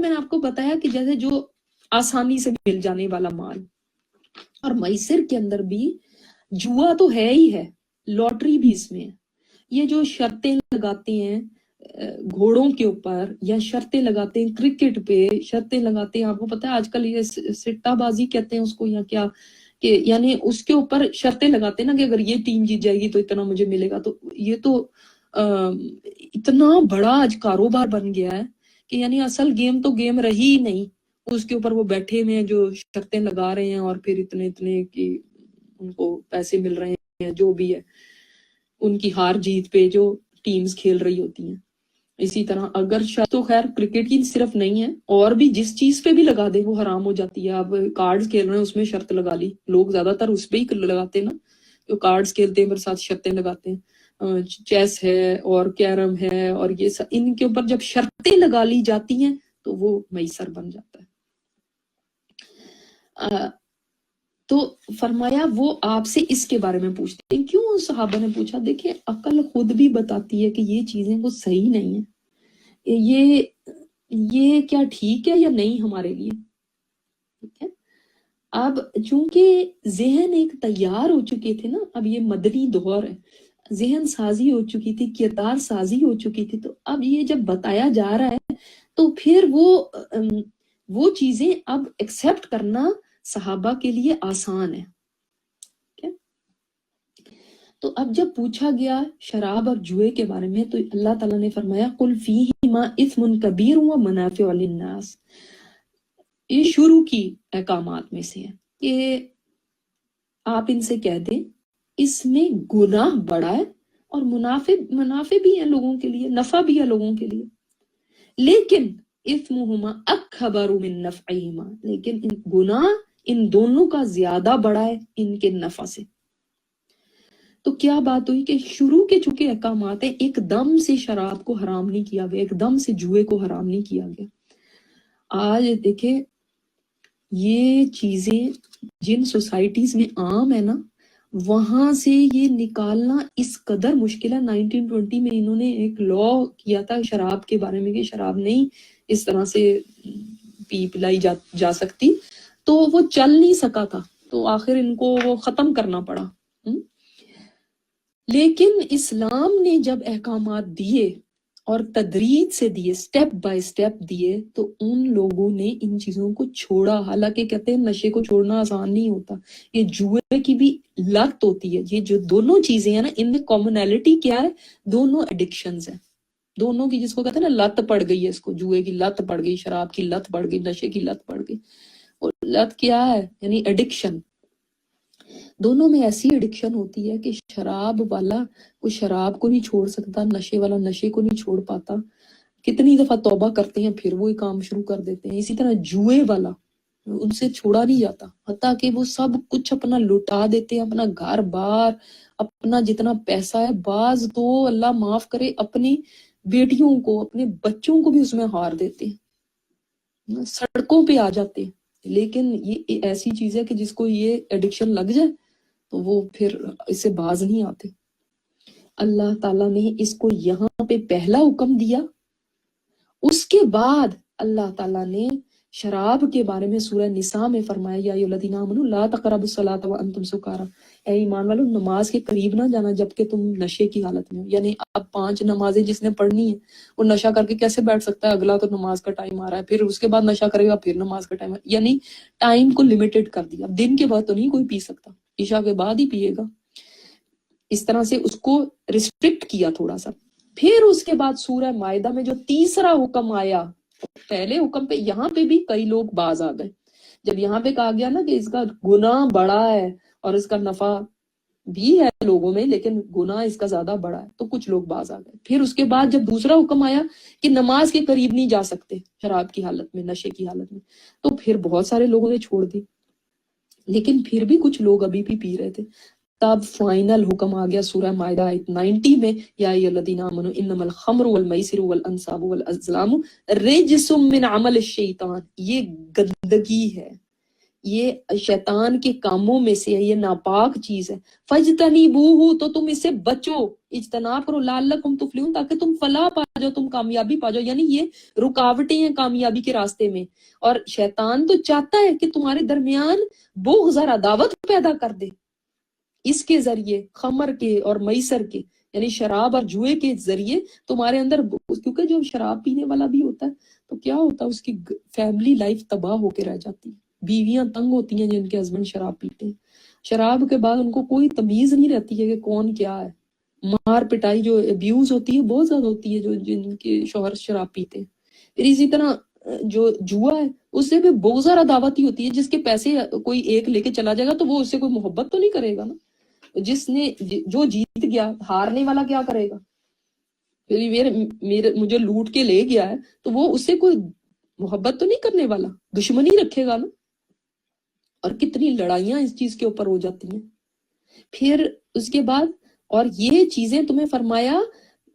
میں نے آپ کو بتایا کہ جیسے جو آسانی سے مل جانے والا مال، اور میسر کے اندر بھی جوا تو ہے ہی ہے، لاٹری بھی اس میں ہے۔ یہ جو شرطیں لگاتے ہیں گھوڑوں کے اوپر، یا شرطیں لگاتے ہیں کرکٹ پہ، شرطیں لگاتے ہیں، آپ کو پتہ ہے آج کل یہ سٹہ بازی کہتے ہیں اس کو، یا کیا، کہ یعنی اس کے اوپر شرطیں لگاتے ہیں نا کہ اگر یہ ٹیم جیت جائے گی تو اتنا مجھے ملے گا۔ تو یہ تو اتنا بڑا آج کاروبار بن گیا ہے کہ یعنی اصل گیم تو گیم رہی ہی نہیں، اس کے اوپر وہ بیٹھے ہوئے ہیں جو شرطیں لگا رہے ہیں، اور پھر اتنے کہ ان کو پیسے مل رہے ہیں، جو بھی ہے ان کی ہار جیت پہ جو ٹیمز کھیل رہی ہوتی ہیں۔ اسی طرح اگر شرط تو خیر کرکٹ کی صرف نہیں ہے، اور بھی جس چیز پہ بھی لگا دے وہ حرام ہو جاتی ہے۔ آپ کارڈز کھیل رہے ہیں اس میں شرط لگا لی، لوگ زیادہ تر اس پہ ہی لگاتے ہیں نا، جو کارڈز کھیلتے ہیں پھر ساتھ شرطیں لگاتے ہیں۔ چیس ہے اور کیرم ہے، اور یہ ان کے اوپر جب شرطیں لگا لی جاتی ہیں تو وہ میسر بن جاتا ہے۔ تو فرمایا وہ آپ سے اس کے بارے میں پوچھتے ہیں۔ کیوں صحابہ نے پوچھا؟ دیکھیں عقل خود بھی بتاتی ہے کہ یہ چیزیں وہ صحیح نہیں ہیں، یہ کیا ٹھیک ہے یا نہیں ہمارے لیے، ٹھیک ہے؟ اب چونکہ ذہن ایک تیار ہو چکے تھے نا، اب یہ مدنی دور ہے، ذہن سازی ہو چکی تھی، کردار سازی ہو چکی تھی، تو اب یہ جب بتایا جا رہا ہے تو پھر وہ چیزیں اب ایکسیپٹ کرنا صحابہ کے لیے آسان ہے۔ تو اب جب پوچھا گیا شراب اور جوئے کے بارے میں تو اللہ تعالیٰ نے فرمایا قل فیہما اثم کبیر و منافع للناس. یہ شروع کی احکامات میں سے ہے کہ آپ ان سے کہہ دیں اس میں گناہ بڑا ہے اور منافع بھی ہیں لوگوں کے لیے، نفع بھی ہے لوگوں کے لیے، لیکن اثمہما اکبر من نفعہما، لیکن گناہ ان دونوں کا زیادہ بڑا ہے ان کے نفع سے. تو کیا بات ہوئی کہ شروع کے چونکہ احکامات ہیں، ایک دم سے شراب کو حرام نہیں کیا گیا، ایک دم سے جوئے کو حرام نہیں کیا گیا. آج دیکھیں یہ چیزیں جن سوسائٹیز میں عام ہے نا، وہاں سے یہ نکالنا اس قدر مشکل ہے. 1920 میں انہوں نے ایک لا کیا تھا شراب کے بارے میں کہ شراب نہیں اس طرح سے پلائی جا سکتی، تو وہ چل نہیں سکا تھا، تو آخر ان کو وہ ختم کرنا پڑا. لیکن اسلام نے جب احکامات دیے اور تدریج سے دیے، سٹیپ بائی سٹیپ دیے، تو ان لوگوں نے ان چیزوں کو چھوڑا. حالانکہ کہتے ہیں نشے کو چھوڑنا آسان نہیں ہوتا، یہ جوئے کی بھی لت ہوتی ہے. یہ جو دونوں چیزیں ہیں نا، ان میں کامنالٹی کیا ہے؟ دونوں ایڈکشنز ہیں، دونوں کی، جس کو کہتے ہیں نا لت پڑ گئی ہے، اس کو جوئے کی لت پڑ گئی، شراب کی لت پڑ گئی، نشے کی لت پڑ گئی. اور لت کیا ہے؟ یعنی ایڈکشن. دونوں میں ایسی ایڈکشن ہوتی ہے کہ شراب والا وہ شراب کو نہیں چھوڑ سکتا، نشے والا نشے کو نہیں چھوڑ پاتا. کتنی دفعہ توبہ کرتے ہیں پھر وہی کام شروع کر دیتے ہیں. اسی طرح جوئے والا ان سے چھوڑا نہیں جاتا، حتیٰ کہ وہ سب کچھ اپنا لٹا دیتے ہیں، اپنا گھر بار، اپنا جتنا پیسہ ہے. بعض تو اللہ معاف کرے اپنی بیٹیوں کو، اپنے بچوں کو بھی اس میں ہار دیتے ہیں، سڑکوں پہ آ جاتے ہیں. لیکن یہ ایسی چیز ہے کہ جس کو یہ ایڈکشن لگ جائے تو وہ پھر اس سے باز نہیں آتے. اللہ تعالیٰ نے اس کو یہاں پہ پہلا حکم دیا، اس کے بعد اللہ تعالیٰ نے شراب کے بارے میں سورہ نساء میں فرمایا یا ایھا الذین آمنوا لا تقربوا الصلاۃ وانتم سکارى، اے ایمان والو نماز کے قریب نہ جانا جبکہ تم نشے کی حالت میں ہو. یعنی اب 5 نمازیں جس نے پڑھنی ہے وہ نشہ کر کے کیسے بیٹھ سکتا ہے؟ اگلا تو نماز کا ٹائم آ رہا ہے، پھر اس کے بعد نشہ کرے گا، پھر نماز کا ٹائم. یعنی ٹائم کو لمیٹڈ کر دیا. اب دن کے بعد تو نہیں کوئی پی سکتا، عشاء کے بعد ہی پیے گا. اس طرح سے اس کو ریسٹرکٹ کیا تھوڑا سا. پھر اس کے بعد سورہ مائدہ میں جو تیسرا حکم آیا، پہلے حکم پہ یہاں پہ بھی کئی لوگ باز آ گئے. جب یہاں پہ کہا گیا نا کہ اس کا گناہ بڑا ہے اور اس کا نفع بھی ہے لوگوں میں، لیکن گناہ اس کا زیادہ بڑا ہے، تو کچھ لوگ باز آ گئے. پھر اس کے بعد جب دوسرا حکم آیا کہ نماز کے قریب نہیں جا سکتے شراب کی حالت میں، نشے کی حالت میں، تو پھر بہت سارے لوگوں نے چھوڑ دی. لیکن پھر بھی کچھ لوگ ابھی بھی پی رہے تھے. تب فائنل حکم آ گیا سورہ مائدہ آیت 90 میں، یا ایھا الذین آمنوا انما الخمر والمیسر والانصاب والازلام رجس من عمل الشیطان. یہ گندگی ہے، یہ شیطان کے کاموں میں سے ہے، یہ ناپاک چیز ہے. فاجتنبوہ، تو تم اس سے بچو، اجتناب کرو، لعلکم تفلحون، تاکہ تم فلاح پا جاؤ، تم کامیابی پا جاؤ. یعنی یہ رکاوٹیں ہیں کامیابی کے راستے میں. اور شیطان تو چاہتا ہے کہ تمہارے درمیان بغض اور عداوت پیدا کر دے، اس کے ذریعے، خمر کے اور میسر کے یعنی شراب اور جوئے کے ذریعے تمہارے اندر. کیونکہ جو شراب پینے والا بھی ہوتا ہے تو کیا ہوتا ہے، اس کی فیملی لائف تباہ ہو کے رہ جاتی ہے. بیویاں تنگ ہوتی ہیں جن کے ہسبینڈ شراب پیتے ہیں. شراب کے بعد ان کو کوئی تمیز نہیں رہتی ہے کہ کون کیا ہے. مار پٹائی جو ابیوز ہوتی ہے بہت زیادہ ہوتی ہے جن کے شوہر شراب پیتے ہیں. پھر اسی طرح جو جوا ہے اس سے بھی بغض اور عداوت ہی ہوتی ہے. جس کے پیسے کوئی ایک لے کے چلا جائے گا تو وہ اس سے کوئی محبت تو نہیں کرے گا نا. جس نے جو جیت گیا، ہارنے والا کیا کرے گا؟ مجھے لوٹ کے لے گیا ہے تو وہ اس سے کوئی محبت تو نہیں کرنے والا، دشمنی رکھے گا نا. اور کتنی لڑائیاں اس چیز کے اوپر ہو جاتی ہیں. پھر اس کے بعد اور یہ چیزیں تمہیں فرمایا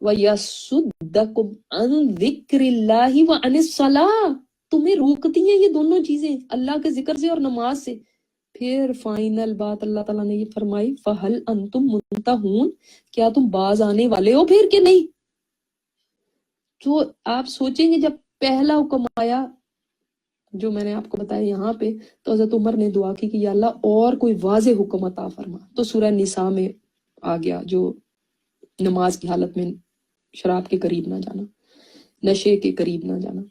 وَيَصُدَّكُمْ عَنْ ذِكْرِ اللَّهِ وَعَنِ الصَّلَاةِ، تمہیں روکتی ہیں یہ دونوں چیزیں اللہ کے ذکر سے اور نماز سے. پھر فائنل بات اللہ تعالیٰ نے یہ فرمائی فَهَلْ أَنْتُمْ مُنْتَهُونَ، کیا تم باز آنے والے ہو پھر کہ نہیں؟ تو آپ سوچیں گے جب پہلا حکم آیا جو میں نے آپ کو بتایا یہاں پہ، تو حضرت عمر نے دعا کی کہ یا اللہ اور کوئی واضح حکم عطا فرما. تو سورہ نساء میں آ گیا جو نماز کی حالت میں شراب کے قریب نہ جانا، نشے کے قریب نہ جانا.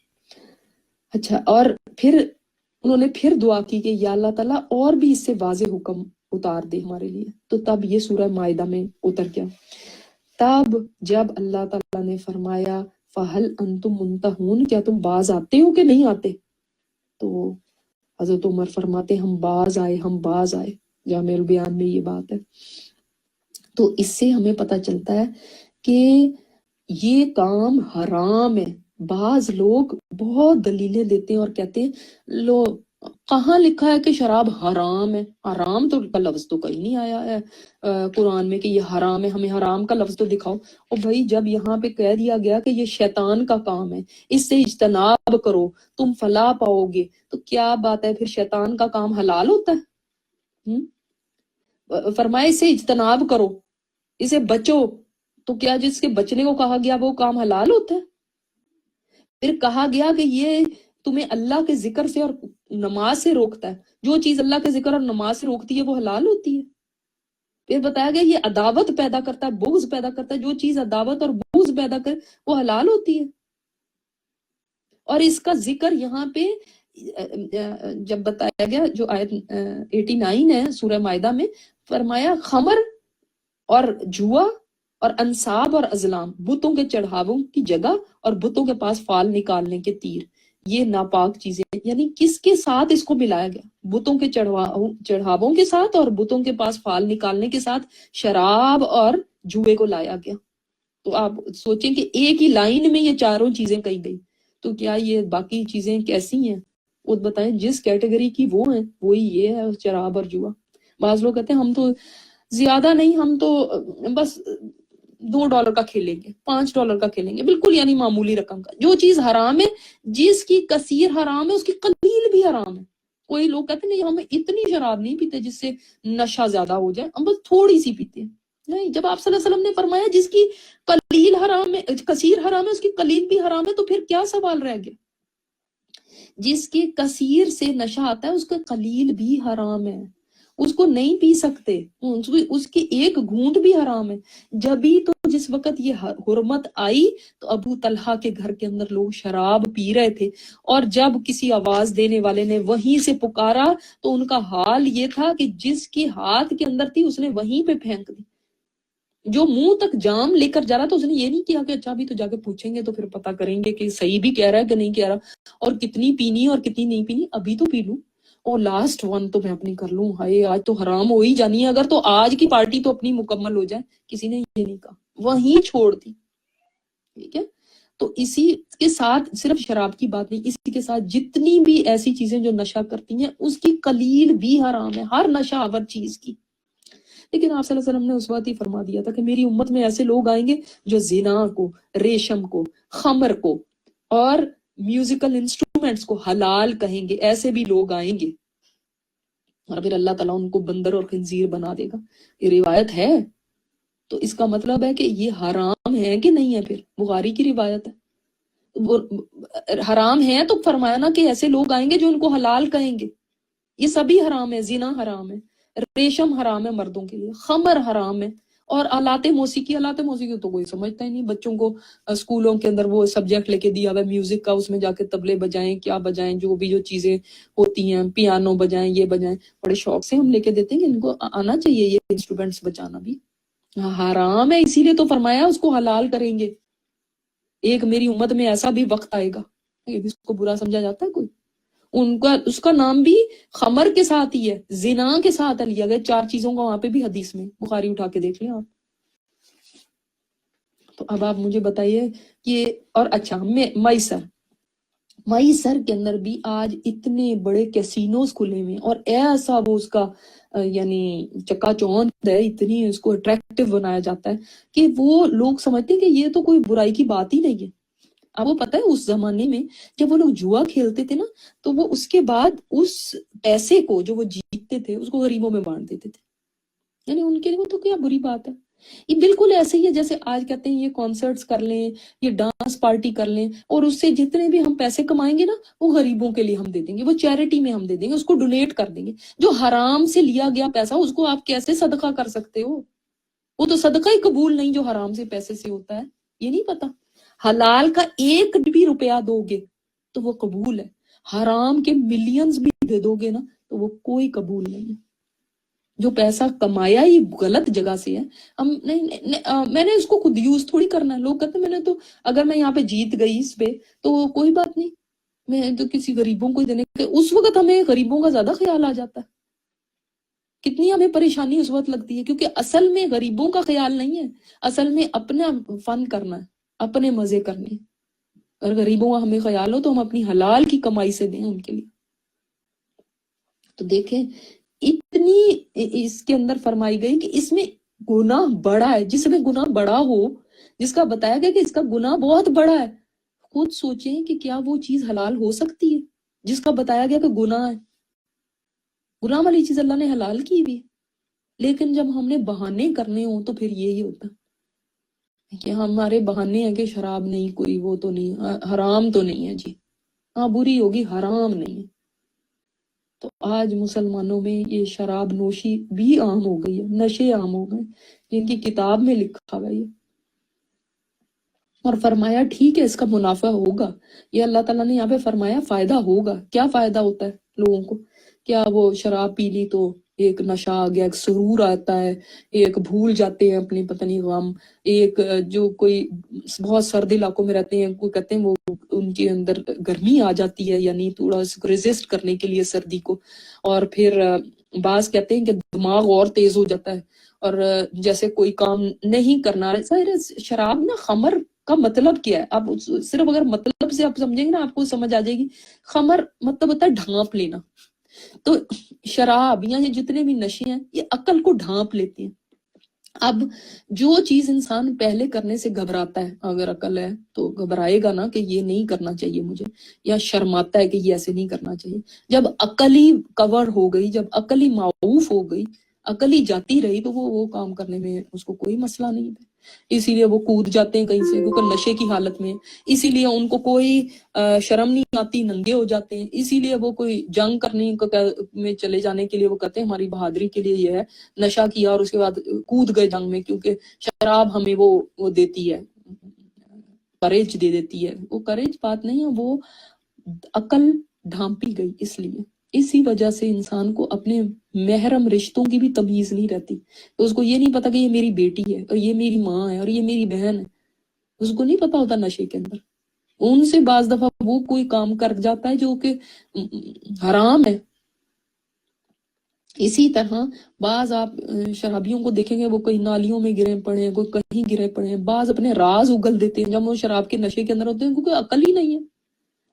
اچھا، اور پھر انہوں نے پھر دعا کی کہ یا اللہ تعالیٰ اور بھی اس سے واضح حکم اتار دے ہمارے لیے. تو تب یہ سورہ مائدہ میں اتر گیا. تب جب اللہ تعالیٰ نے فرمایا فَهَلْ أَنْتُمْ مُنْتَهُونَ، کیا تم باز آتے ہو کہ نہیں آتے؟ تو حضرت عمر فرماتے ہم باز آئے. جامع البیان میں یہ بات ہے. تو اس سے ہمیں پتہ چلتا ہے کہ یہ کام حرام ہے. بعض لوگ بہت دلیلیں دیتے ہیں اور کہتے ہیں لو کہاں لکھا ہے کہ شراب حرام ہے؟ حرام تو کا لفظ تو کہیں نہیں آیا ہے قرآن میں کہ یہ حرام ہے، ہمیں حرام کا لفظ تو دکھاؤ. اور بھائی جب یہاں پہ کہہ دیا گیا کہ یہ شیطان کا کام ہے، اس سے اجتناب کرو تم فلاح پاؤ گے، تو کیا بات ہے پھر شیطان کا کام حلال ہوتا ہے؟ فرمائے اسے اجتناب کرو، اسے بچو، تو کیا جس کے بچنے کو کہا گیا وہ کام حلال ہوتا ہے؟ پھر کہا گیا کہ یہ تمہیں اللہ کے ذکر سے اور نماز سے روکتا ہے، جو چیز اللہ کے ذکر اور نماز سے روکتی ہے وہ حلال ہوتی ہے. پھر بتایا گیا یہ عداوت پیدا کرتا ہے، بغض پیدا کرتا ہے، جو چیز عداوت اور بغض پیدا کرے وہ حلال ہوتی ہے. اور اس کا ذکر یہاں پہ جب بتایا گیا جو آیت 89 ہے سورہ مائدہ میں، فرمایا خمر اور جوا اور انصاب اور ازلام، بتوں کے چڑھاووں کی جگہ اور بتوں کے پاس فال نکالنے کے تیر، یہ ناپاک چیزیں. یعنی کس کے ساتھ اس کو ملایا گیا؟ بتوں کے چڑھاووں کے ساتھ اور بتوں کے پاس فال نکالنے کے ساتھ شراب اور جوئے کو لایا گیا. تو آپ سوچیں کہ ایک ہی لائن میں یہ چاروں چیزیں کہی گئی، تو کیا یہ باقی چیزیں کیسی ہیں؟ وہ بتائیں جس کیٹیگری کی وہ ہیں وہی یہ ہے شراب اور جوا. بعض لوگ کہتے ہیں ہم تو زیادہ نہیں، ہم تو بس $2 کا کھیلیں گے، $5 کا کھیلیں گے، بالکل یعنی معمولی رقم کا. جو چیز حرام ہے، جس کی کثیر حرام ہے اس کی قلیل بھی حرام ہے. کوئی لوگ کہتے ہیں نہیں ہم اتنی شراب نہیں پیتے جس سے نشہ زیادہ ہو جائے، ہم بس تھوڑی سی پیتے ہیں. نہیں، جب آپ صلی اللہ علیہ وسلم نے فرمایا جس کی قلیل حرام ہے، کثیر حرام ہے، اس کی قلیل بھی حرام ہے، تو پھر کیا سوال رہ گیا؟ جس کے کثیر سے نشہ آتا ہے اس کا قلیل بھی حرام ہے، اس کو نہیں پی سکتے، اس کی ایک گھونٹ بھی حرام ہے. جبھی تو جس وقت یہ حرمت آئی تو ابو طلحہ کے گھر کے اندر لوگ شراب پی رہے تھے، اور جب کسی آواز دینے والے نے وہیں سے پکارا تو ان کا حال یہ تھا کہ جس کی ہاتھ کے اندر تھی اس نے وہیں پہ پھینک دی. جو منہ تک جام لے کر جا رہا تو اس نے یہ نہیں کیا کہ اچھا بھی تو جا کے پوچھیں گے تو پھر پتا کریں گے کہ صحیح بھی کہہ رہا ہے کہ نہیں کہہ رہا، اور کتنی پینی اور کتنی نہیں پینی، ابھی تو پی لوں اور لاسٹ ون تو میں اپنی کر لوں، ہائے آج تو حرام ہو ہی جانی ہے، اگر تو آج کی پارٹی تو اپنی مکمل ہو جائے. کسی نے یہ نہیں کہا، وہیں چھوڑ دی. ٹھیک ہے، تو اسی کے ساتھ صرف شراب کی بات نہیں، اسی کے ساتھ جتنی بھی ایسی چیزیں جو نشہ کرتی ہیں اس کی قلیل بھی حرام ہے، ہر نشہ آور چیز کی. لیکن آپ صلی اللہ علیہ وسلم نے اس وقت ہی فرما دیا تھا کہ میری امت میں ایسے لوگ آئیں گے جو زنا کو، ریشم کو، خمر کو اور میوزیکل انسٹرومنٹس کو حلال کہیں گے. ایسے بھی لوگ آئیں گے اور پھر اللہ تعالیٰ ان کو بندر اور خنزیر بنا دے گا. یہ روایت ہے، تو اس کا مطلب ہے کہ یہ حرام ہے کہ نہیں ہے؟ پھر بخاری کی روایت ہے، حرام ہے تو فرمایا نا کہ ایسے لوگ آئیں گے جو ان کو حلال کہیں گے. یہ سبھی حرام ہے، زنا حرام ہے، ریشم حرام ہے مردوں کے لیے، خمر حرام ہے، اور آلات موسیقی تو کوئی سمجھتا ہی نہیں. بچوں کو اسکولوں کے اندر وہ سبجیکٹ لے کے دیا ہوا میوزک کا، اس میں جا کے طبلے بجائیں، کیا بجائیں، جو بھی جو چیزیں ہوتی ہیں، پیانو بجائیں، یہ بجائیں، بڑے شوق سے ہم لے کے دیتے ہیں کہ ان کو آنا چاہیے یہ انسٹرومنٹس بجانا بھی. حرام ہے، اسی لیے تو فرمایا اس کو حلال کریں گے. ایک میری امت میں ایسا بھی وقت آئے گا، اس کو برا سمجھا جاتا ہے کوئی؟ اس کا نام بھی خمر کے ساتھ ہی ہے، زنا کے ساتھ لیا گیا. 4 چیزوں کا وہاں پہ بھی حدیث میں، بخاری اٹھا کے دیکھ لیں آپ. تو اب آپ مجھے بتائیے کہ اور اچھا میسر کے اندر بھی آج اتنے بڑے کیسینوز کھلے ہوئے، اور ایسا وہ اس کا یعنی چکا چوند ہے، اتنی اس کو اٹریکٹیو بنایا جاتا ہے کہ وہ لوگ سمجھتے ہیں کہ یہ تو کوئی برائی کی بات ہی نہیں ہے. اب وہ پتہ ہے اس زمانے میں جب وہ لوگ جوا کھیلتے تھے نا، تو وہ اس کے بعد اس پیسے کو جو وہ جیتتے تھے اس کو غریبوں میں بانٹ دیتے تھے. یعنی ان کے لیے وہ تو کیا بری بات ہے. یہ بالکل ایسے ہی ہے جیسے آج کہتے ہیں یہ کانسرٹس کر لیں، یہ ڈانس پارٹی کر لیں، اور اس سے جتنے بھی ہم پیسے کمائیں گے نا وہ غریبوں کے لیے ہم دے دیں گے، وہ چیریٹی میں ہم دے دیں گے، اس کو ڈونیٹ کر دیں گے. جو حرام سے لیا گیا پیسہ اس کو آپ کیسے صدقہ کر سکتے ہو؟ وہ تو صدقہ ہی قبول نہیں جو حرام سے پیسے سے ہوتا ہے. یہ نہیں پتا حلال کا 1 بھی روپیہ دو گے تو وہ قبول ہے، حرام کے ملینز بھی دے دو گے نا تو وہ کوئی قبول نہیں ہے. جو پیسہ کمایا ہی غلط جگہ سے ہے، ہم میں نے اس کو خود یوز تھوڑی کرنا ہے. لوگ کہتے ہیں میں نے تو اگر میں یہاں پہ جیت گئی اس پہ تو کوئی بات نہیں، میں تو کسی غریبوں کو دینے کے، اس وقت ہمیں غریبوں کا زیادہ خیال آ جاتا ہے. کتنی ہمیں پریشانی اس وقت لگتی ہے، کیونکہ اصل میں غریبوں کا خیال نہیں ہے، اصل میں اپنا فن کرنا ہے، اپنے مزے کرنے. اگر غریبوں کا ہمیں خیال ہو تو ہم اپنی حلال کی کمائی سے دیں ان کے لیے. تو دیکھیں اتنی اس کے اندر فرمائی گئی کہ اس میں گناہ بڑا ہے. جس میں گناہ بڑا ہو، جس کا بتایا گیا کہ اس کا گناہ بہت بڑا ہے، خود سوچیں کہ کیا وہ چیز حلال ہو سکتی ہے جس کا بتایا گیا کہ گناہ ہے. گناہ والی چیز اللہ نے حلال کی بھی. لیکن جب ہم نے بہانے کرنے ہوں تو پھر یہی ہوتا کہ ہمارے بہانے ہیں کہ شراب نہیں، کوئی وہ تو نہیں، حرام تو نہیں ہے جی، ہاں بری ہوگی، حرام نہیں ہے. تو آج مسلمانوں میں یہ شراب نوشی بھی عام ہو گئی ہے، نشے عام ہو گئے جن کی کتاب میں لکھا گیا ہے. اور فرمایا ٹھیک ہے اس کا منافع ہوگا، یہ اللہ تعالیٰ نے یہاں پہ فرمایا فائدہ ہوگا. کیا فائدہ ہوتا ہے لوگوں کو؟ کیا وہ شراب پی لی تو ایک نشہ آ گیا، ایک سرور آتا ہے، ایک بھول جاتے ہیں اپنی پتہ نہیں غم، ایک جو کوئی بہت سرد علاقوں میں رہتے ہیں کوئی کہتے ہیں وہ ان کے اندر گرمی آ جاتی ہے، یعنی تھوڑا ریزسٹ کرنے کے لیے سردی کو. اور پھر بعض کہتے ہیں کہ دماغ اور تیز ہو جاتا ہے، اور جیسے کوئی کام نہیں کرنا. شراب نا، خمر کا مطلب کیا ہے؟ آپ صرف اگر مطلب سے آپ سمجھیں گے نا آپ کو سمجھ آ جائے گی. خمر مطلب ہوتا ہے ڈھانپ لینا. تو شراب یا یہ جتنے بھی نشے ہیں یہ عقل کو ڈھانپ لیتے ہیں. اب جو چیز انسان پہلے کرنے سے گھبراتا ہے، اگر عقل ہے تو گھبرائے گا نا کہ یہ نہیں کرنا چاہیے مجھے، یا شرماتا ہے کہ یہ ایسے نہیں کرنا چاہیے. جب عقل ہی کور ہو گئی، جب عقل ہی معروف ہو گئی، عقل ہی جاتی رہی، تو وہ کام کرنے میں اس کو کوئی مسئلہ نہیں ہے. اسی لیے وہ کود جاتے ہیں کہیں سے، کیونکہ نشے کی حالت میں. اسی لیے ان کو کوئی شرم نہیں آتی، ننگے ہو جاتے ہیں. اسی لیے وہ کوئی جنگ کرنے میں چلے جانے کے لیے وہ کہتے ہیں ہماری بہادری کے لیے یہ ہے، نشہ کیا اور اس کے بعد کود گئے جنگ میں، کیونکہ شراب ہمیں وہ دیتی ہے، کریج دے دیتی ہے. وہ کریج بات نہیں ہے، وہ عقل ڈھانپی گئی. اس لیے اسی وجہ سے انسان کو اپنے محرم رشتوں کی بھی تمیز نہیں رہتی. تو اس کو یہ نہیں پتا کہ یہ میری بیٹی ہے اور یہ میری ماں ہے اور یہ میری بہن ہے. اس کو نہیں پتا ہوتا نشے کے اندر. ان سے بعض دفعہ وہ کوئی کام کر جاتا ہے جو کہ حرام ہے. اسی طرح بعض آپ شرابیوں کو دیکھیں گے وہ کئی نالیوں میں گرے پڑے ہیں، کوئی کہیں گرے پڑے ہیں. بعض اپنے راز اگل دیتے ہیں جب وہ شراب کے نشے کے اندر ہوتے ہیں، کیونکہ عقل ہی نہیں ہے.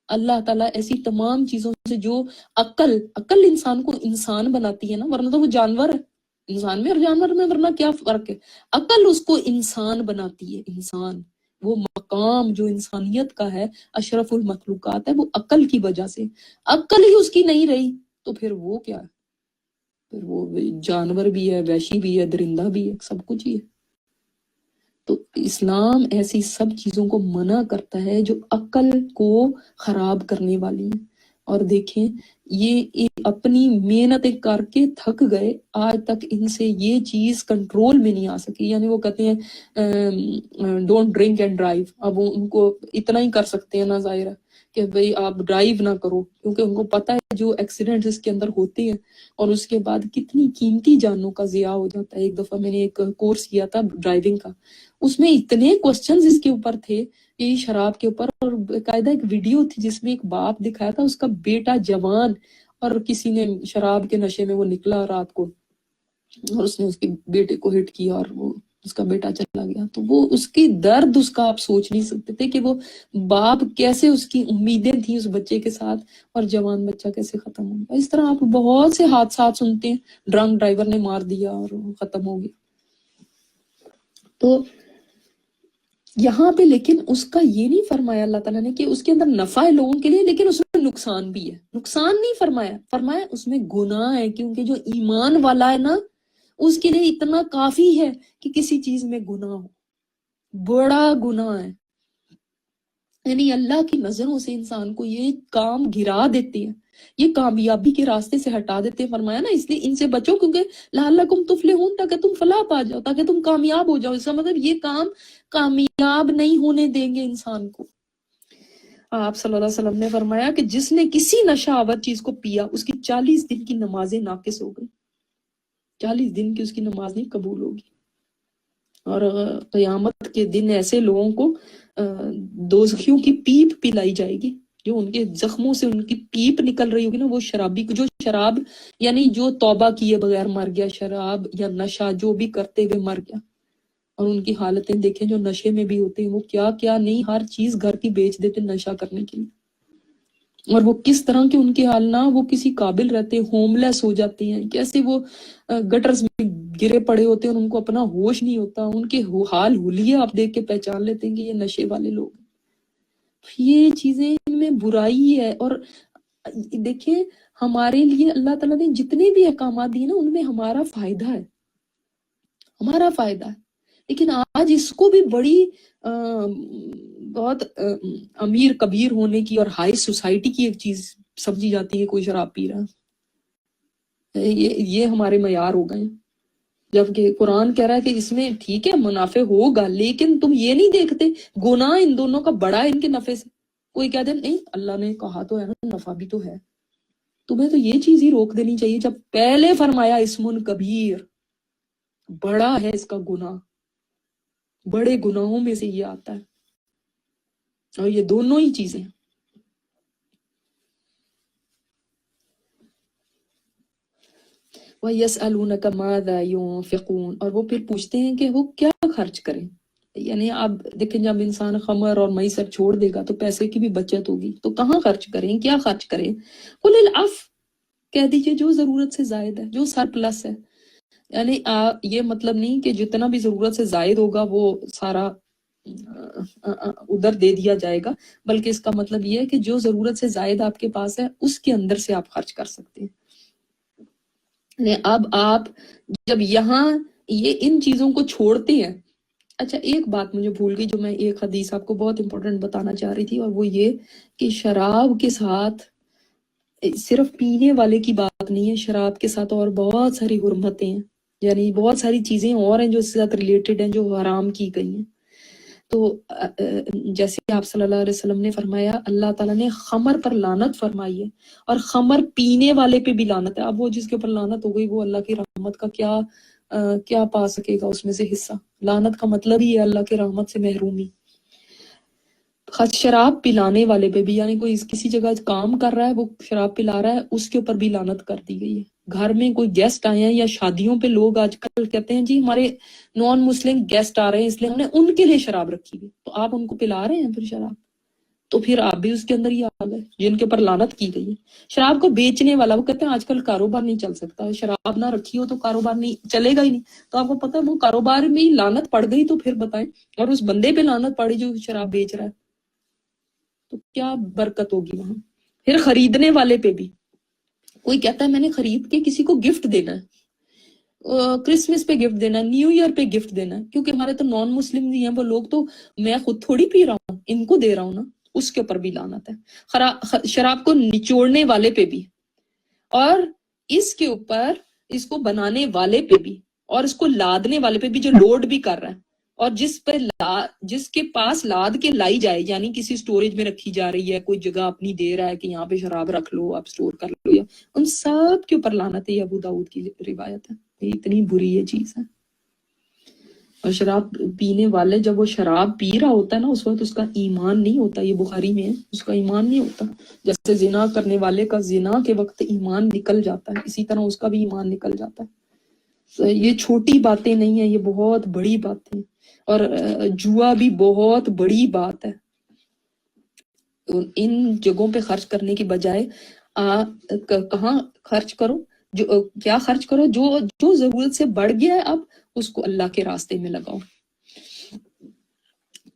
اللہ تعالیٰ ایسی تمام چیزوں سے جو عقل انسان کو انسان بناتی ہے نا، ورنہ تو وہ جانور ہے. انسان میں اور جانور میں ورنہ کیا فرق ہے؟ عقل اس کو انسان بناتی ہے. انسان وہ مقام جو انسانیت کا ہے، اشرف المخلوقات ہے، وہ عقل کی وجہ سے. عقل ہی اس کی نہیں رہی تو پھر وہ کیا ہے؟ پھر وہ جانور بھی ہے، وحشی بھی ہے، درندہ بھی ہے، سب کچھ ہی ہے. تو اسلام ایسی سب چیزوں کو منع کرتا ہے جو عقل کو خراب کرنے والی ہیں. اور دیکھیں یہ اپنی محنتیں کر کے تھک گئے، آج تک ان سے یہ چیز کنٹرول میں نہیں آ سکی. یعنی وہ کہتے ہیں ڈونٹ ڈرنک اینڈ ڈرائیو. اب وہ ان کو اتنا ہی کر سکتے ہیں نا ظاہرہ کہ بھئی آپ ڈرائیو نہ کرو، کیونکہ ان کو پتہ ہے جو ایکسیڈنٹ اس کے اندر ہوتے ہیں اور اس کے بعد کتنی قیمتی جانوں کا ضیاع ہو جاتا ہے. ایک دفعہ میں نے ایک کورس کیا تھا ڈرائیونگ کا، اس میں اتنے کوسچنز اس کے اوپر تھے یہ شراب کے اوپر، اور باقاعدہ ایک ویڈیو تھی جس میں ایک باپ دکھایا تھا، اس کا بیٹا جوان، اور کسی نے شراب کے نشے میں وہ نکلا رات کو اور اس نے اس کے بیٹے کو ہٹ کیا اور وہ اس کا بیٹا چلا گیا. تو وہ اس کی درد اس کا آپ سوچ نہیں سکتے تھے کہ وہ باپ کیسے، اس کی امیدیں تھیں اس بچے کے ساتھ، اور جوان بچہ کیسے ختم ہو گیا. اس طرح آپ بہت سے حادثات سنتے ہیں، ڈرنک ڈرائیور نے مار دیا اور ختم ہو گیا. تو یہاں پہ لیکن اس کا یہ نہیں فرمایا اللہ تعالیٰ نے کہ اس کے اندر نفع ہے لوگوں کے لیے، لیکن اس میں نقصان بھی ہے. نقصان نہیں فرمایا، فرمایا اس میں گناہ ہے، کیونکہ جو ایمان والا ہے نا اس کے لیے اتنا کافی ہے کہ کسی چیز میں گناہ ہو، بڑا گناہ ہے. یعنی اللہ کی نظروں سے انسان کو یہ کام گرا دیتے ہیں، یہ کامیابی کے راستے سے ہٹا دیتے ہیں. فرمایا نا اس لیے ان سے بچو، کیونکہ لعلکم تفلحون، تاکہ تم فلاح پا جاؤ، تاکہ تم کامیاب ہو جاؤ. اس کا مطلب یہ کام کامیاب نہیں ہونے دیں گے انسان کو. آپ صلی اللہ علیہ وسلم نے فرمایا کہ جس نے کسی نشہ آور چیز کو پیا اس کی 40 دن کی نمازیں ناقص ہو گئی. 40 دن کی اس کی نماز نہیں قبول ہوگی. اور قیامت کے دن ایسے لوگوں کو دوزخیوں کی پیپ پلائی جائے گی، جو ان کے زخموں سے ان کی پیپ نکل رہی ہوگی نا، وہ شرابی جو شراب یعنی جو توبہ کیے بغیر مر گیا، شراب یا نشہ جو بھی کرتے ہوئے مر گیا. اور ان کی حالتیں دیکھیں جو نشے میں بھی ہوتے ہیں، وہ کیا کیا نہیں ہر چیز گھر کی بیچ دیتے نشہ کرنے کے لیے. اور وہ کس طرح کے ان کے حال نہ وہ کسی قابل رہتے، ہوم لیس ہو جاتے ہیں، کیسے وہ گٹرز میں گرے پڑے ہوتے ہیں اور ان کو اپنا ہوش نہیں ہوتا. ان کے حال حلیے آپ دیکھ کے پہچان لیتے ہیں کہ یہ نشے والے لوگ ہیں. یہ چیزیں ان میں برائی ہے. اور دیکھیں ہمارے لیے اللہ تعالیٰ نے جتنے بھی احکامات دیے نا، ان میں ہمارا فائدہ ہے، ہمارا فائدہ ہے. لیکن آج اس کو بھی بڑی بہت امیر کبیر ہونے کی اور ہائی سوسائٹی کی ایک چیز سمجھی جاتی ہے. کوئی شراب پی رہا ہے، یہ ہمارے معیار ہو گئے ہیں. جبکہ قرآن کہہ رہا ہے کہ اس میں ٹھیک ہے منافع ہوگا، لیکن تم یہ نہیں دیکھتے گناہ ان دونوں کا بڑا ہے ان کے نفع سے. کوئی کہہ دے نہیں اللہ نے کہا تو ہے نا، نفع بھی تو ہے. تمہیں تو یہ چیز ہی روک دینی چاہیے جب پہلے فرمایا اسم کبیر، بڑا ہے اس کا گناہ، بڑے گناہوں میں سے یہ آتا ہے. اور یہ دونوں ہی چیزیں. وَيَسْأَلُونَكَ مَاذَا يُنْفِقُونَ، اور وہ پھر پوچھتے ہیں کہ وہ کیا خرچ کریں. یعنی آپ دیکھیں جب انسان خمر اور میسر چھوڑ دے گا تو پیسے کی بھی بچت ہوگی، تو کہاں خرچ کریں، کیا خرچ کریں. قُلِ الْعَفْوَ، کہہ دیجئے جو ضرورت سے زائد ہے، جو سرپلس ہے. یعنی یہ مطلب نہیں کہ جتنا بھی ضرورت سے زائد ہوگا وہ سارا ادھر دے دیا جائے گا، بلکہ اس کا مطلب یہ ہے کہ جو ضرورت سے زائد آپ کے پاس ہے اس کے اندر سے آپ خرچ کر سکتے ہیں. یعنی اب آپ جب یہاں یہ ان چیزوں کو چھوڑتے ہیں. اچھا ایک بات مجھے بھول گئی جو میں ایک حدیث آپ کو بہت امپورٹنٹ بتانا چاہ رہی تھی، اور وہ یہ کہ شراب کے ساتھ صرف پینے والے کی بات نہیں ہے، شراب کے ساتھ اور بہت ساری حرمتیں ہیں. یعنی بہت ساری چیزیں اور ہیں جو اس کے ساتھ ریلیٹڈ ہیں، جو حرام کی گئی ہیں. تو جیسے آپ صلی اللہ علیہ وسلم نے فرمایا اللہ تعالیٰ نے خمر پر لعنت فرمائی ہے، اور خمر پینے والے پہ بھی لعنت ہے. اب وہ جس کے اوپر لعنت ہو گئی وہ اللہ کی رحمت کا کیا پا سکے گا اس میں سے حصہ. لعنت کا مطلب ہی ہے اللہ کی رحمت سے محرومی. شراب پلانے والے پہ بھی، یعنی کوئی کسی جگہ کام کر رہا ہے وہ شراب پلا رہا ہے، اس کے اوپر بھی لعنت کر دی گئی ہے. گھر میں کوئی گیسٹ آئے ہیں یا شادیوں پہ لوگ آج کل کہتے ہیں جی ہمارے نان مسلم گیسٹ آ رہے ہیں اس لیے ہم نے ان کے لیے شراب رکھی ہوئی، تو آپ ان کو پلا رہے ہیں پھر شراب، تو پھر آپ بھی اس کے اندر ہی آ گئے جن کے اوپر لعنت کی گئی ہے. شراب کو بیچنے والا وہ کہتے ہیں آج کل کاروبار نہیں چل سکتا، شراب نہ رکھی ہو تو کاروبار نہیں چلے گا ہی نہیں. تو آپ کو پتا ہے وہ کاروبار میں ہی لعنت پڑ گئی تو پھر بتائیں، اور اس بندے پہ لعنت پڑی جو شراب بیچ رہا ہے، تو کیا برکت ہوگی وہاں. پھر خریدنے والے پہ بھی کوئی کہتا ہے میں نے خرید کے کسی کو گفٹ دینا ہے، کرسمس پہ گفٹ دینا ہے، نیو ایئر پہ گفٹ دینا ہے، کیونکہ ہمارے تو نان مسلم بھی ہیں وہ لوگ، تو میں خود تھوڑی پی رہا ہوں ان کو دے رہا ہوں نا، اس کے اوپر بھی لعنت ہے. شراب کو نچوڑنے والے پہ بھی، اور اس کے اوپر اس کو بنانے والے پہ بھی، اور اس کو لادنے والے پہ بھی جو لوڈ بھی کر رہا ہے، اور جس کے پاس لاد کے لائی جائے، یعنی کسی سٹوریج میں رکھی جا رہی ہے، کوئی جگہ اپنی دے رہا ہے کہ یہاں پہ شراب رکھ لو آپ سٹور کر لو، یا ان سب کے اوپر لعنت ہے. یہ ابو داؤد کی روایت ہے. یہ اتنی بری یہ چیز ہے. اور شراب پینے والے جب وہ شراب پی رہا ہوتا ہے نا اس وقت اس کا ایمان نہیں ہوتا، یہ بخاری میں ہے، اس کا ایمان نہیں ہوتا. جیسے زنا کرنے والے کا زنا کے وقت ایمان نکل جاتا ہے، اسی طرح اس کا بھی ایمان نکل جاتا ہے. یہ چھوٹی باتیں نہیں ہیں، یہ بہت بڑی باتیں. اور جوا بھی بہت بڑی بات ہے. ان جگہوں پہ خرچ کرنے کی بجائے کہاں خرچ کرو، کیا خرچ کرو جو ضرورت سے بڑھ گیا ہے اب اس کو اللہ کے راستے میں لگاؤ.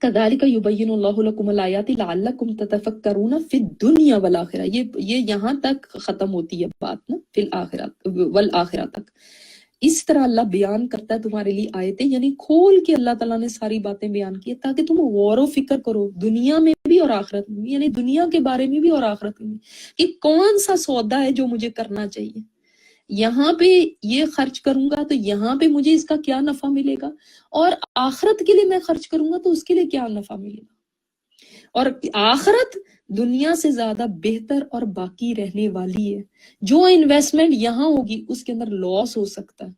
كذلك يبين الله لكم الآيات لعلكم تتفكرون في الدنيا والآخرة. یہ یہاں تک ختم ہوتی ہے بات نا، فی الآخرہ والآخرہ تک. اس طرح اللہ بیان کرتا ہے تمہارے لیے آیتیں، یعنی کھول کے اللہ تعالیٰ نے ساری باتیں بیان کی تاکہ تم غور و فکر کرو دنیا میں بھی اور آخرت میں بھی، یعنی دنیا کے بارے میں بھی اور آخرت میں بھی، کہ کون سا سودا ہے جو مجھے کرنا چاہیے. یہاں پہ یہ خرچ کروں گا تو یہاں پہ مجھے اس کا کیا نفع ملے گا، اور آخرت کے لیے میں خرچ کروں گا تو اس کے لیے کیا نفع ملے گا. اور آخرت دنیا سے زیادہ بہتر اور باقی رہنے والی ہے. جو انویسٹمنٹ یہاں ہوگی اس کے اندر لاس ہو سکتا ہے،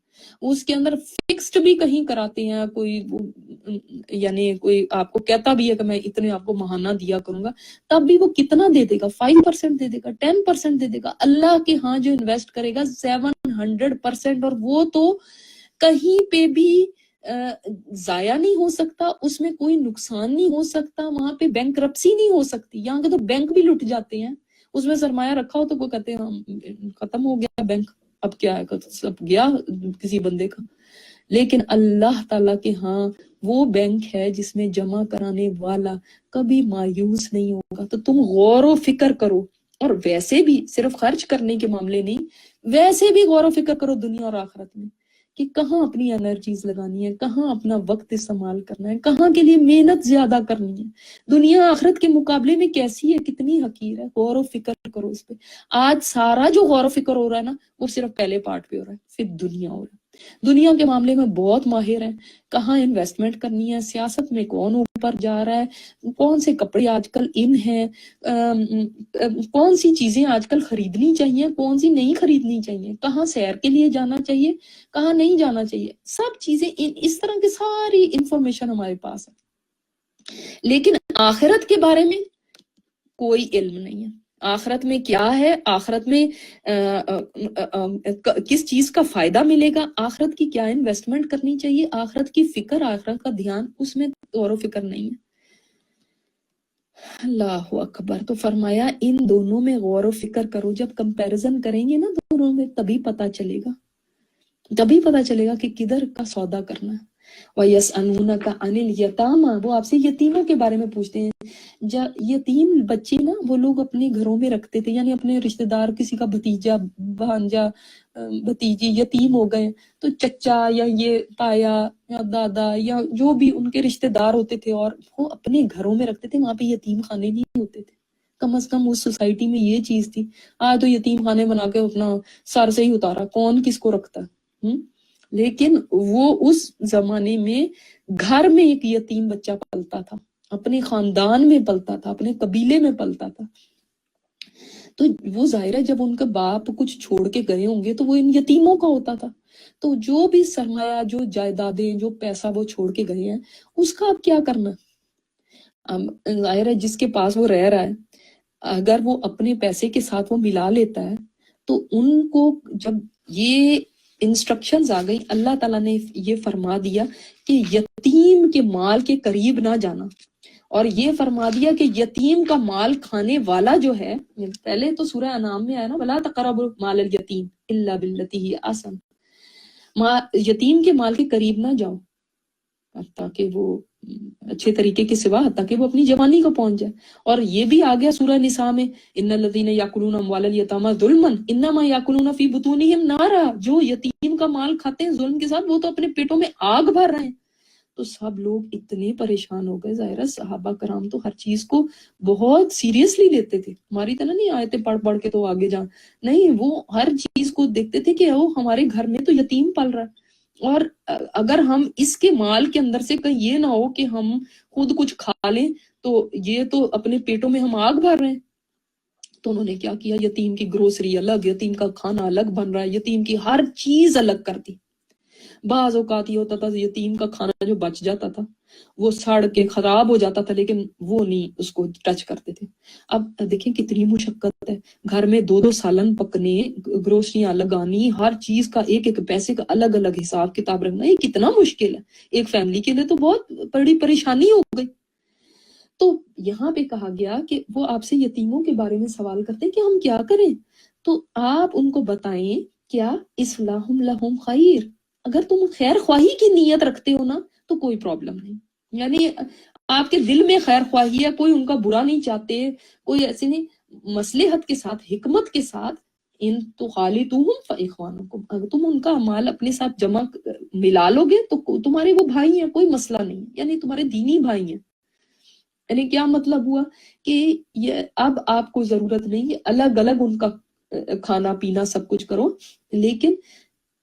اس کے اندر فکسڈ بھی کہیں کراتے ہیں کوئی یعنی کوئی آپ کو کہتا بھی ہے کہ میں اتنے آپ کو ماہانہ دیا کروں گا، تب بھی وہ کتنا دے دے گا؟ 5% دے دے گا، 10% دے دے گا. اللہ کے ہاں جو انویسٹ کرے گا 700%، اور وہ تو کہیں پہ بھی ضائع نہیں ہو سکتا، اس میں کوئی نقصان نہیں ہو سکتا، وہاں پہ بینک کرپسی نہیں ہو سکتی. یہاں کے تو بینک بھی لٹ جاتے ہیں، اس میں سرمایہ رکھا ہو تو کوئی کہتے ہیں ختم ہو گیا بینک، اب کیا ہے، سب گیا کسی بندے کا. لیکن اللہ تعالیٰ کے ہاں وہ بینک ہے جس میں جمع کرانے والا کبھی مایوس نہیں ہوگا. تو تم غور و فکر کرو، اور ویسے بھی صرف خرچ کرنے کے معاملے نہیں، ویسے بھی غور و فکر کرو دنیا اور آخرت میں کہ کہاں اپنی انرجیز لگانی ہے، کہاں اپنا وقت استعمال کرنا ہے، کہاں کے لیے محنت زیادہ کرنی ہے. دنیا آخرت کے مقابلے میں کیسی ہے، کتنی حقیر ہے. غور و فکر کرو اس پہ. آج سارا جو غور و فکر ہو رہا ہے نا، وہ صرف پہلے پارٹ پہ ہو رہا ہے، پھر دنیا ہو رہا ہے. دنیا کے معاملے میں بہت ماہر ہیں، کہاں انویسٹمنٹ کرنی ہے، سیاست میں کون اوپر جا رہا ہے، کون سے کپڑے آج کل ان ہیں، کون سی چیزیں آج کل خریدنی چاہیے، کون سی نہیں خریدنی چاہیے، کہاں سیر کے لیے جانا چاہیے، کہاں نہیں جانا چاہیے. سب چیزیں اس طرح کی ساری انفارمیشن ہمارے پاس ہے. لیکن آخرت کے بارے میں کوئی علم نہیں ہے. آخرت میں کیا ہے، آخرت میں کس چیز کا فائدہ ملے گا، آخرت کی کیا انویسٹمنٹ کرنی چاہیے، آخرت کی فکر، آخرت کا دھیان، اس میں غور و فکر نہیں ہے. اللہ اکبر. تو فرمایا ان دونوں میں غور و فکر کرو. جب کمپیریزن کریں گے نا دونوں میں، تبھی پتا چلے گا، تبھی پتا چلے گا کہ کدھر کا سودا کرنا ہے. وَيَسْأَلُونَكَ عَنِ الْيَتَامَى، وہ آپ سے یتیموں کے بارے میں پوچھتے ہیں. یتیم بچے نا وہ لوگ اپنے گھروں میں رکھتے تھے، یعنی اپنے رشتہ دار، کسی کا بھتیجا، بھانجا، بھتیجی یتیم ہو گئے تو چچا یا یہ تایا یا دادا یا جو بھی ان کے رشتہ دار ہوتے تھے، اور وہ اپنے گھروں میں رکھتے تھے. وہاں پہ یتیم خانے نہیں ہوتے تھے، کم از کم اس سوسائٹی میں یہ چیز تھی. آج تو یتیم خانے بنا کے اپنا سر سے ہی اتارا، کون کس کو رکھتا ہے. لیکن وہ اس زمانے میں گھر میں ایک یتیم بچہ پلتا تھا، اپنے خاندان میں پلتا تھا، اپنے قبیلے میں پلتا تھا. تو وہ ظاہر ہے جب ان کا باپ کچھ چھوڑ کے گئے ہوں گے تو وہ ان یتیموں کا ہوتا تھا. تو جو بھی سرمایہ، جو جائیدادیں، جو پیسہ وہ چھوڑ کے گئے ہیں، اس کا اب کیا کرنا. ظاہر ہے جس کے پاس وہ رہ رہا ہے، اگر وہ اپنے پیسے کے ساتھ وہ ملا لیتا ہے تو ان کو جب یہ انسٹرکشنز آ گئی، اللہ تعالیٰ نے یہ فرما دیا کہ یتیم کے مال کے قریب نہ جانا، اور یہ فرما دیا کہ یتیم کا مال کھانے والا جو ہے، پہلے تو سورہ انعام میں آیا نا، وَلَا تَقْرَبُوا مَالَ الْيَتِيمِ إِلَّا بِالَّتِي هِيَ أَحْسَنُ، یتیم کے مال کے قریب نہ جاؤ حتیٰ کہ وہ اچھے طریقے کے سوا، حتیٰ کہ وہ اپنی جوانی کو پہنچ جائے. اور یہ بھی آ گیا سورہ نساء میں، ان الذین یاکلون اموال الیتامی ظلما انما یاکلون فی بطونہم نارا، جو یتیم کا مال کھاتے ہیں ظلم کے ساتھ، وہ تو اپنے پیٹوں میں آگ بھر رہے ہیں. تو سب لوگ اتنے پریشان ہو گئے. ظاہرہ صحابہ کرام تو ہر چیز کو بہت سیریسلی لیتے تھے، ہماری طرح نہیں آیتیں پڑھ پڑھ کے تو آگے جان نہیں، وہ ہر چیز کو دیکھتے تھے کہ وہ ہمارے گھر میں تو یتیم پل رہا ہے، اور اگر ہم اس کے مال کے اندر سے کہیں یہ نہ ہو کہ ہم خود کچھ کھا لیں تو یہ تو اپنے پیٹوں میں ہم آگ بھر رہے ہیں. تو انہوں نے کیا کیا، یتیم کی گروسری الگ، یتیم کا کھانا الگ بن رہا ہے، یتیم کی ہر چیز الگ کر دی. بعض اوقات یہ ہوتا تھا یتیم کا کھانا جو بچ جاتا تھا وہ سڑ کے خراب ہو جاتا تھا، لیکن وہ نہیں اس کو ٹچ کرتے تھے. اب دیکھیں کتنی مشقت ہے، گھر میں 2 سالن پکنے، گروسریاں لگانی، ہر چیز کا ایک ایک پیسے کا الگ الگ حساب کتاب رکھنا، یہ کتنا مشکل ہے. ایک فیملی کے لیے تو بہت بڑی پریشانی ہو گئی. تو یہاں پہ کہا گیا کہ وہ آپ سے یتیموں کے بارے میں سوال کرتے ہیں کہ ہم کیا کریں، تو آپ ان کو بتائیں کیا اصلاح لہم خیر، اگر تم خیر خواہی کی نیت رکھتے ہو نا تو کوئی پرابلم نہیں. یعنی آپ کے دل میں خیر خواہی ہے، کوئی ان کا برا نہیں چاہتے، کوئی ایسے نہیں، مصلحت کے ساتھ، حکمت کے ساتھ، ان تو خالطوہم فاخوانکم، اگر تم ان کا مال اپنے ساتھ جمع ملا لو گے تو تمہارے وہ بھائی ہیں، کوئی مسئلہ نہیں، یعنی تمہارے دینی بھائی ہیں. یعنی کیا مطلب ہوا کہ یہ اب آپ کو ضرورت نہیں ہے الگ الگ ان کا کھانا پینا سب کچھ کرو، لیکن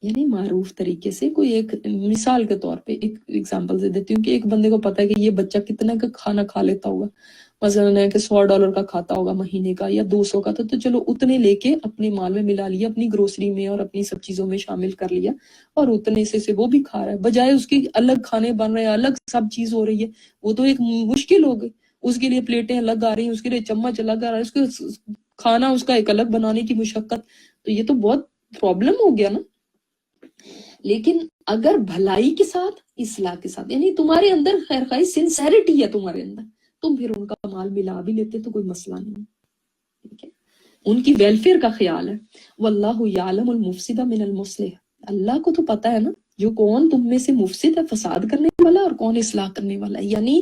یعنی معروف طریقے سے کوئی ایک مثال کے طور پہ ایک ایگزامپل دے دیتی ہوں کہ ایک بندے کو پتا ہے کہ یہ بچہ کتنا کا کھانا کھا لیتا ہوگا، مثلاً ہے کہ $100 کا کھاتا ہوگا مہینے کا یا 200 کا، تو چلو اتنے لے کے اپنے مال میں ملا لیا، اپنی گروسری میں اور اپنی سب چیزوں میں شامل کر لیا، اور اتنے سے وہ بھی کھا رہا ہے، بجائے اس کی الگ کھانے بن رہے ہیں، الگ سب چیز ہو رہی ہے، وہ تو ایک مشکل ہو گئی، اس کے لیے پلیٹیں الگ آ رہی ہیں، اس کے لیے چمچ الگ آ رہا ہے، اس کے کھانا اس کا ایک الگ بنانے کی مشقت، تو یہ تو بہت پرابلم ہو گیا نا۔ لیکن اگر بھلائی کے ساتھ، اصلاح کے ساتھ، یعنی تمہارے اندر خیر خواہی سنسیریٹی ہے تمہارے اندر، تم پھر ان کا مال ملا بھی لیتے تو کوئی مسئلہ نہیں، ٹھیک ہے، ان کی ویلفیئر کا خیال ہے۔ واللہ یعلم المفسد من المصلح، اللہ کو تو پتا ہے نا جو کون تم میں سے مفسد ہے، فساد کرنے والا، اور کون اصلاح کرنے والا ہے۔ یعنی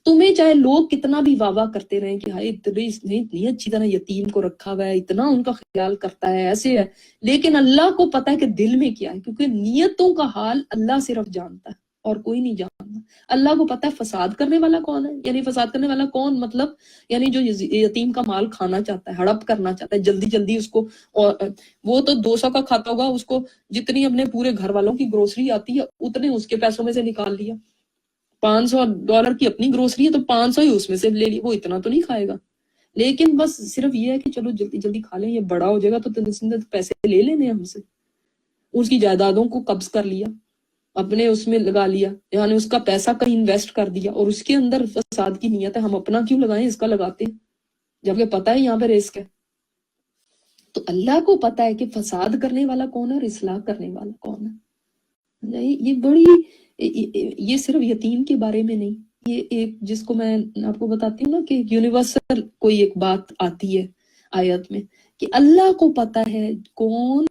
تمہیں چاہے لوگ کتنا بھی واہ واہ کرتے رہیں کہ ہائے اتنی اچھی طرح یتیم کو رکھا ہوا ہے، اتنا ان کا خیال کرتا ہے، ایسے ہے، لیکن اللہ کو پتا ہے کہ دل میں کیا ہے، کیونکہ نیتوں کا حال اللہ صرف جانتا ہے اور کوئی نہیں جانتا۔ اللہ کو پتا ہے فساد کرنے والا کون ہے، یعنی فساد کرنے والا کون، مطلب یعنی جو یتیم کا مال کھانا چاہتا ہے، ہڑپ کرنا چاہتا ہے، جلدی جلدی اس کو، اور وہ تو 200 کا کھاتا ہوگا، اس کو جتنی اپنے پورے گھر والوں کی گروسری آتی ہے اتنے اس کے پیسوں میں سے نکال لیا، $500 کی اپنی گروسری ہے تو 500 ہی اس میں سے لے لی، وہ اتنا تو نہیں کھائے گا، لیکن بس صرف یہ ہے کہ چلو جلدی جلدی کھا لیں، یہ بڑا ہو جائے گا تو پیسے لے لینے ہم سے، اس کی جائیدادوں کو قبض کر لیا، اپنے اس میں لگا لیا، یعنی اس کا پیسہ کہیں انویسٹ کر دیا، اور اس کے اندر فساد کی نیت ہے، ہم اپنا کیوں لگائیں، اس کا لگاتے ہیں، جبکہ پتہ ہے یہاں پہ رسک ہے۔ تو اللہ کو پتا ہے کہ فساد کرنے والا کون ہے اور اصلاح کرنے والا کون ہے۔ یہ بڑی، یہ صرف یتیم کے بارے میں نہیں، یہ ایک جس کو میں آپ کو بتاتی ہوں نا کہ یونیورسل کوئی ایک بات آتی ہے آیت میں، کہ اللہ کو پتا ہے کون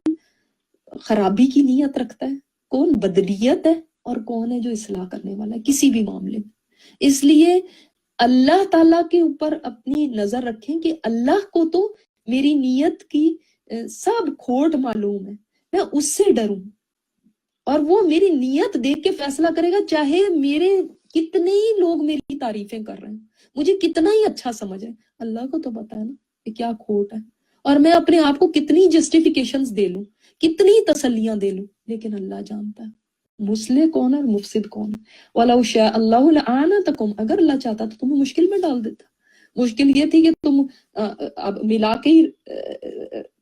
خرابی کی نیت رکھتا ہے، کون بدنیت ہے، اور کون ہے جو اصلاح کرنے والا ہے کسی بھی معاملے میں۔ اس لیے اللہ تعالیٰ کے اوپر اپنی نظر رکھیں کہ اللہ کو تو میری نیت کی سب کھوٹ معلوم ہے، میں اس سے ڈروں، اور وہ میری نیت دیکھ کے فیصلہ کرے گا، چاہے میرے کتنے ہی لوگ میری تعریفیں کر رہے ہیں، مجھے کتنا ہی اچھا سمجھ ہے، اللہ کو تو پتا ہے نا کہ کیا کھوٹ ہے، اور میں اپنے آپ کو کتنی جسٹیفیکیشنز دے لوں، کتنی تسلیاں دے لوں، لیکن اللہ جانتا ہے مصلح کون ہے اور مفسد کون ہے۔ وَلَوْ شَاءَ اللَّهُ لَأَعَانَتَكُمْ، اگر اللہ چاہتا تو تمہیں مشکل میں ڈال دیتا، مشکل یہ تھی کہ تم اب ملا کے ہی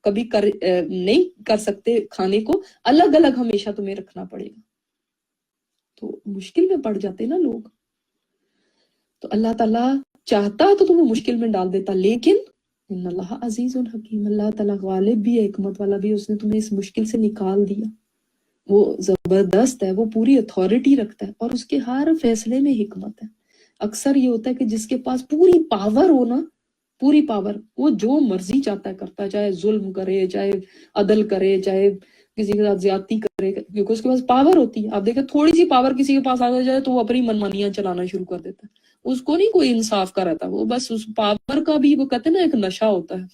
کبھی نہیں کر سکتے کھانے کو، الگ الگ ہمیشہ تمہیں رکھنا پڑے گا، تو مشکل میں پڑ جاتے نا لوگ۔ تو اللہ تعالیٰ چاہتا تو تمہیں مشکل میں ڈال دیتا، لیکن ان اللہ عزیز الحکیم، اللہ تعالیٰ غالب بھی ہے، حکمت والا بھی، اس نے تمہیں اس مشکل سے نکال دیا، وہ زبردست ہے، وہ پوری اتھارٹی رکھتا ہے، اور اس کے ہر فیصلے میں حکمت ہے۔ اکثر یہ ہوتا ہے کہ جس کے پاس پوری پاور ہو نا، پوری پاور، وہ جو مرضی چاہتا ہے کرتا ہے، چاہے ظلم کرے، چاہے عدل کرے، چاہے کسی کے ساتھ زیادتی کرے، کیونکہ اس کے پاس پاور ہوتی ہے۔ آپ دیکھیں تھوڑی سی پاور کسی کے پاس آ جائے تو وہ اپنی منمانیاں چلانا شروع کر دیتا ہے، اس کو نہیں کوئی انصاف کا رہتا، وہ بس اس پاور کا بھی وہ کہتے ہیں نا ایک نشہ ہوتا ہے۔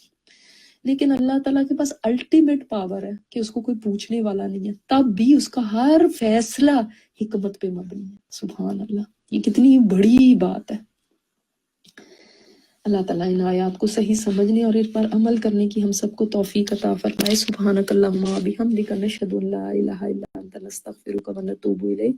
لیکن اللہ تعالیٰ کے پاس الٹیمیٹ پاور ہے کہ اس کو کوئی پوچھنے والا نہیں ہے، تب بھی اس کا ہر فیصلہ حکمت پہ مبنی ہے۔ سبحان اللہ، یہ کتنی بڑی بات ہے۔ اللہ تعالیٰ ان آیات کو صحیح سمجھنے اور اس پر عمل کرنے کی ہم سب کو توفیق عطا فرمائے۔ سبحانک اللہم و بحمدک، نشہد ان لا الہ الا انت، نستغفرک و نتوب الیک۔